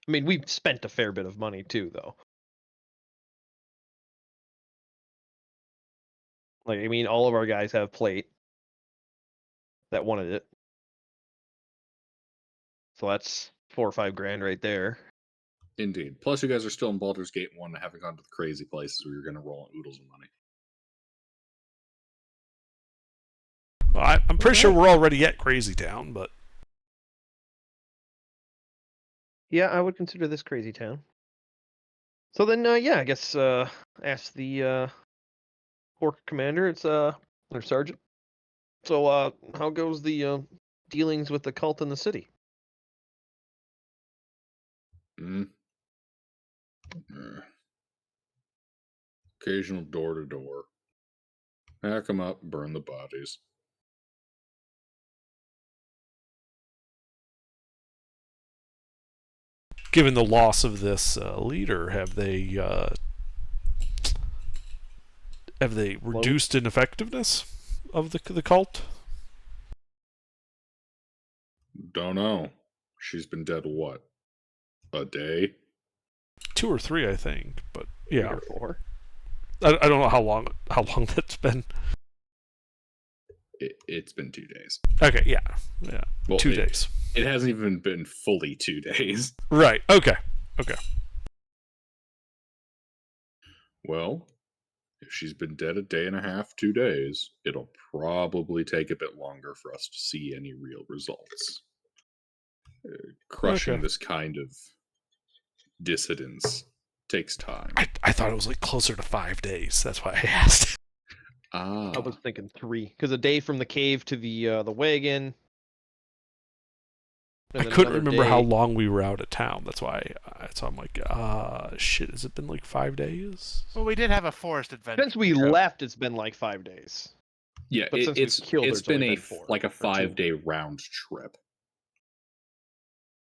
I mean, we've spent a fair bit of money too, though. Like, I mean, all of our guys have plate that wanted it. So that's 4 or 5 grand right there. Indeed. Plus, you guys are still in Baldur's Gate 1 and haven't gone to the crazy places where you're going to roll oodles of money. Well, I'm pretty sure we're already at Crazy Town, but Yeah, I would consider this crazy town. So then, yeah, I guess ask the orc commander. It's or sergeant. So, how goes the dealings with the cult in the city? Occasional door to door. Hack them up, burn the bodies. given the loss of this leader, have they reduced in effectiveness of the cult? Don't know. She's been dead what? A day? 2 or 3, I think. But yeah, 3 or 4. I don't know how long that's been. It's been 2 days. Okay, yeah. Well, 2 days. It hasn't even been fully 2 days. Right. Okay. Well, if she's been dead a day and a half, 2 days, it'll probably take a bit longer for us to see any real results. Crushing this kind of dissidence takes time. I thought it was like closer to 5 days. That's why I asked. I was thinking 3, because a day from the cave to the wagon. I couldn't remember how long we were out of town. That's why. So I'm like, shit. Has it been like 5 days? Well, we did have a forest adventure. Since we left, it's been like 5 days. Yeah, But since it's we've killed her, it's it's been only a been 4 like a or 2. 5-day round trip.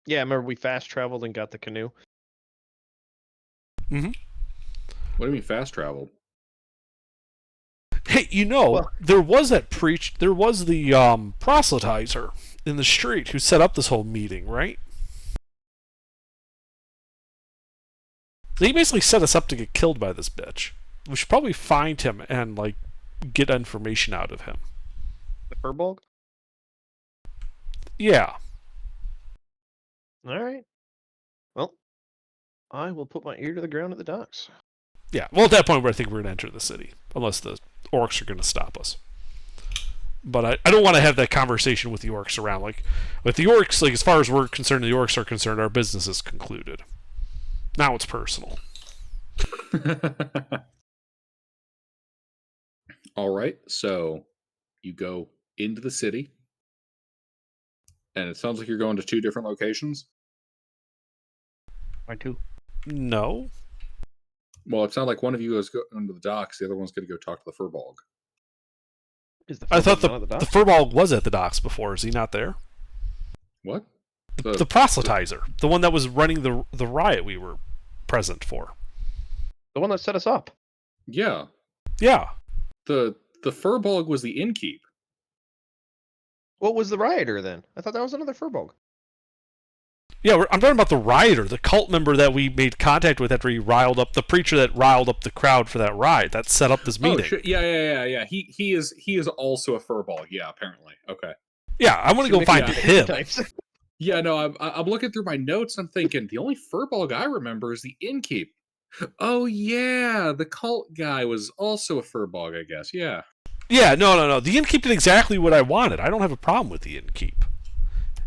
Yeah, remember we fast traveled and got the canoe? Mm-hmm. What do you mean fast traveled? Hey, there was the proselytizer in the street who set up this whole meeting, right? He basically set us up to get killed by this bitch. We should probably find him and like get information out of him. The Furbolg? Yeah. All right. Well, I will put my ear to the ground at the docks. Yeah. Well, at that point, I think we're gonna enter the city, unless the orcs are gonna stop us. But I don't want to have that conversation with the orcs around. Like, with the orcs, like as far as we're concerned, the orcs are concerned, our business is concluded. Now it's personal. All right, so you go into the city, and it sounds like you're going to 2 different locations. Why 2? No. Well, it sounded like one of you goes going to the docks, the other one's going to go talk to the Furbolg. I thought the Furbolg was at the docks before. Is he not there? What? The proselytizer, the one that was running the riot we were present for. The one that set us up. Yeah. Yeah. The Furbolg was the innkeep. What was the rioter then? I thought that was another Furbolg. Yeah, I'm talking about the rioter, the cult member that we made contact with after he riled up the preacher that riled up the crowd for that riot that set up this meeting. Oh shit! Yeah. He is also a furball. Yeah, apparently. Okay. Yeah, I want to go find him. Yeah, no, I'm looking through my notes. I'm thinking the only furball I remember is the innkeep. Oh yeah, the cult guy was also a furball, I guess. Yeah. Yeah, no. The innkeep did exactly what I wanted. I don't have a problem with the innkeep.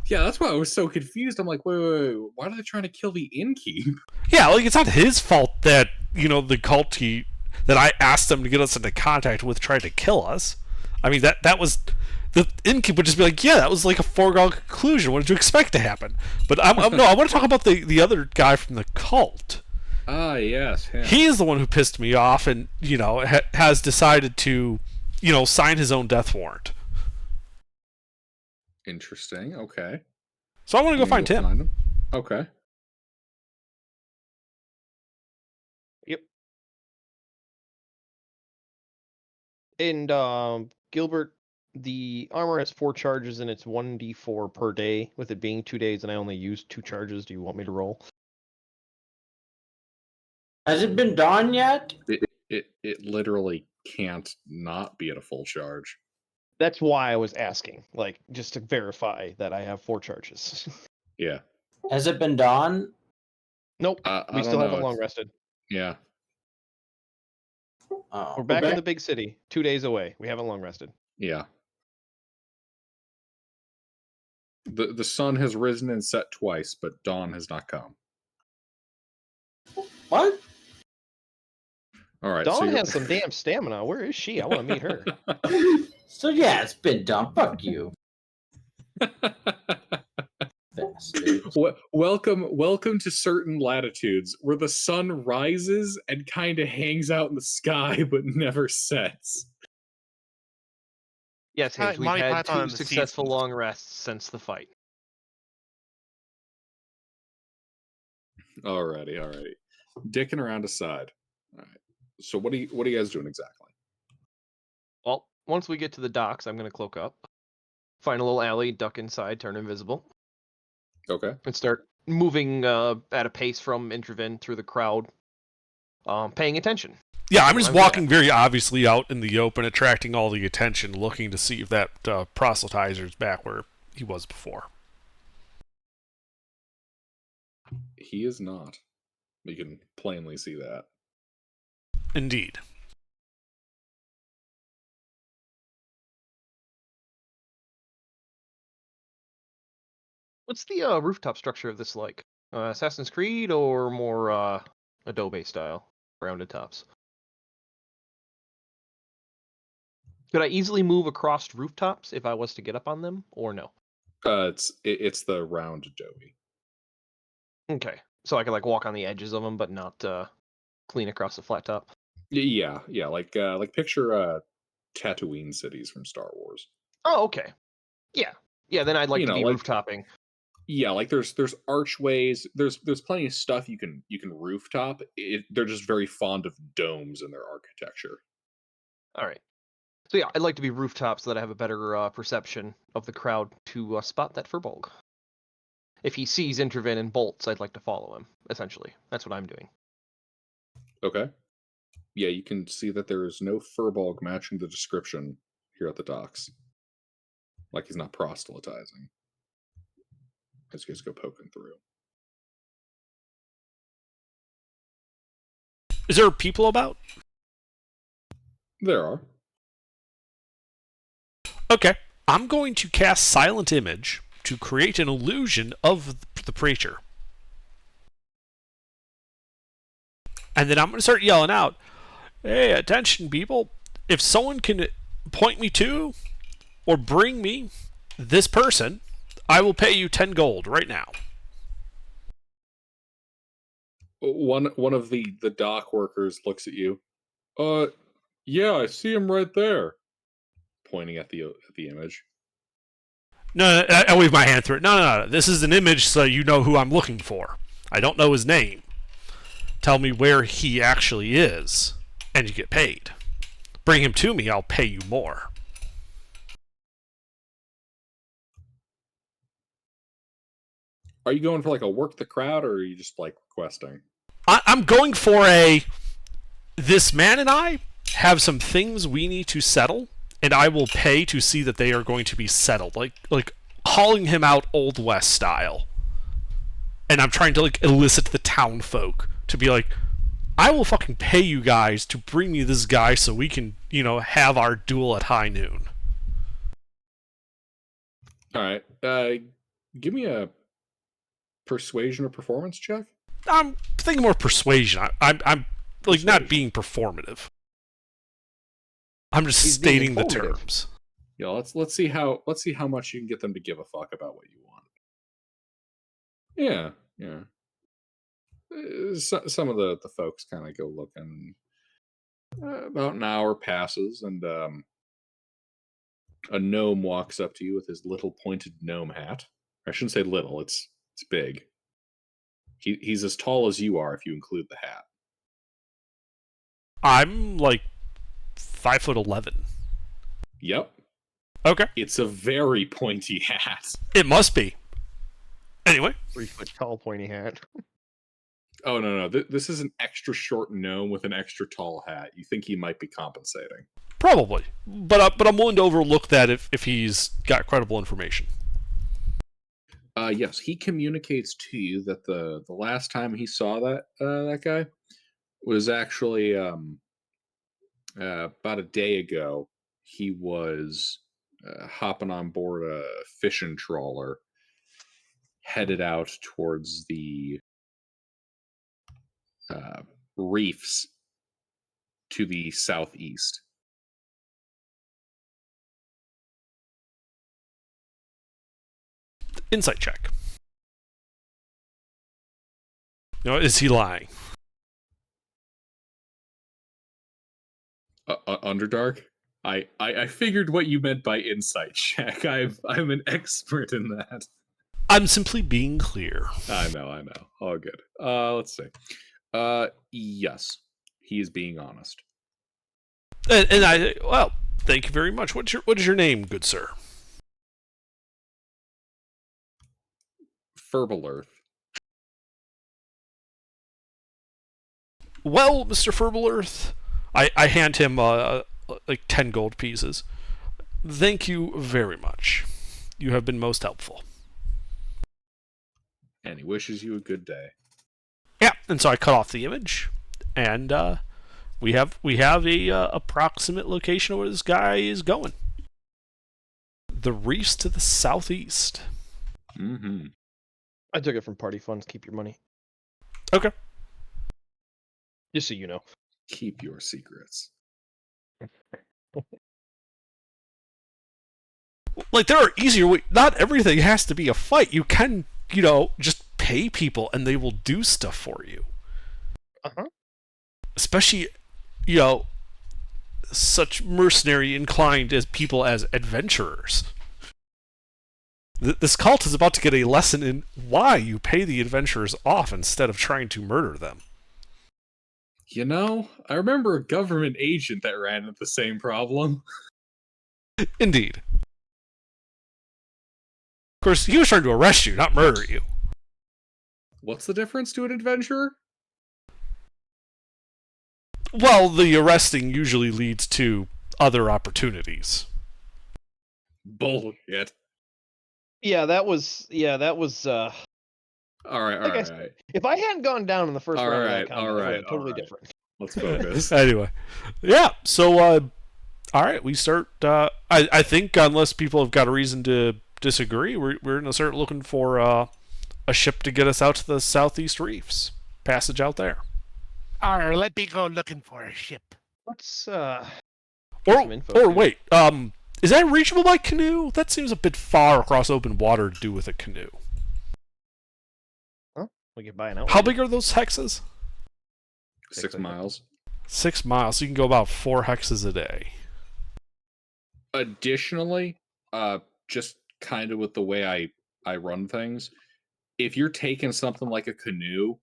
Yeah, that's why I was so confused. I'm like, wait, why are they trying to kill the innkeep? Yeah, like it's not his fault that the culty that I asked them to get us into contact with tried to kill us. I mean that was the innkeep would just be like, yeah, that was like a foregone conclusion. What did you expect to happen? But no, I want to talk about the other guy from the cult. Ah, yes. Yeah. He's the one who pissed me off, and has decided to sign his own death warrant. Interesting. Okay. So I want to go find him. Find him. Okay. Yep. And Gilbert, the armor has 4 charges and it's 1d4 per day. With it being 2 days and I only used 2 charges, do you want me to roll? Has it been dawn yet? It literally can't not be at a full charge. That's why I was asking, like, just to verify that I have 4 charges. Yeah. Has it been dawn? Nope. We still haven't long rested. Yeah. We're back in the big city, 2 days away. We haven't long rested. Yeah. The sun has risen and set twice, but dawn has not come. What? All right. Dawn has some damn stamina. Where is she? I want to meet her. So yeah, it's been dawn. Fuck you. Welcome to certain latitudes where the sun rises and kind of hangs out in the sky but never sets. Yes, Hayes, we've Monty had Python 2 successful seasons. long rests since the fight. Alrighty. Dicking around aside. All right. So what are you guys doing exactly? Well, once we get to the docks, I'm going to cloak up, find a little alley, duck inside, turn invisible. Okay. And start moving at a pace from Intraven through the crowd, paying attention. Yeah, I'm just walking very obviously out in the open, attracting all the attention, looking to see if that proselytizer's back where he was before. He is not. You can plainly see that. Indeed. What's the rooftop structure of this like? Assassin's Creed or more Adobe style, rounded tops? Could I easily move across rooftops if I was to get up on them, or no? It's the round Adobe. Okay, so I could like walk on the edges of them, but not clean across the flat top. Yeah, like picture Tatooine cities from Star Wars. Oh, okay. Yeah. Then I'd like to be like, rooftopping. Yeah, like there's archways, there's plenty of stuff you can rooftop. They're just very fond of domes in their architecture. All right. So yeah, I'd like to be rooftop so that I have a better perception of the crowd to spot that Furbolg. If he sees Intraven and bolts, I'd like to follow him. Essentially, that's what I'm doing. Okay. Yeah, you can see that there is no Furbolg matching the description here at the docks. Like he's not proselytizing. Let's just go poking through. Is there people about? There are. Okay. I'm going to cast Silent Image to create an illusion of the preacher. And then I'm going to start yelling out, hey, attention, people. If someone can point me to or bring me this person, I will pay you 10 gold right now. One of the dock workers looks at you. Yeah, I see him right there. Pointing at the image. No, I wave my hand through it. No. This is an image so you know who I'm looking for. I don't know his name. Tell me where he actually is, and you get paid. Bring him to me, I'll pay you more. Are you going for like a work the crowd, or are you just like requesting? I'm going for a. This man and I have some things we need to settle, and I will pay to see that they are going to be settled. Like calling him out Old West style. And I'm trying to like elicit the town folk to be like, I will fucking pay you guys to bring me this guy so we can, have our duel at high noon. All right. Give me a persuasion or performance check. I'm thinking more persuasion. I'm like not being performative. I'm just He's being stating the informative. terms. Yeah, let's see how much you can get them to give a fuck about what you want. Yeah. Some of the folks kind of go looking. About an hour passes, and a gnome walks up to you with his little pointed gnome hat. I shouldn't say little; it's big. He's as tall as you are if you include the hat. I'm like 5'11". Yep, Okay, it's a very pointy hat. it must be. Anyway, 3-foot tall pointy hat. Oh no, this is an extra short gnome with an extra tall hat. You think he might be compensating? probably, but I'm willing to overlook that if he's got credible information. Yes, he communicates to you that the last time he saw that guy was actually about a day ago. He was hopping on board a fishing trawler, headed out towards the reefs to the southeast. Insight check. Is he lying? Underdark. I figured what you meant by insight check. I'm an expert in that. I'm simply being clear. I know. All good. Let's see. Yes, he is being honest. And well, thank you very much. What is your name, good sir? Furbalurth. Well, Mr. Furbalurth, I hand him like 10 gold pieces. Thank you very much. You have been most helpful. And he wishes you a good day. Yeah, and so I cut off the image, and we have a approximate location of where this guy is going. The reefs to the southeast. Mm-hmm. I took it from party funds. Keep your money. Okay. Just so you know. Keep your secrets. Like, there are easier ways. Not everything has to be a fight. You can, just pay people and they will do stuff for you. Uh-huh. Especially, such mercenary inclined as people as adventurers. This cult is about to get a lesson in why you pay the adventurers off instead of trying to murder them. I remember a government agent that ran into the same problem. Indeed. Of course, he was trying to arrest you, not murder you. What's the difference to an adventurer? Well, the arresting usually leads to other opportunities. Bullshit. Yeah, that was. All right. If I hadn't gone down in the first round of that combat, it would have been totally different. Let's focus. Anyway, yeah. So, all right, we start. I think unless people have got a reason to disagree, we're gonna start looking for a ship to get us out to the southeast reefs. Passage out there. Let me go looking for a ship. Let's Or wait. Is that reachable by canoe? That seems a bit far across open water to do with a canoe. Huh? We can buy an outlet. How big are those hexes? 6 miles. 6 miles. So you can go about 4 hexes a day. Additionally, just kind of with the way I run things, if you're taking something like a canoe,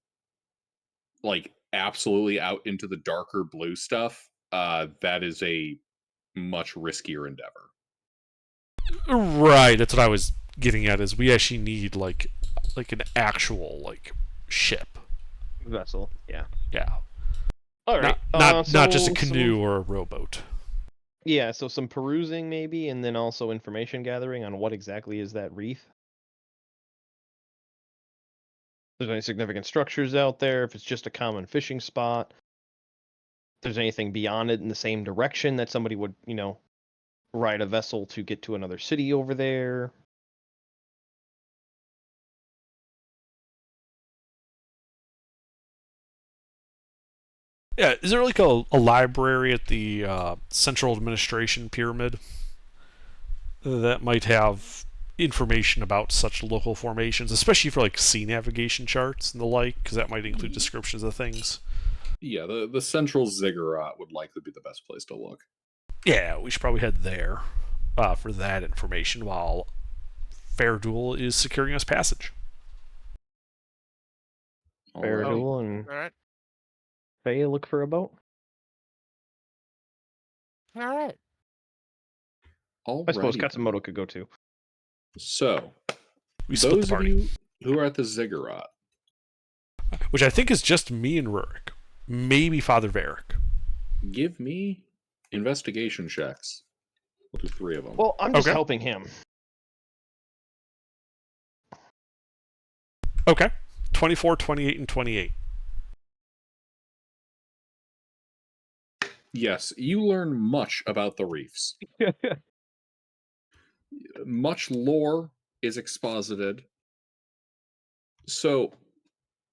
like absolutely out into the darker blue stuff, that is a much riskier endeavor. Right, that's what I was getting at, is we actually need, like, like an actual like ship. Vessel. Yeah. Yeah. All right. Not just a so canoe or a rowboat. Yeah, so some perusing maybe, and then also information gathering on what exactly is that reef. If there's any significant structures out there, if it's just a common fishing spot, if there's anything beyond it in the same direction that somebody would, ride a vessel to get to another city over there. Yeah, is there like a library at the Central Administration Pyramid that might have information about such local formations, especially for like sea navigation charts and the like, because that might include descriptions of things? Yeah, the central ziggurat would likely be the best place to look. Yeah, we should probably head there for that information while Fairduel is securing us passage. Fair Alrighty. duel and All right. Faye look for a boat. All right. I suppose Alrighty. Katsumoto could go too. So, We split the those of party, you who are at the ziggurat, which I think is just me and Rurik, maybe Father Varric. give me investigation checks. We'll do 3 of them. Well, I'm just Okay. helping him. Okay, 24, 28, and 28. Yes, you learn much about the reefs. Much lore is exposited. So,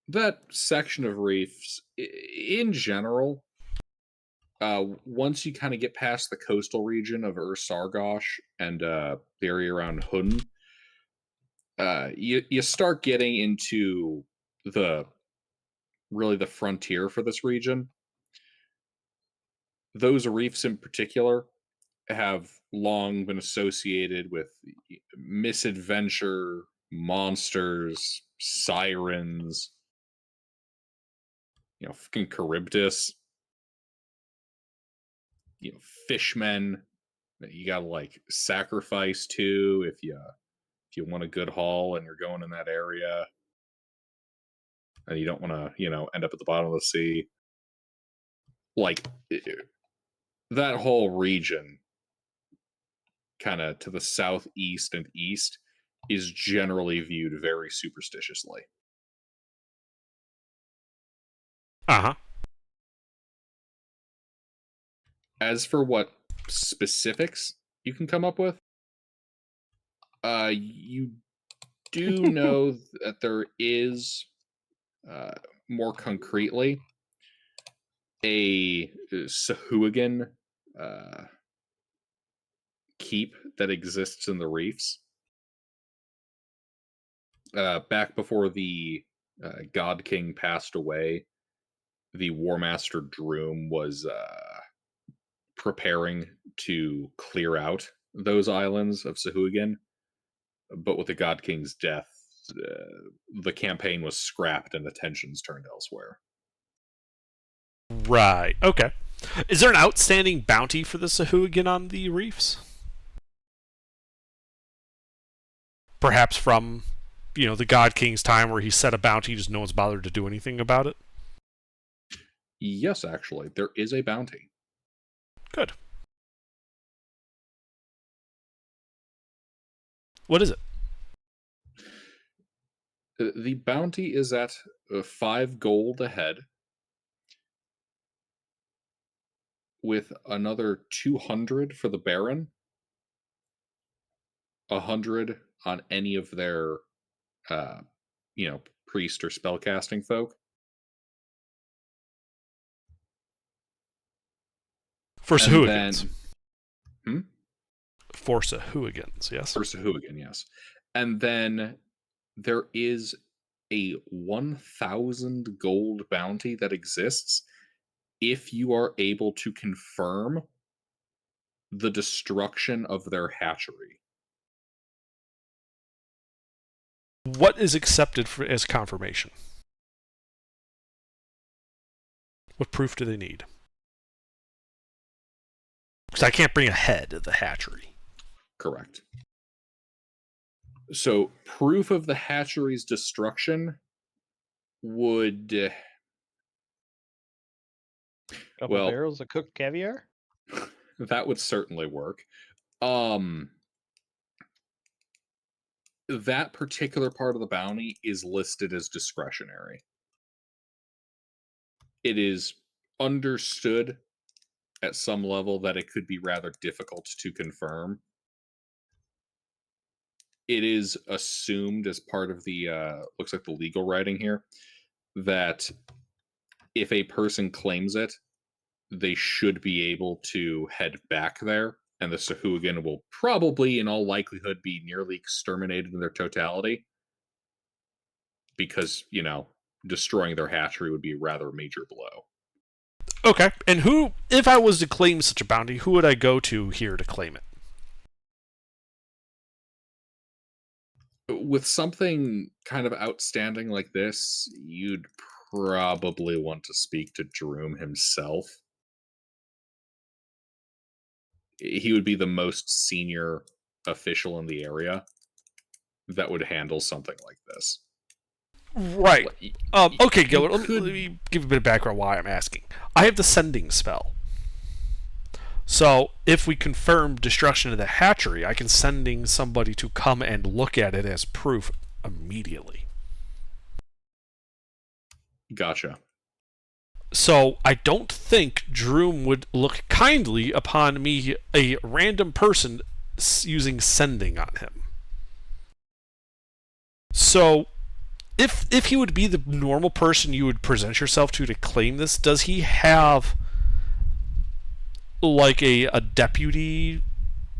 that section of reefs, in general, once you kind of get past the coastal region of Sargosh and the area around Hun, you start getting into the frontier for this region. Those reefs in particular have long been associated with misadventure, monsters, sirens, fucking Charybdis, fishmen that you gotta like sacrifice to if you want a good haul and you're going in that area and you don't want to end up at the bottom of the sea. Like that whole region, kind of to the southeast and east, is generally viewed very superstitiously. Uh-huh. As for what specifics you can come up with, you do know that there is, more concretely, a Sahuagin keep that exists in the reefs. Back before the God King passed away, the War Master Droom was preparing to clear out those islands of Sahuagin, but with the God King's death, the campaign was scrapped and attentions turned elsewhere. Right. Okay. Is there an outstanding bounty for the Sahuagin on the reefs? Perhaps from, the God King's time where he set a bounty, just no one's bothered to do anything about it? Yes, actually, there is a bounty. Good. What is it? The bounty is at 5 gold a head, with another 200 for the Baron, 100 on any of their, priest or spellcasting folk. For And Sahuagins. then, For Sahuagins, yes. for Sahuagin, yes. And then there is a 1,000 gold bounty that exists if you are able to confirm the destruction of their hatchery. What is accepted as confirmation? What proof do they need? Because I can't bring a head of the hatchery. Correct. So, proof of the hatchery's destruction would. Couple Well, barrels of cooked caviar. that would certainly work. Um, that particular part of the bounty is listed as discretionary. It is understood at some level that it could be rather difficult to confirm. It is assumed as part of the looks like the legal writing here that if a person claims it, they should be able to head back there, and the Sahuagin will probably, in all likelihood, be nearly exterminated in their totality because, destroying their hatchery would be a rather major blow. Okay, and who, if I was to claim such a bounty, who would I go to here to claim it? With something kind of outstanding like this, you'd probably want to speak to Droom himself. He would be the most senior official in the area that would handle something like this. Right. Okay, Gilbert, let could- me give you a bit of background why I'm asking. I have the sending spell. So, if we confirm destruction of the hatchery, I can sending somebody to come and look at it as proof immediately. Gotcha. So, I don't think Droom would look kindly upon me, a random person, using sending on him. So, if he would be the normal person you would present yourself to claim this, does he have like a deputy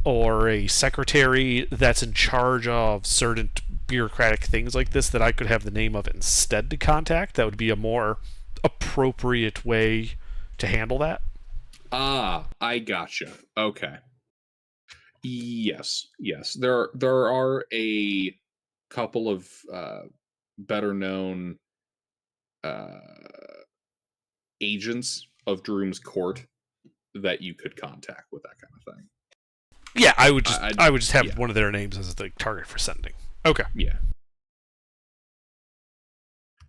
or a secretary that's in charge of certain bureaucratic things like this that I could have the name of instead to contact? That would be a more appropriate way to handle that. Ah, I gotcha. Okay. Yes. There are a couple of better known agents of Droom's court that you could contact with that kind of thing. Yeah, I would just have yeah. one of their names as the target for sending. Okay. Yeah.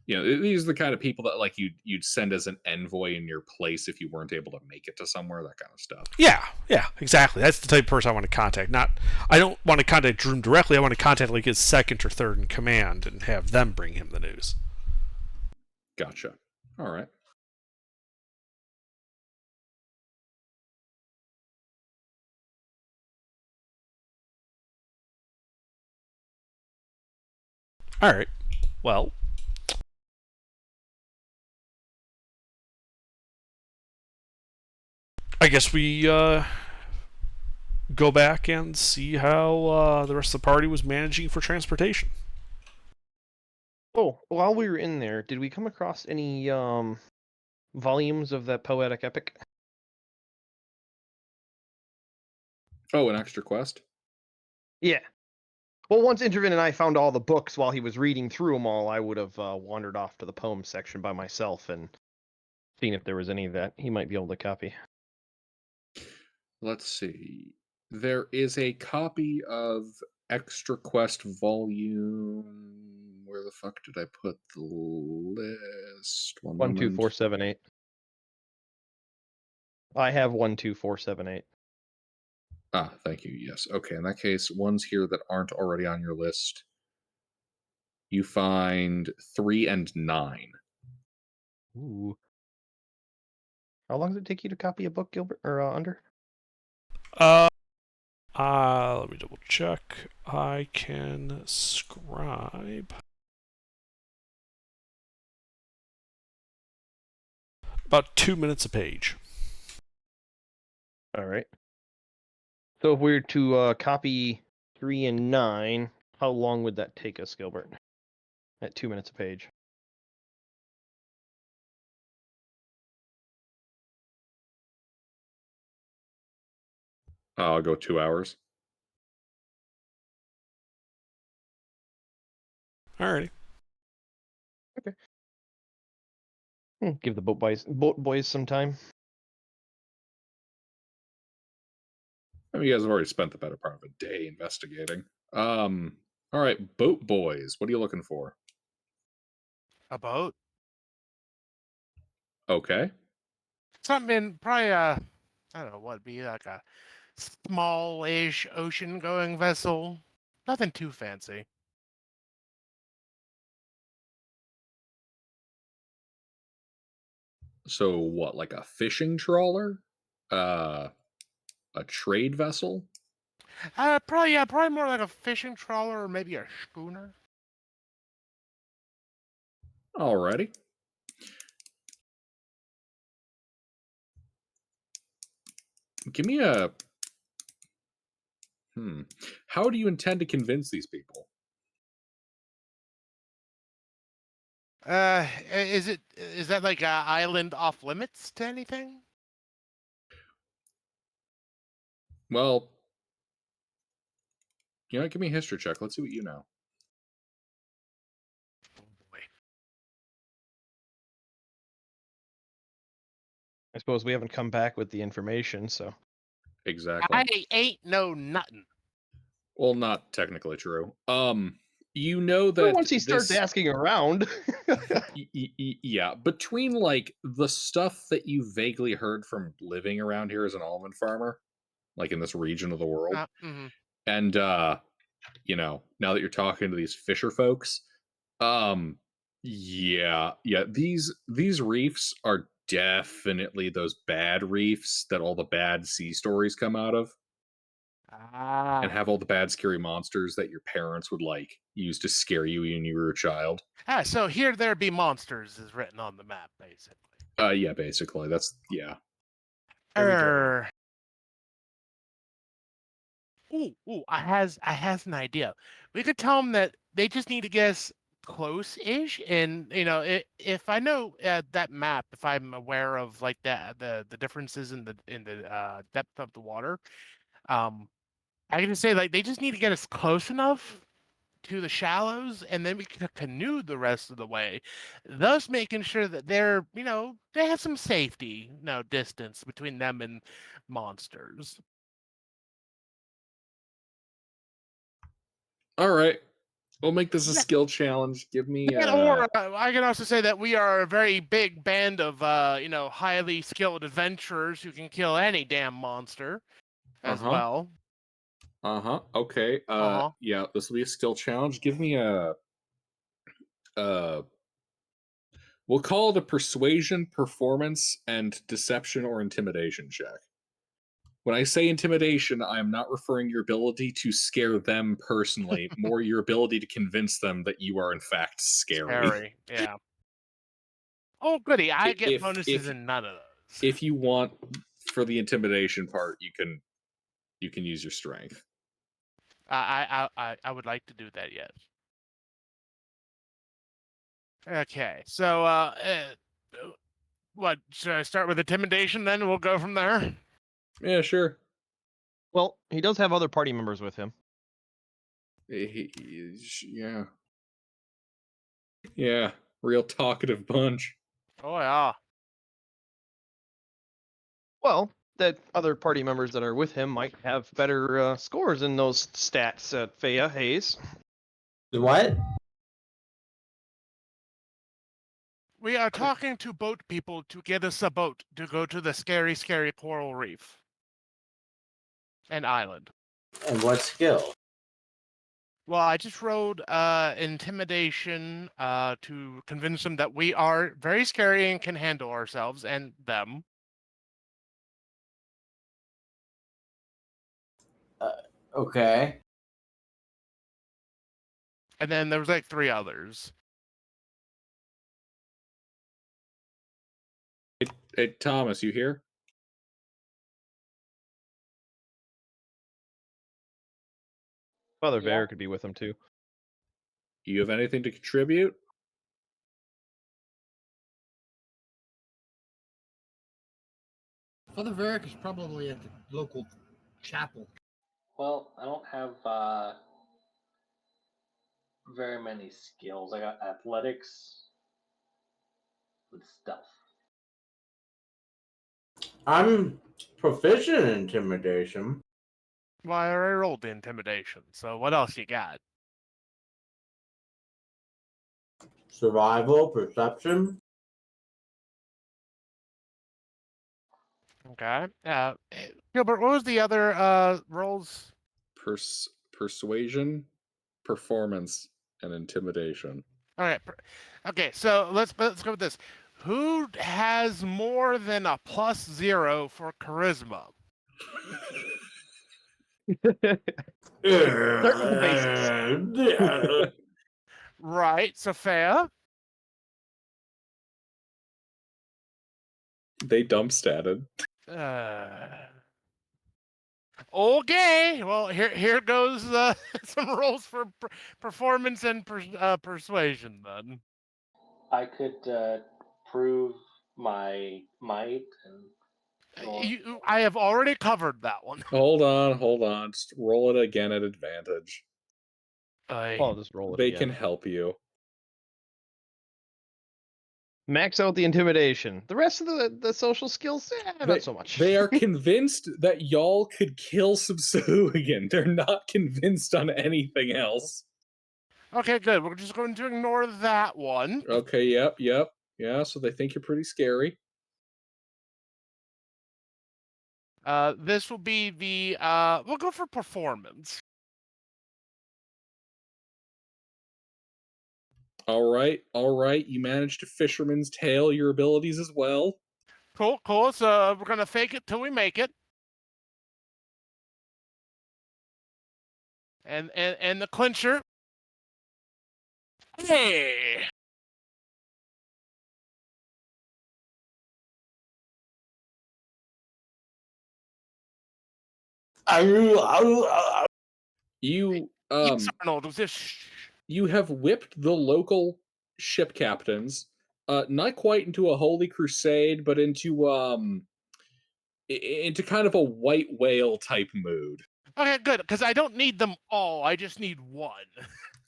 These are the kind of people that like you'd send as an envoy in your place if you weren't able to make it to somewhere, that kind of stuff. Yeah, exactly. That's the type of person I want to contact. I don't want to contact Droom directly. I want to contact like his second or third in command and have them bring him the news. Gotcha. All right. All right. Well, I guess we go back and see how the rest of the party was managing for transportation. Oh, while we were in there, did we come across any volumes of that poetic epic? Oh, an extra quest? Yeah. Well, once Intervin and I found all the books while he was reading through them all, I would have wandered off to the poem section by myself and seen if there was any that he might be able to copy. Let's see. There is a copy of Extra Quest Volume. Where the fuck did I put the list? 12478. I have 12478. Ah, thank you. Yes. Okay. In that case, ones here that aren't already on your list. You find 3 and 9. Ooh. How long does it take you to copy a book, Gilbert, or Under? Let me double check. I can scribe about 2 minutes a page. All right. So if we were to copy 3 and 9, how long would that take us, Gilbert? At 2 minutes a page. I'll go 2 hours. Alrighty. Okay. Give the boat boys some time. I mean, you guys have already spent the better part of a day investigating. All All right, boat boys. What are you looking for? A boat? Okay. Something probably I don't know what be like a small-ish ocean-going vessel. Nothing too fancy. So what, like a fishing trawler? Uh, a trade vessel? Probably more like a fishing trawler or maybe a schooner. Alrighty. Give me a. How do you intend to convince these people? Is that like a island off limits to anything? Well, give me a history check. Let's see what you know. Oh boy. I suppose we haven't come back with the information, so Exactly. I ain't know nothing. Well, not technically true. You know well, that once he starts this. asking around, Yeah, between like the stuff that you vaguely heard from living around here as an almond farmer, like in this region of the world, Mhm. and now that you're talking to these fisher folks, yeah, these reefs are definitely those bad reefs that all the bad sea stories come out of, and Ah. have all the bad scary monsters that your parents would like use to scare you when you were a child. So here there be monsters is written on the map, basically. Yeah, basically yeah. very drawing. Ooh, I has an idea. We could tell them that they just need to guess close-ish, and if I know that map, if I'm aware of like the differences in the depth of the water, um, I can just say like they just need to get us close enough to the shallows, and then we can canoe the rest of the way, thus making sure that they have some safety, distance between them and monsters. All right, we'll make this a skill challenge. Give me Or I can also say that we are a very big band of, highly skilled adventurers who can kill any damn monster as uh-huh. well. Okay. Uh-huh. Yeah, this will be a skill challenge. Give me a uh we'll call it a persuasion, performance, and deception or intimidation check. When I say intimidation, I am not referring your ability to scare them personally, more your ability to convince them that you are in fact scary. Scary. Yeah. Oh, goody. I get if bonuses if in none of those. if you want for the intimidation part, you can use your strength. I would like to do that, yes. Okay. So, what, should I start with intimidation then? We'll go from there. Yeah, sure. Well, he does have other party members with him. Yeah. Yeah, real talkative bunch. Oh, yeah. Well, that other party members that are with him might have better scores in those stats at Faya Hayes. What? We are talking to boat people to get us a boat to go to the scary, scary coral reef and island. And what skill? Well, I just rolled intimidation to convince them that we are very scary and can handle ourselves and them. Okay. And then there was like 3 others. Hey, Thomas, you here? Father Yeah. Bear could be with him too. You have anything to contribute? Father Varick is probably at the local chapel. Well, I don't have very many skills. I got athletics with stealth. I'm proficient in intimidation. Well, I already rolled the intimidation, so what else you got? Survival, perception. Okay. Gilbert, what was the other roles? Persuasion, performance, and intimidation. All right. Okay, so let's go with this. Who has more than a +0 for charisma? Certain basis. Right, Sophia. They dumpstatted. Okay, well here goes some rolls for performance and persuasion then. I could prove my might and so on. I have already covered that one. Hold on. Just roll it again at advantage. I'll just roll it They again. can help you. Max out the intimidation. The rest of the social skills, not so much. They are convinced that y'all could kill Subsuigan. They're not convinced on anything else. Okay, good. We're just going to ignore that one. Okay, yep. Yeah, so they think you're pretty scary. This will be the we'll go for performance. All right. You managed to fisherman's tail your abilities as well. Cool. So we're gonna fake it till we make it. And the clincher. Hey. You Yes, Arnold. Just you have whipped the local ship captains, not quite into a holy crusade, but into kind of a white whale type mood. okay, good. Because I don't need them all. I just need one.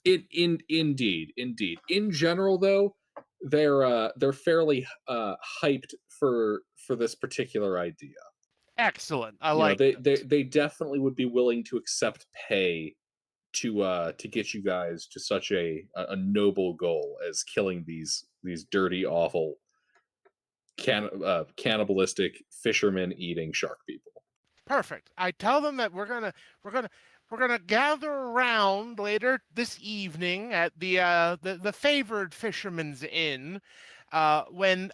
Indeed. In general, though, they're fairly hyped for this particular idea. Excellent. I You know, like. they definitely would be willing to accept pay to get you guys to such a noble goal as killing these dirty, awful, cannibalistic fishermen eating shark people. Perfect. I tell them that we're gonna gather around later this evening at the favored fisherman's inn, when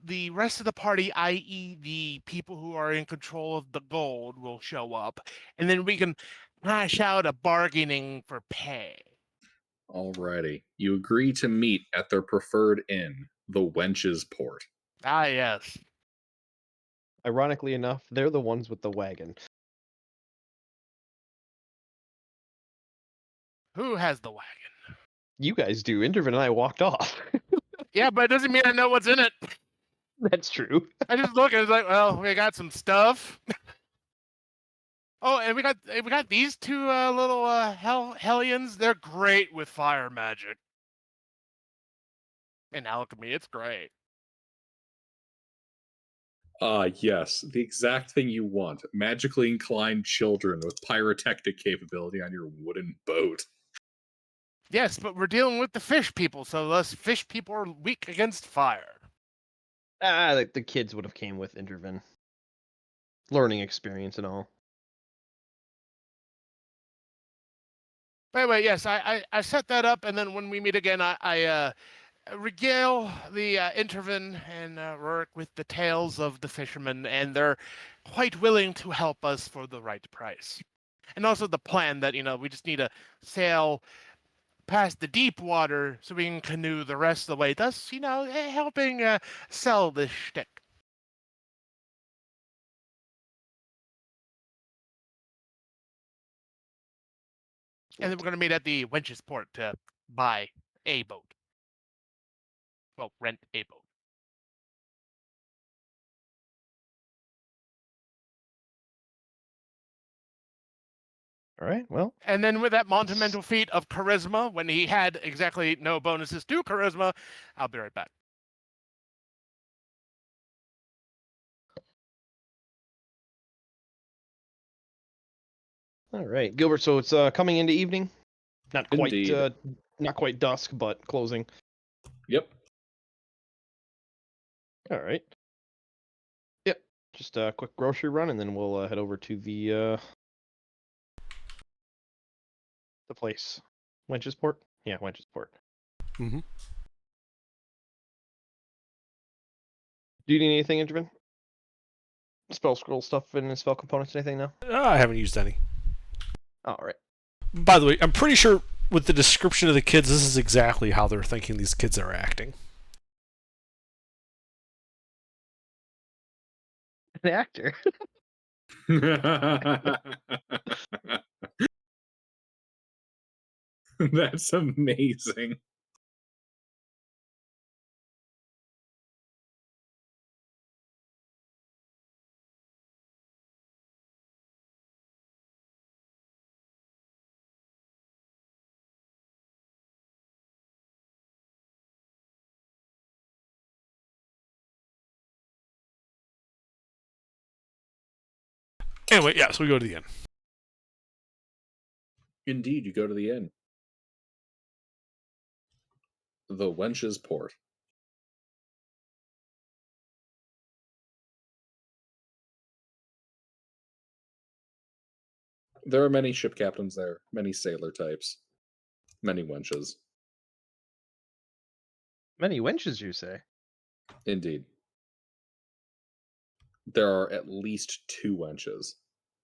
the rest of the party, i.e., the people who are in control of the gold, will show up, and then we can hash out a bargaining for pay. Alrighty, you agree to meet at their preferred inn, the Wench's Port. Ah, yes. Ironically enough, they're the ones with the wagon. Who has the wagon? You guys do. Intervin and I walked off. Yeah, but it doesn't mean I know what's in it. That's true. I just look and it's like, well, we got some stuff. Oh, and we got these two little hellions. They're great with fire magic and alchemy. It's great. Yes, the exact thing you want. Magically inclined children with pyrotechnic capability on your wooden boat. Yes, but we're dealing with the fish people, so those fish people are weak against fire. The kids would have came with Intervin. Learning experience and all. By the way, yes, I set that up, and then when we meet again, I regale the Intervin and Rurik with the tales of the fishermen, and they're quite willing to help us for the right price. And also the plan that, we just need to sail past the deep water so we can canoe the rest of the way, thus, helping sell this shtick. And then we're going to meet at the Wench's Port to buy a boat. Well, rent a boat. All right, well. And then with that monumental feat of charisma, when he had exactly no bonuses to charisma, I'll be right back. All right, Gilbert. So it's coming into evening. Not quite, Indeed. not quite dusk, but closing. Yep. All right. Yep. Just a quick grocery run, and then we'll head over to the place. Wenchesport? Yeah, Wenchesport. Mm-hmm. Do you need anything, Intervin? Spell scroll stuff and spell components, anything now? I haven't used any. All right. By the way, I'm pretty sure with the description of the kids, this is exactly how they're thinking these kids are acting. An actor. That's amazing. Anyway, yeah, so we go to the inn. Indeed, you go to the inn. The Wench's Port. There are many ship captains there, many sailor types, many wenches. Many wenches, you say? Indeed. There are at least 2 wenches,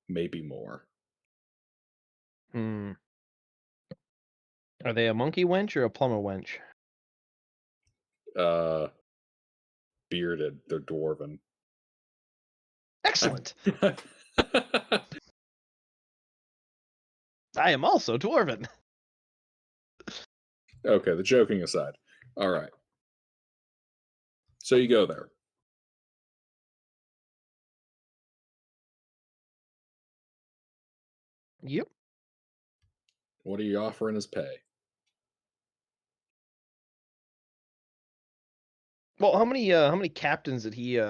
maybe more. Hmm. Are they a monkey wench or a plumber wench? Bearded. They're dwarven. Excellent. I am also dwarven. Okay, the joking aside. All right. So you go there. Yep. What are you offering as pay? Well, how many captains did he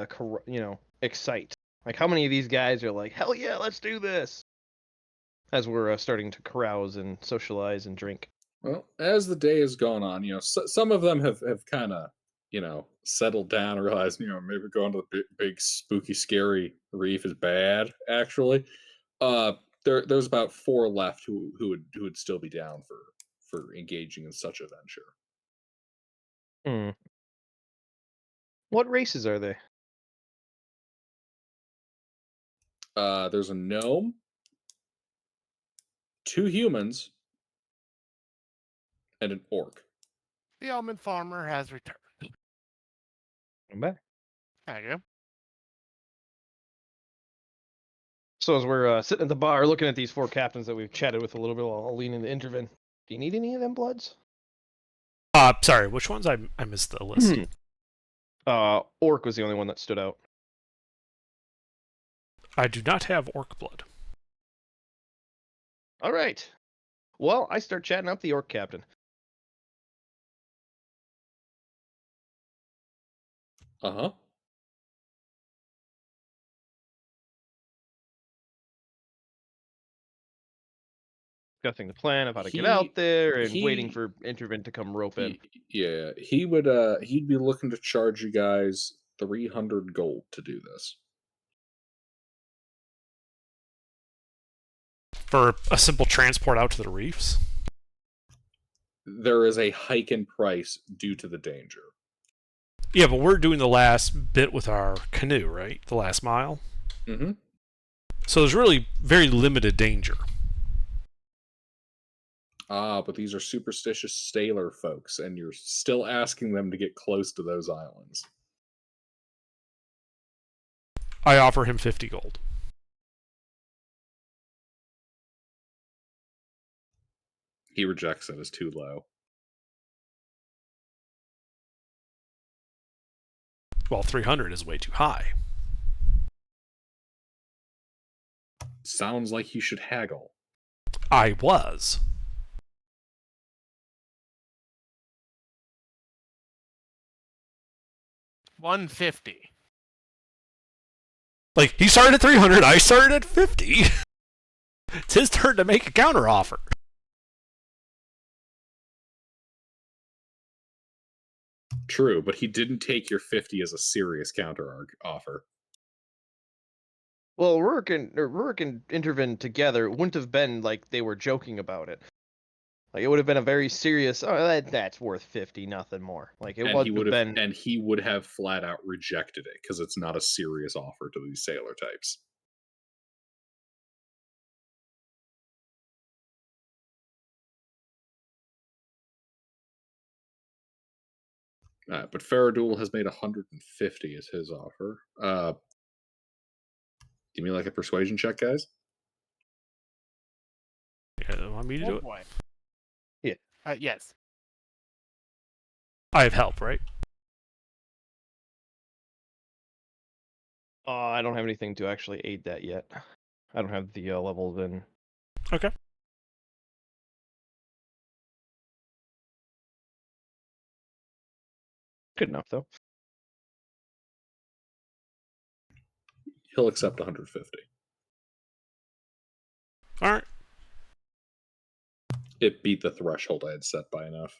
excite? Like, how many of these guys are like, hell yeah, let's do this? As we're starting to carouse and socialize and drink. Well, as the day has gone on, some of them have kind of, settled down and realized, maybe going to the big spooky, scary reef is bad. Actually, there's about 4 left who would still be down for engaging in such a venture. Hmm. What races are they? There's a gnome, 2 humans, and an orc. The almond farmer has returned. I'm back. There you go. So as we're sitting at the bar looking at these 4 captains that we've chatted with a little bit, I'll lean into Intervin. Do you need any of them bloods? Sorry, which ones? I missed the list. Orc was the only one that stood out. I do not have orc blood. All right. Well, I start chatting up the orc captain. Uh-huh. Discussing the plan of how to get out there and waiting he- for Intervin to come rope in. Yeah, he'd be looking to charge you guys 300 gold to do this. For a simple transport out to the reefs? There is a hike in price due to the danger. Yeah, but we're doing the last bit with our canoe, right? The last mile? Mm-hmm. So there's really very limited danger. But these are superstitious sailor folks, and you're still asking them to get close to those islands. I offer him 50 gold. He rejects it as too low. Well, 300 is way too high. Sounds like you should haggle. I was. $150. Like, he started at 300, I started at 50. It's his turn to make a counteroffer. True, but he didn't take your 50 as a serious counter offer. Well, Rurik and Intervin together, it wouldn't have been like they were joking about it. Like it would have been a very serious. Oh, that's worth 50, nothing more. Like it And he would have been. and he would have flat out rejected it because it's not a serious offer to these sailor types. But Faradul has made 150 as his offer. Give me like a persuasion check, guys. Yeah, want me to do Oh it? boy. Yeah. Yes. I have help, right? I don't have anything to actually aid that yet. I don't have the levels in. Okay. Good enough though. He'll accept 150. All right. It beat the threshold I had set by enough.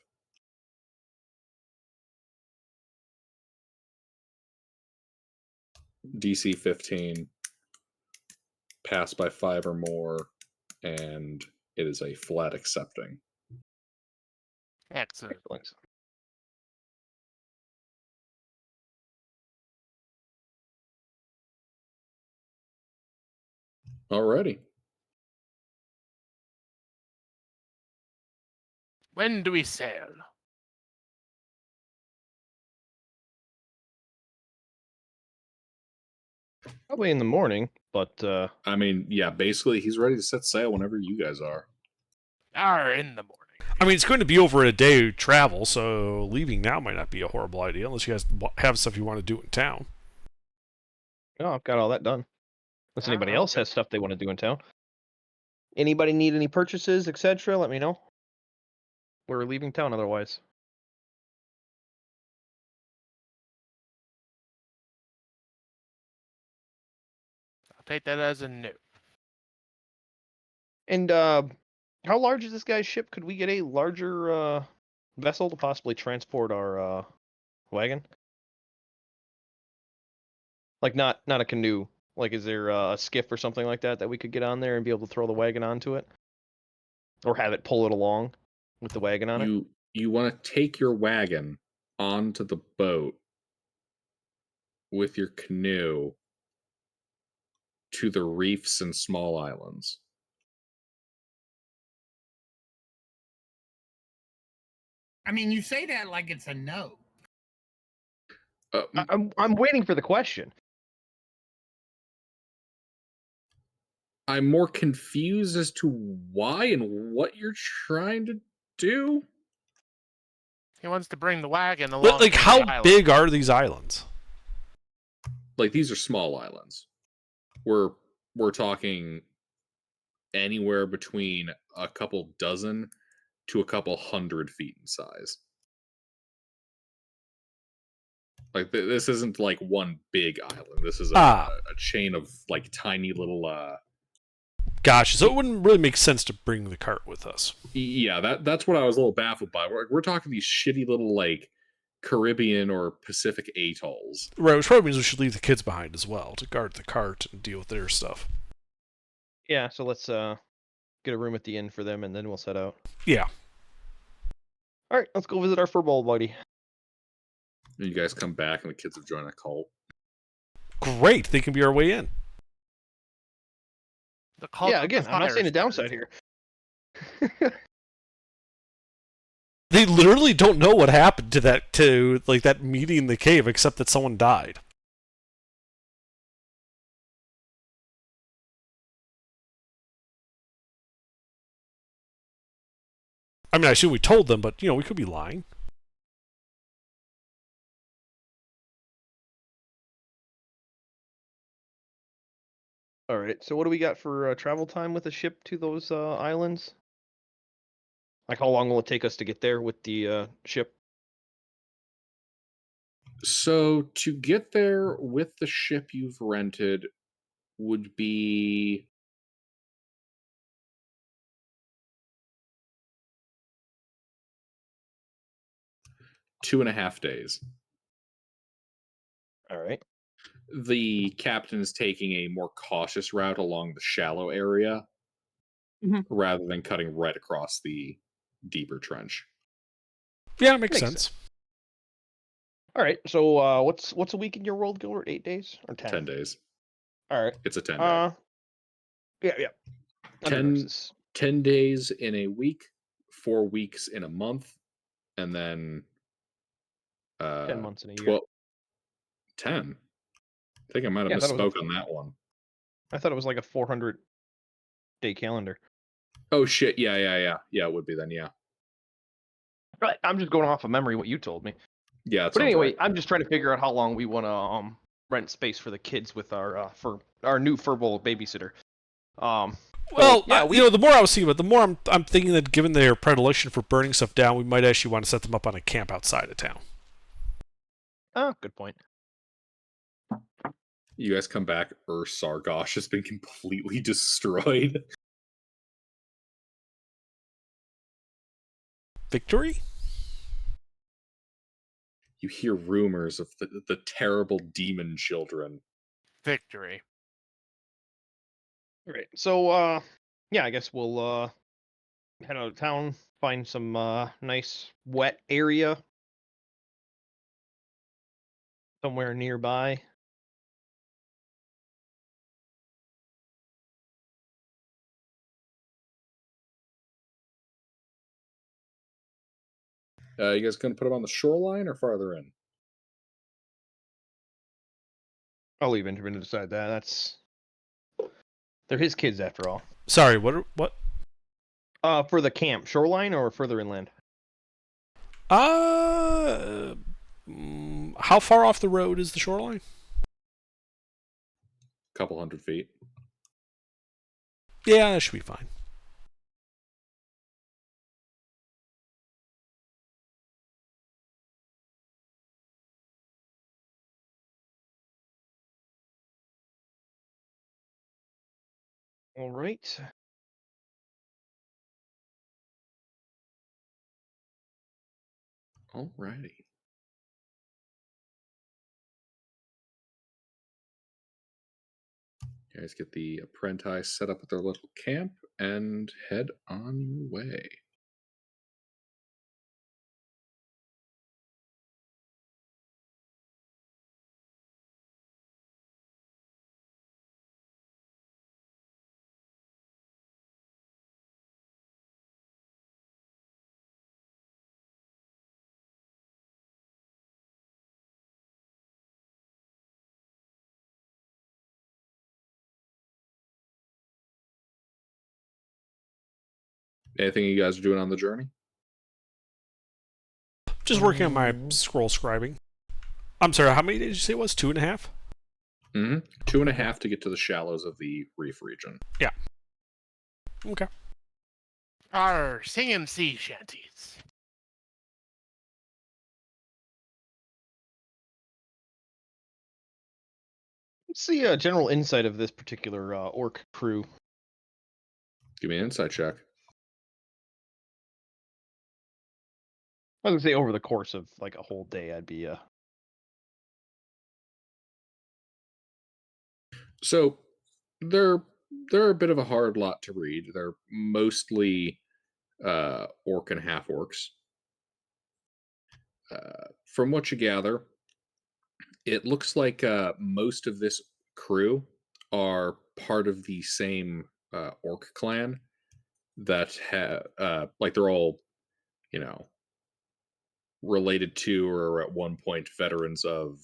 DC 15, pass by 5 or more, and it is a flat accepting. Excellent. Excellent. Alrighty. When do we sail? Probably in the morning, but I mean, yeah, basically he's ready to set sail whenever you guys are. In the morning. I mean, it's going to be over a day travel, so leaving now might not be a horrible idea unless you guys have stuff you want to do in town. no, I've got all that done. Unless anybody Oh, else okay. has stuff they want to do in town. Anybody need any purchases, etc.? Let me know. We're leaving town otherwise. I'll take that as a no. And how large is this guy's ship? Could we get a larger vessel to possibly transport our wagon? Like not a canoe. Like is there a skiff or something like that that we could get on there and be able to throw the wagon onto it? Or have it pull it along with the wagon on it? You want to take your wagon onto the boat with your canoe to the reefs and small islands. I mean, you say that like it's a no. I'm waiting for the question. I'm more confused as to why and what you're trying to do. He wants to bring the wagon along. Like, to how the island. big are these islands? Like, these are small islands. We're talking anywhere between a couple dozen to a couple 100 feet in size. Like, this isn't like one big island. This is a chain of like tiny little Gosh, so it wouldn't really make sense to bring the cart with us. Yeah, that's what I was a little baffled by. We're talking these shitty little like Caribbean or Pacific atolls. Right, which probably means we should leave the kids behind as well to guard the cart and deal with their stuff. Yeah, so let's get a room at the inn for them and then we'll set out. Yeah. Alright, let's go visit our furball buddy. And you guys come back and the kids have joined a cult. Great, they can be our way in. The cult Yeah, of again, the I'm not saying a fire downside spirit. here. They literally don't know what happened to that meeting in the cave except that someone died. I mean, I assume we told them, but, we could be lying. Alright, so what do we got for travel time with the ship to those islands? Like, how long will it take us to get there with the ship? So to get there with the ship you've rented would be 2.5 days. All right. The captain is taking a more cautious route along the shallow area rather than cutting right across the deeper trench. Yeah, it makes Makes sense. All right. So what's a week in your world, Gilbert? 8 days or 10? 10 days. All right. It's a 10 day. Yeah. 10 days in a week, 4 weeks in a month, and then 10 months in a year. 12 10. I think I might have Yeah, I thought it was misspoke on that one. I thought it was like a 400-day calendar. Oh shit, yeah, it would be then, yeah. Right. I'm just going off of memory what you told me. Yeah, But anyway, I'm just trying to figure out how long we want to rent space for the kids with our for our new furball babysitter. Well, yeah, the more I was thinking about, the more I'm thinking that given their predilection for burning stuff down, we might actually want to set them up on a camp outside of town. Oh, good point. You guys come back, Sargosh has been completely destroyed. Victory? You hear rumors of the terrible demon children. Victory. All right. So yeah, I guess we'll head out of town, find some nice wet area somewhere nearby. You guys gonna put them on the shoreline or farther in? I'll leave Benjamin to decide that. They're his kids after all. Sorry, what? For the camp, shoreline or further inland? How far off the road is the shoreline? Couple 100 feet. Yeah, that should be fine. All right. Alrighty. You guys get the apprentice set up at their little camp and head on your way. Anything you guys are doing on the journey? Just working on my scroll scribing. I'm sorry, how many did you say it was? 2.5? 2.5 to get to the shallows of the reef region. Yeah. Okay. Our singing sea shanties. What's the general insight of this particular orc crew? Give me an insight check. I was gonna say over the course of like a whole day, I'd be So they're a bit of a hard lot to read. They're mostly orc and half orcs. From what you gather, it looks like most of this crew are part of the same orc clan that like they're all, related to or at one point veterans of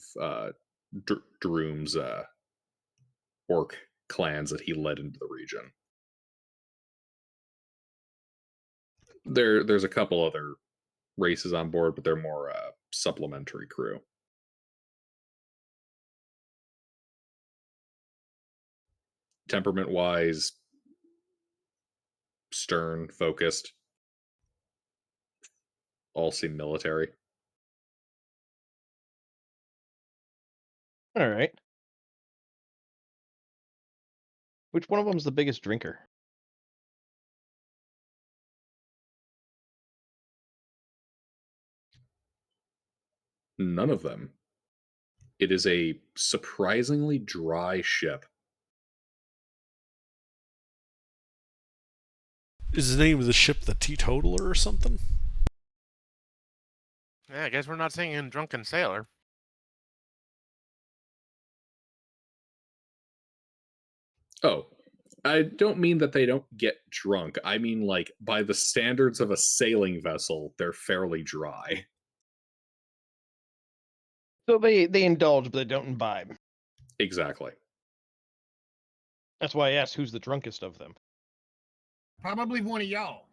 Droom's orc clans that he led into the region. There's a couple other races on board, but they're more supplementary crew. Temperament wise, stern, focused, all seem military. all right. Which one of them's the biggest drinker? None of them. It is a surprisingly dry ship. Is the name of the ship the Teetotaler or something? Yeah, I guess we're not singing Drunken Sailor. Oh, I don't mean that they don't get drunk. I mean, like, by the standards of a sailing vessel, they're fairly dry. So they indulge, but they don't imbibe. Exactly. That's why I asked who's the drunkest of them. Probably one of y'all.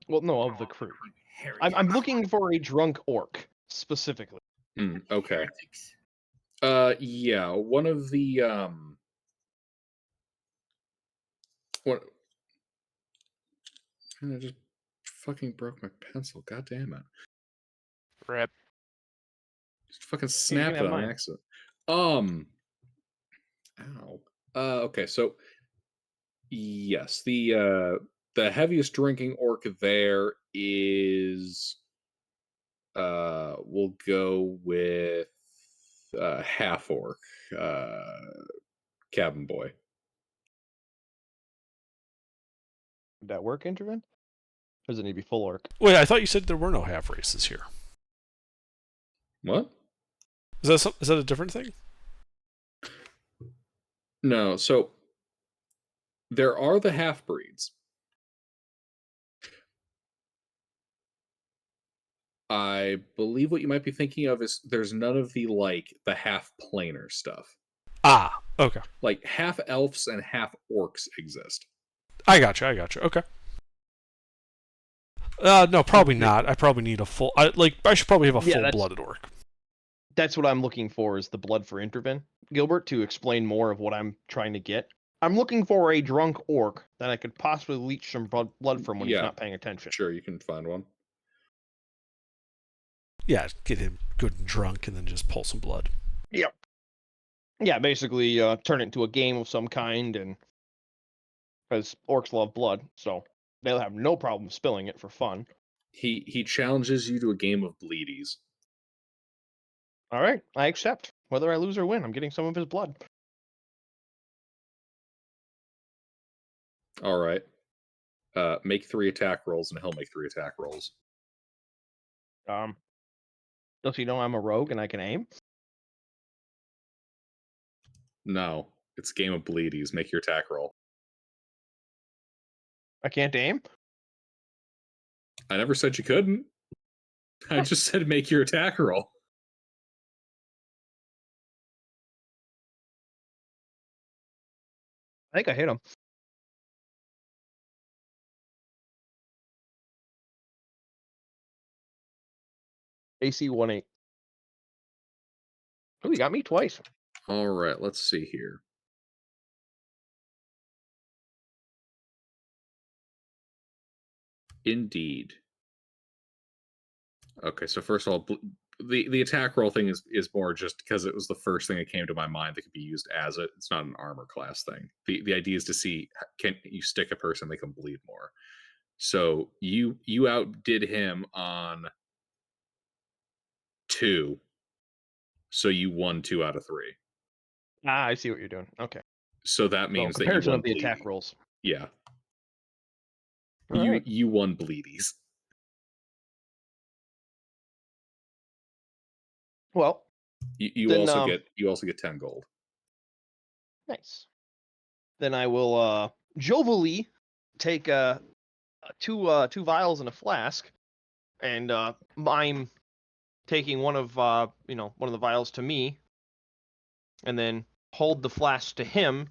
Well, no, of the crew. Heretics. I'm looking for a drunk orc specifically. Okay. Heretics. Yeah, one of the, what? I just fucking broke my pencil. God damn it. Rip. Just fucking You can snapped have it on mine. accident. Ow. Okay, so yes, the heaviest drinking orc there is we'll go with half orc, cabin boy. Would that work, Intervin? Or does it need to be full orc? Wait, I thought you said there were no half races here. What? Is that a different thing? No, so there are the half breeds. I believe what you might be thinking of is there's none of the half planar stuff. Ah, okay. Like half elves and half orcs exist. I got you. Okay. No, probably not. I probably need a full. I should probably have a Yeah, full-blooded orc. That's what I'm looking for, is the blood for Intervin. Gilbert, to explain more of what I'm trying to get. I'm looking for a drunk orc that I could possibly leech some blood from when he's Yeah. not paying attention. Sure, you can find one. Yeah, get him good and drunk, and then just pull some blood. Yep. Yeah, basically turn it into a game of some kind, and because orcs love blood, so they'll have no problem spilling it for fun. He challenges you to a game of bleedies. All right, I accept. Whether I lose or win, I'm getting some of his blood. All right. Make 3 attack rolls, and he'll make 3 attack rolls. Does he know I'm a rogue and I can aim? No, it's a game of bleedies. Make your attack roll. I can't aim? I never said you couldn't. I just said make your attack roll. I think I hit him. AC 1-8. Oh, you got me twice. All right, let's see here. Indeed. Okay, so first of all, the attack roll thing is more just because it was the first thing that came to my mind that could be used as it. It's not an armor class thing. The idea is to see, can you stick a person, they can bleed more. So you outdid him on 2. So you won 2 out of 3. Ah, I see what you're doing. Okay. So that So means that you comparison won of the bleeding. attack rolls. Yeah. All right. You won bleedies. Well, You Then, also get 10 gold. nice. Then I will jovially take two vials and a flask, and mime taking one of the vials to me, and then hold the flask to him,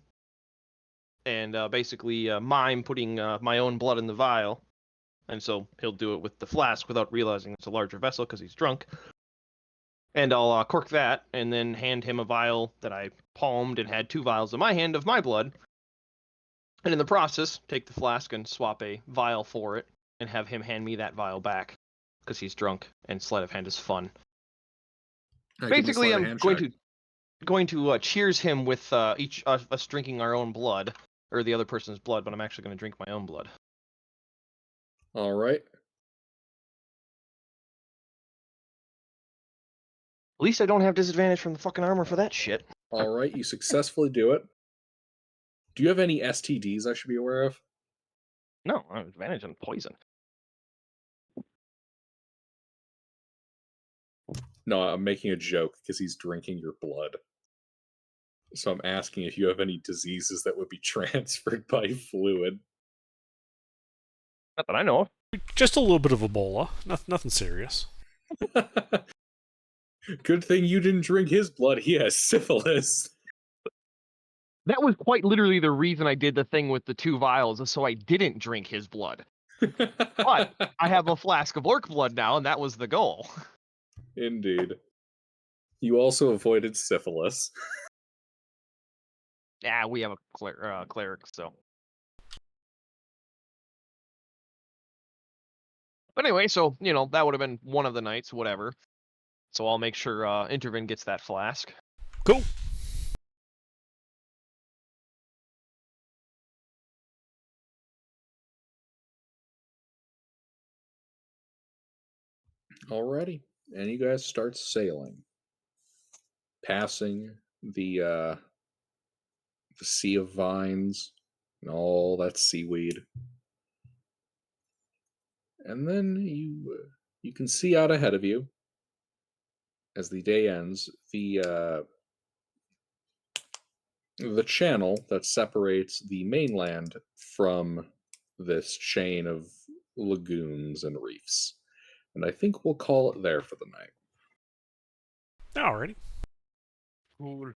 and basically mime putting my own blood in the vial, and so he'll do it with the flask without realizing it's a larger vessel because he's drunk. And I'll cork that, and then hand him a vial that I palmed and had 2 vials in my hand of my blood. And in the process, take the flask and swap a vial for it, and have him hand me that vial back because he's drunk and sleight of hand is fun. Basically, I'm going to cheers him with each us drinking our own blood, or the other person's blood, but I'm actually going to drink my own blood. All right. At least I don't have disadvantage from the fucking armor for that shit. All right, you successfully do it. Do you have any STDs I should be aware of? No, I have advantage on poison. No, I'm making a joke because he's drinking your blood. So I'm asking if you have any diseases that would be transferred by fluid. Not that I know of. Just a little bit of Ebola. Nothing serious. Good thing you didn't drink his blood. He has syphilis. That was quite literally the reason I did the thing with the 2 vials, is so I didn't drink his blood. But I have a flask of orc blood now, and that was the goal. Indeed. You also avoided syphilis. Yeah, we have a cleric, so. But anyway, so, you know, that would have been one of the nights, whatever. So I'll make sure Intervin gets that flask. Cool. Alrighty. And you guys start sailing. Passing the sea of vines and all that seaweed. And then you can see out ahead of you, as the day ends, the channel that separates the mainland from this chain of lagoons and reefs. And I think we'll call it there for the night. Alrighty. Cool.